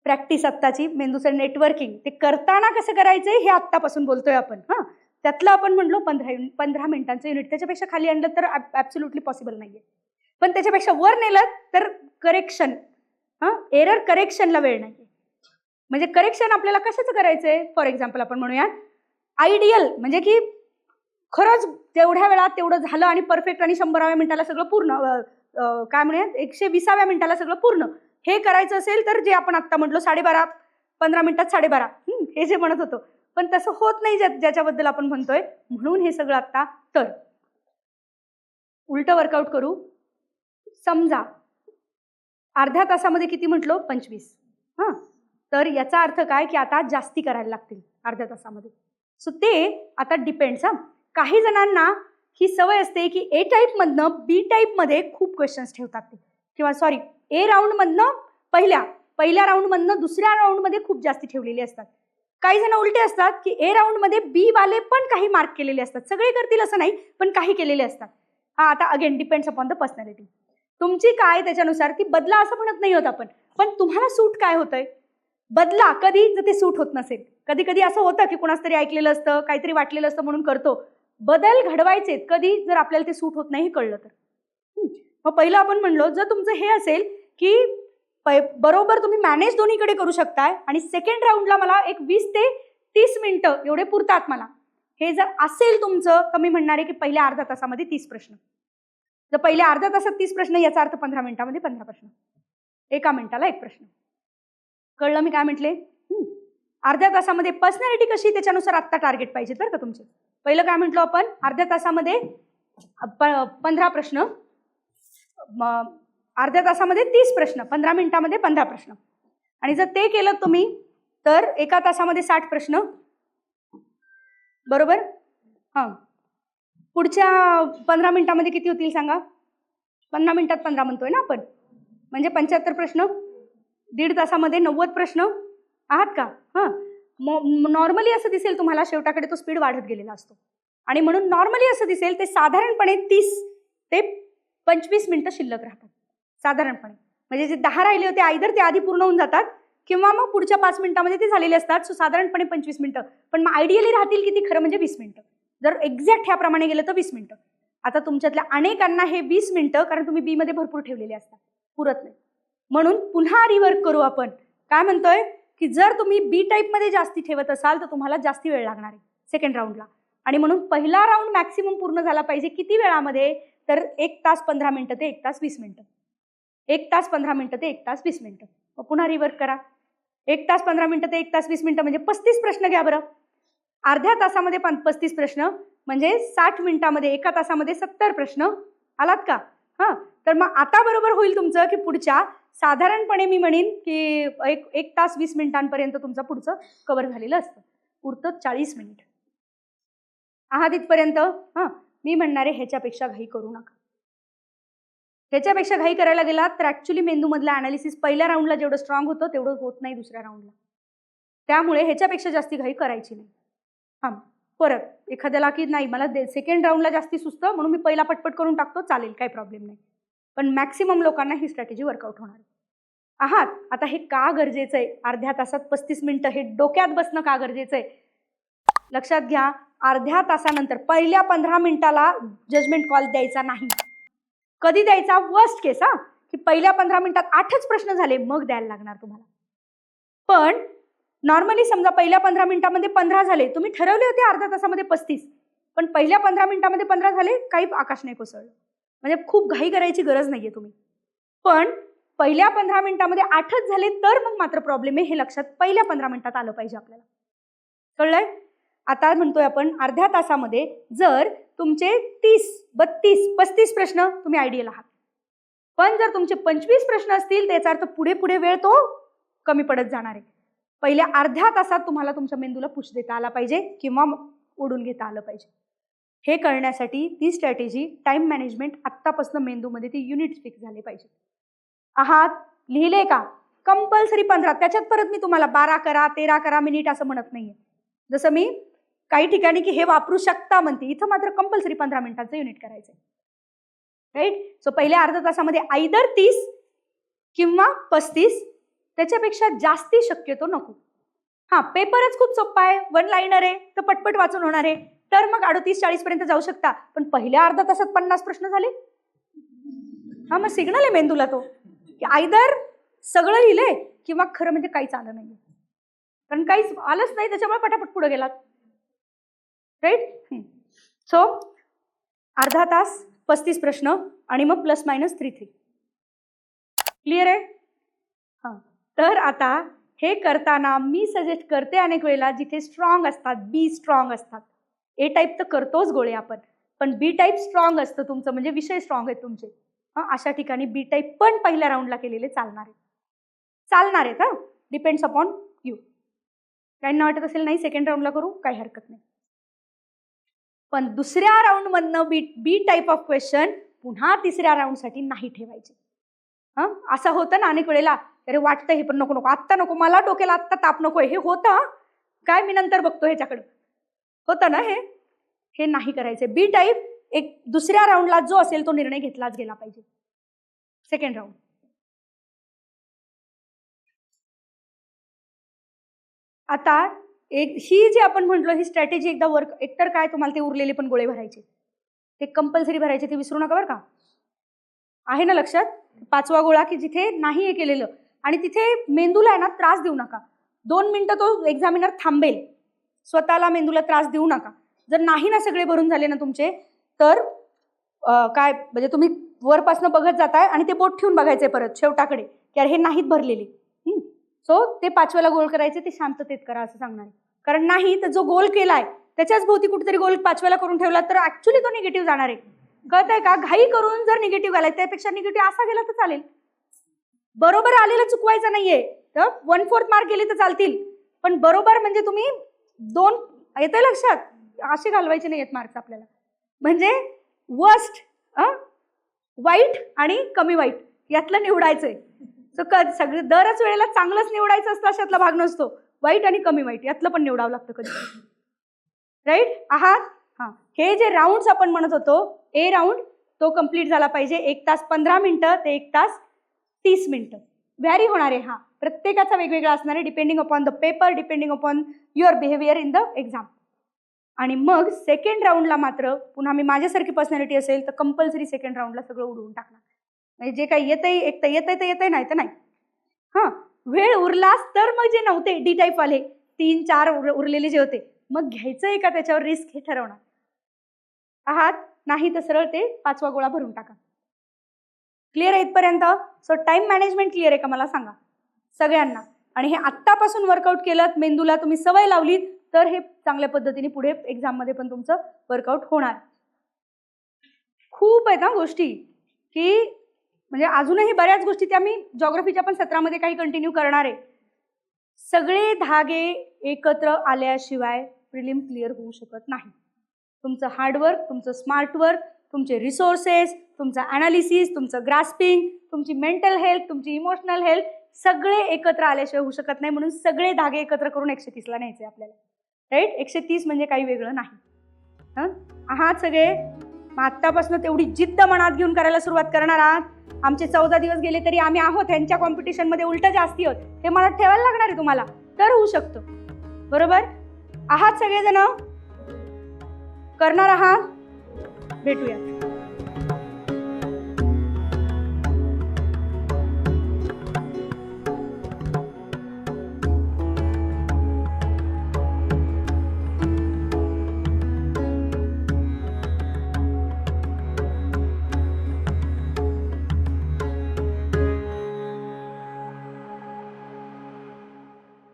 प्रॅक्टिस. आत्ताची मेंदूचं नेटवर्किंग ते करताना कसं करायचंय हे आत्तापासून बोलतोय आपण. त्यातलं आपण म्हणलो 15 मिनिटांचं युनिट. त्याच्यापेक्षा खाली आणलं तर ॲब्सोल्युटली पॉसिबल नाहीये. पण त्याच्यापेक्षा वर नेलं तर करेक्शन, एरर करेक्शनला वेळ नाहीये. म्हणजे करेक्शन आपल्याला कशाचं करायचंय? फॉर एक्झाम्पल आपण म्हणूया आयडियल म्हणजे की खरंच तेवढ्या वेळात तेवढं झालं आणि परफेक्ट आणि 100व्या मिनिटाला सगळं पूर्ण, काय म्हणूया 120व्या मिनिटाला सगळं पूर्ण. हे करायचं असेल तर जे आपण आत्ता म्हटलो 12.5, 15 मिनिटात 12.5 हे जे म्हणत होतो. पण तसं होत नाही ज्याच्याबद्दल आपण म्हणतोय. म्हणून हे सगळं आत्ता. तर उलट वर्कआउट करू. समजा अर्ध्या तासामध्ये किती म्हटलो? 25. तर याचा अर्थ काय की आता जास्ती करायला लागतील अर्ध्या तासामध्ये. सो ते आता डिपेंड्स. काही जणांना ही सवय असते की ए टाईपमधनं बी टाईपमध्ये खूप क्वेश्चन्स ठेवतात ते, किंवा सॉरी ए राऊंडमधनं पहिल्या राऊंडमधनं दुसऱ्या राऊंडमध्ये खूप जास्ती ठेवलेली असतात. काही जण उलटे असतात की ए राऊंडमध्ये बी वाले पण काही मार्क केलेले असतात. सगळे करतील असं नाही, पण काही केलेले असतात. आता again depends upon the personality. तुमची काय त्याच्यानुसार ती बदला असं म्हणत नाही होत आपण, पण तुम्हाला सूट काय होतंय बदला. कधी जर ते सूट होत नसेल, कधी कधी असं होतं की कुणाच तरी ऐकलेलं असतं, काहीतरी वाटलेलं असतं म्हणून करतो. बदल घडवायचे कधी जर आपल्याला ते सूट होत नाही हे कळलं तर. मग पहिलं आपण म्हणलो जर तुमचं हे असेल की बरोबर तुम्ही मॅनेज दोन्हीकडे करू शकताय आणि सेकंड राऊंडला मला एक 20 ते 30 मिनिटं एवढे पुरतात मला, हे जर असेल तुमचं, तर मी म्हणणार आहे की पहिल्या अर्ध्या तासामध्ये 30 प्रश्न. जर पहिल्या अर्ध्या तासात 30 प्रश्न याचा अर्थ 15 मिनिटामध्ये 15 प्रश्न, एका मिनिटाला 1 प्रश्न. कळलं मी काय म्हटले? अर्ध्या तासामध्ये पर्सनॅलिटी कशी त्याच्यानुसार आत्ता टार्गेट पाहिजे बरं का तुमचे. पहिलं काय म्हटलं आपण? अर्ध्या तासामध्ये 15 प्रश्न, अर्ध्या तासामध्ये 30 प्रश्न, 15 मिनिटामध्ये 15 प्रश्न. आणि जर ते केलं तुम्ही तर एका तासामध्ये 60 प्रश्न. बरोबर? पुढच्या 15 मिनिटामध्ये किती होतील सांगा? 15 मिनिटात 15 म्हणतोय ना आपण, म्हणजे 75 प्रश्न. 1.5 तासामध्ये 90 प्रश्न. आहात का? नॉर्मली असं दिसेल तुम्हाला शेवटाकडे तो स्पीड वाढत गेलेला असतो, आणि म्हणून नॉर्मली असं दिसेल ते साधारणपणे 30 ते 25 मिनिटं शिल्लक राहतात साधारणपणे. म्हणजे जे 10 राहिले होते आयदर ते आधी पूर्ण होऊन जातात किंवा मग पुढच्या 5 मिनिटामध्ये ते झालेले असतात. सो साधारणपणे 25 मिनिटं. पण मग आयडियली राहतील किती? खरं म्हणजे 20 मिनिटं. जर एक्झॅक्ट ह्याप्रमाणे गेलं तर 20 मिनिटं. आता तुमच्यातल्या अनेकांना हे 20 मिनिटं, कारण तुम्ही बी मध्ये भरपूर ठेवलेले असतात, पुरत नाही. म्हणून पुन्हा रिवर्क करू आपण. काय म्हणतोय की जर तुम्ही बी टाईपमध्ये जास्ती ठेवत असाल तर तुम्हाला जास्ती वेळ लागणार आहे सेकंड राऊंडला. आणि म्हणून पहिला राऊंड मॅक्सिमम पूर्ण झाला पाहिजे किती वेळामध्ये, तर 1 तास 15 मिनिटं ते 1 तास 20 मिनिटं. 1 तास 15 मिनिटं ते 1 तास 20 मिनिटं. मग पुन्हा रिवर्क करा. 1 तास 15 मिनिटं ते 1 तास 20 मिनिटं म्हणजे 35 प्रश्न घ्या बरं. अर्ध्या तासामध्ये 35 प्रश्न म्हणजे 60 मिनिटामध्ये 1 तासामध्ये 70 प्रश्न. आलात का? हां, तर मग आता बरोबर होईल तुमचं की पुढच्या साधारणपणे मी म्हणेन की 1 तास 20 मिनिटांपर्यंत तुमचं पुढचं कव्हर झालेलं असतं. उरतं 40 मिनिट. आहात इथपर्यंत? हां, मी म्हणणार आहे ह्याच्यापेक्षा घाई करू नका. ह्याच्यापेक्षा घाई करायला गेलात तर ॲक्च्युली मेंदूमधलं ॲनालिसिस पहिल्या राऊंडला जेवढं स्ट्रॉंग होतं तेवढं होत नाही दुसऱ्या राऊंडला. त्यामुळे ह्याच्यापेक्षा जास्ती घाई करायची नाही. हां, परत एखाद्याला की नाही मला सेकंड राऊंडला जास्ती सुचतं म्हणून मी पहिला पटपट करून टाकतो, चालेल, काही प्रॉब्लेम नाही. पण मॅक्सिमम लोकांना ही स्ट्रॅटेजी वर्कआउट होणार आहे. आहात आता हे का गरजेचं आहे? अर्ध्या तासात 35 मिनिटं हे डोक्यात बसणं का गरजेचं आहे? लक्षात घ्या, अर्ध्या तासानंतर पहिल्या 15 मिनिटाला जजमेंट कॉल द्यायचा नाही. कधी द्यायचा? वर्स्ट केस हा, की पहिल्या 15 मिनिटात 8च प्रश्न झाले मग द्यायला लागणार तुम्हाला. पण नॉर्मली समजा पहिल्या 15 मिनिटामध्ये 15 झाले, तुम्ही ठरवले होते अर्ध्या तासामध्ये 35, पण पहिल्या 15 मिनिटामध्ये 15 झाले, काही आकाश नाही कोसळलं. म्हणजे खूप घाई करायची गरज नाहीये तुम्ही. पण पहिल्या 15 मिनिटामध्ये 8च झाले तर मग मात्र प्रॉब्लेम आहे, हे लक्षात पहिल्या 15 मिनिटात आलं पाहिजे आपल्याला. कळलंय? आता म्हणतोय आपण अर्ध्या तासामध्ये जर तुमचे 30, 32, 35 प्रश्न तुम्ही आयडियल आहात, पण जर तुमचे 25 प्रश्न असतील त्याचा अर्थ पुढे पुढे वेळ तो कमी पडत जाणार आहे. पहिल्या अर्ध्या तासात तुम्हाला तुमच्या मेंदूला पुश देता आला पाहिजे किंवा ओढून घेता आलं पाहिजे. हे करण्यासाठी ती स्ट्रॅटेजी टाइम मॅनेजमेंट आत्तापासून मेंदूमध्ये ती युनिट्स फिक्स झाले पाहिजे. आहात? लिहिले का? कंपल्सरी 15. त्याच्यात परत मी तुम्हाला 12 करा 13 करा मिनिट असं म्हणत नाहीये. जसं मी काही ठिकाणी की हे वापरू शकता म्हणते, इथं मात्र कंपल्सरी 15 मिनिटाचं युनिट करायचंय. राईट? सो पहिल्या अर्ध्या तासामध्ये आयदर 30 किंवा 35, त्याच्यापेक्षा जास्ती शक्यतो नको. हां, पेपरच खूप सोपा आहे, 1 लाईनर आहे, तर पटपट वाचून होणार आहे, तर मग 38-40 पर्यंत जाऊ शकता. पण पहिल्या अर्ध्या तासात 50 प्रश्न झाले, हा मग सिग्नल आहे मेंदूला तो की आयदर सगळं लिहिलंय किंवा खरं म्हणजे काहीच आलं नाहीये. कारण काहीच आलंच नाही त्याच्यामुळे पटापट पुढे गेलात. राईट? सो अर्धा तास 35 प्रश्न आणि मग ±3-3. क्लिअर आहे? हां, तर आता हे करताना मी सजेस्ट करते अनेक वेळेला जिथे स्ट्रॉंग असतात, बी स्ट्रॉंग असतात. ए टाईप तर करतोच गोळे आपण, पण बी टाईप स्ट्रॉंग असतं तुमचं, म्हणजे विषय स्ट्रॉंग आहेत तुमचे. हां, अशा ठिकाणी बी टाईप पण पहिल्या राऊंडला केलेले चालणार आहेत. हां, डिपेंड्स अपॉन यू. काहींना वाटत असेल नाही सेकंड राऊंडला करू, काही हरकत नाही. पण दुसऱ्या राऊंडमधनं बी टाईप ऑफ क्वेश्चन पुन्हा तिसऱ्या राऊंडसाठी नाही ठेवायचे. हां, असं होतं ना अनेक वेळेला, अरे वाटतं हे पण नको आत्ता नको, मला डोक्याला आत्ता ताप नकोय, हे होतं काय मी नंतर बघतो ह्याच्याकडं, होतं ना हे नाही करायचे. बी टाईप एक दुसऱ्या राऊंडला जो असेल तो निर्णय घेतलाच गेला पाहिजे. Second round. आता ही जी आपण म्हटलो ही स्ट्रॅटेजी एकदा वर्क, एकतर काय तुम्हाला ते उरलेले पण गोळे भरायचे, ते कंपल्सरी भरायचे, ते विसरू नका बरं का. आहे ना लक्षात? 5वा गोळा की जिथे नाही हे केलेलं, आणि तिथे मेंदूला आहे ना त्रास देऊ नका. 2 मिनिटं तो एक्झामिनर थांबेल, स्वतःला मेंदूला त्रास देऊ नका. जर नाही ना सगळे भरून झाले ना तुमचे, तर काय म्हणजे तुम्ही वरपासनं बघत जाताय आणि ते बोट ठेवून बघायचे परत शेवटाकडे की अरे हे नाहीत भरलेले. सो ते 5व्याला गोल करायचे, ते शांततेत करा असं सांगणार. कारण नाही तर जो गोल केलाय त्याच्याच भोवती कुठेतरी गोल 5व्याला करून ठेवला तर ऍक्च्युली तो निगेटिव्ह जाणार आहे. कळतंय का? घाई करून जर निगेटिव्ह गेलाय त्यापेक्षा निगेटिव्ह असा गेला तर चालेल. बरोबर आलेला चुकवायचा नाहीये, तर 1/4 मार्क गेले तर चालतील, पण बरोबर म्हणजे तुम्ही 2 येतंय लक्षात, असे घालवायचे नाहीयेत मार्क्स आपल्याला. म्हणजे वर्स्ट, वाईट आणि कमी वाईट यातलं निवडायचंय. सो सगळे दरच वेळेला चांगलंच निवडायचं असतं अशातला भाग नसतो. वाईट आणि कमी वाईट यातलं पण निवडावं लागतं कधी. राईट आहात? हां, हे जे राऊंड्स आपण म्हणत होतो, ए राऊंड तो कंप्लीट झाला पाहिजे 1 तास 15 मिनिटं ते 1 तास 30 मिनिटं. व्हॅरी होणार आहे, हा प्रत्येकाचा वेगवेगळा असणार आहे, depending upon the paper, depending upon your behaviour in the exam. आणि मग सेकंड राऊंडला मात्र पुन्हा मी माझ्यासारखी पर्सनॅलिटी असेल तर कंपल्सरी सेकंड राऊंडला सगळं उडवून टाकणार. म्हणजे जे काही येतंय, एक तर येतंय नाही तर नाही. हां, वेळ उरलाच तर मग जे नव्हते डी टाईप वाले 3-4 उरलेले जे होते मग घ्यायचंय का त्याच्यावर रिस्क हे ठरवणार आहात. नाही तर सरळ ते 5वा गोळा भरून टाका. क्लिअर आहे इथपर्यंत? सो टाइम मॅनेजमेंट क्लिअर आहे का मला सांगा सगळ्यांना. आणि हे आत्तापासून वर्कआउट केलं, मेंदूला तुम्ही सवय लावली तर हे चांगल्या पद्धतीने पुढे एक्झाममध्ये पण तुमचं वर्कआउट होणार. खूप आहेत ना गोष्टी की म्हणजे अजूनही बऱ्याच गोष्टी त्या मी जॉग्रफीच्या पण सत्रामध्ये काही कंटिन्यू करणार आहे. सगळे धागे एकत्र आल्याशिवाय प्रिलिम क्लिअर होऊ शकत नाही. तुमचं हार्डवर्क, तुमचं स्मार्ट वर्क, तुमचे रिसोर्सेस, तुमचं ॲनालिसिस, तुमचं ग्रास्पिंग, तुमची मेंटल हेल्थ, तुमची इमोशनल हेल्थ सगळे एकत्र आल्याशिवाय होऊ शकत नाही. म्हणून सगळे धागे एकत्र करून 130ला न्यायचे आपल्याला. राईट? 130 म्हणजे काही वेगळं नाही. आहात सगळे? मग आत्तापासून तेवढी जिद्द मनात घेऊन करायला सुरुवात करणार आहात. आमचे 14 दिवस गेले तरी आम्ही आहोत ह्यांच्या कॉम्पिटिशनमध्ये उलट जास्ती आहोत हे मनात ठेवायला लागणार आहे तुम्हाला तर होऊ शकतं. बरोबर आहात सगळेजण? करणार आहात? भेटूया.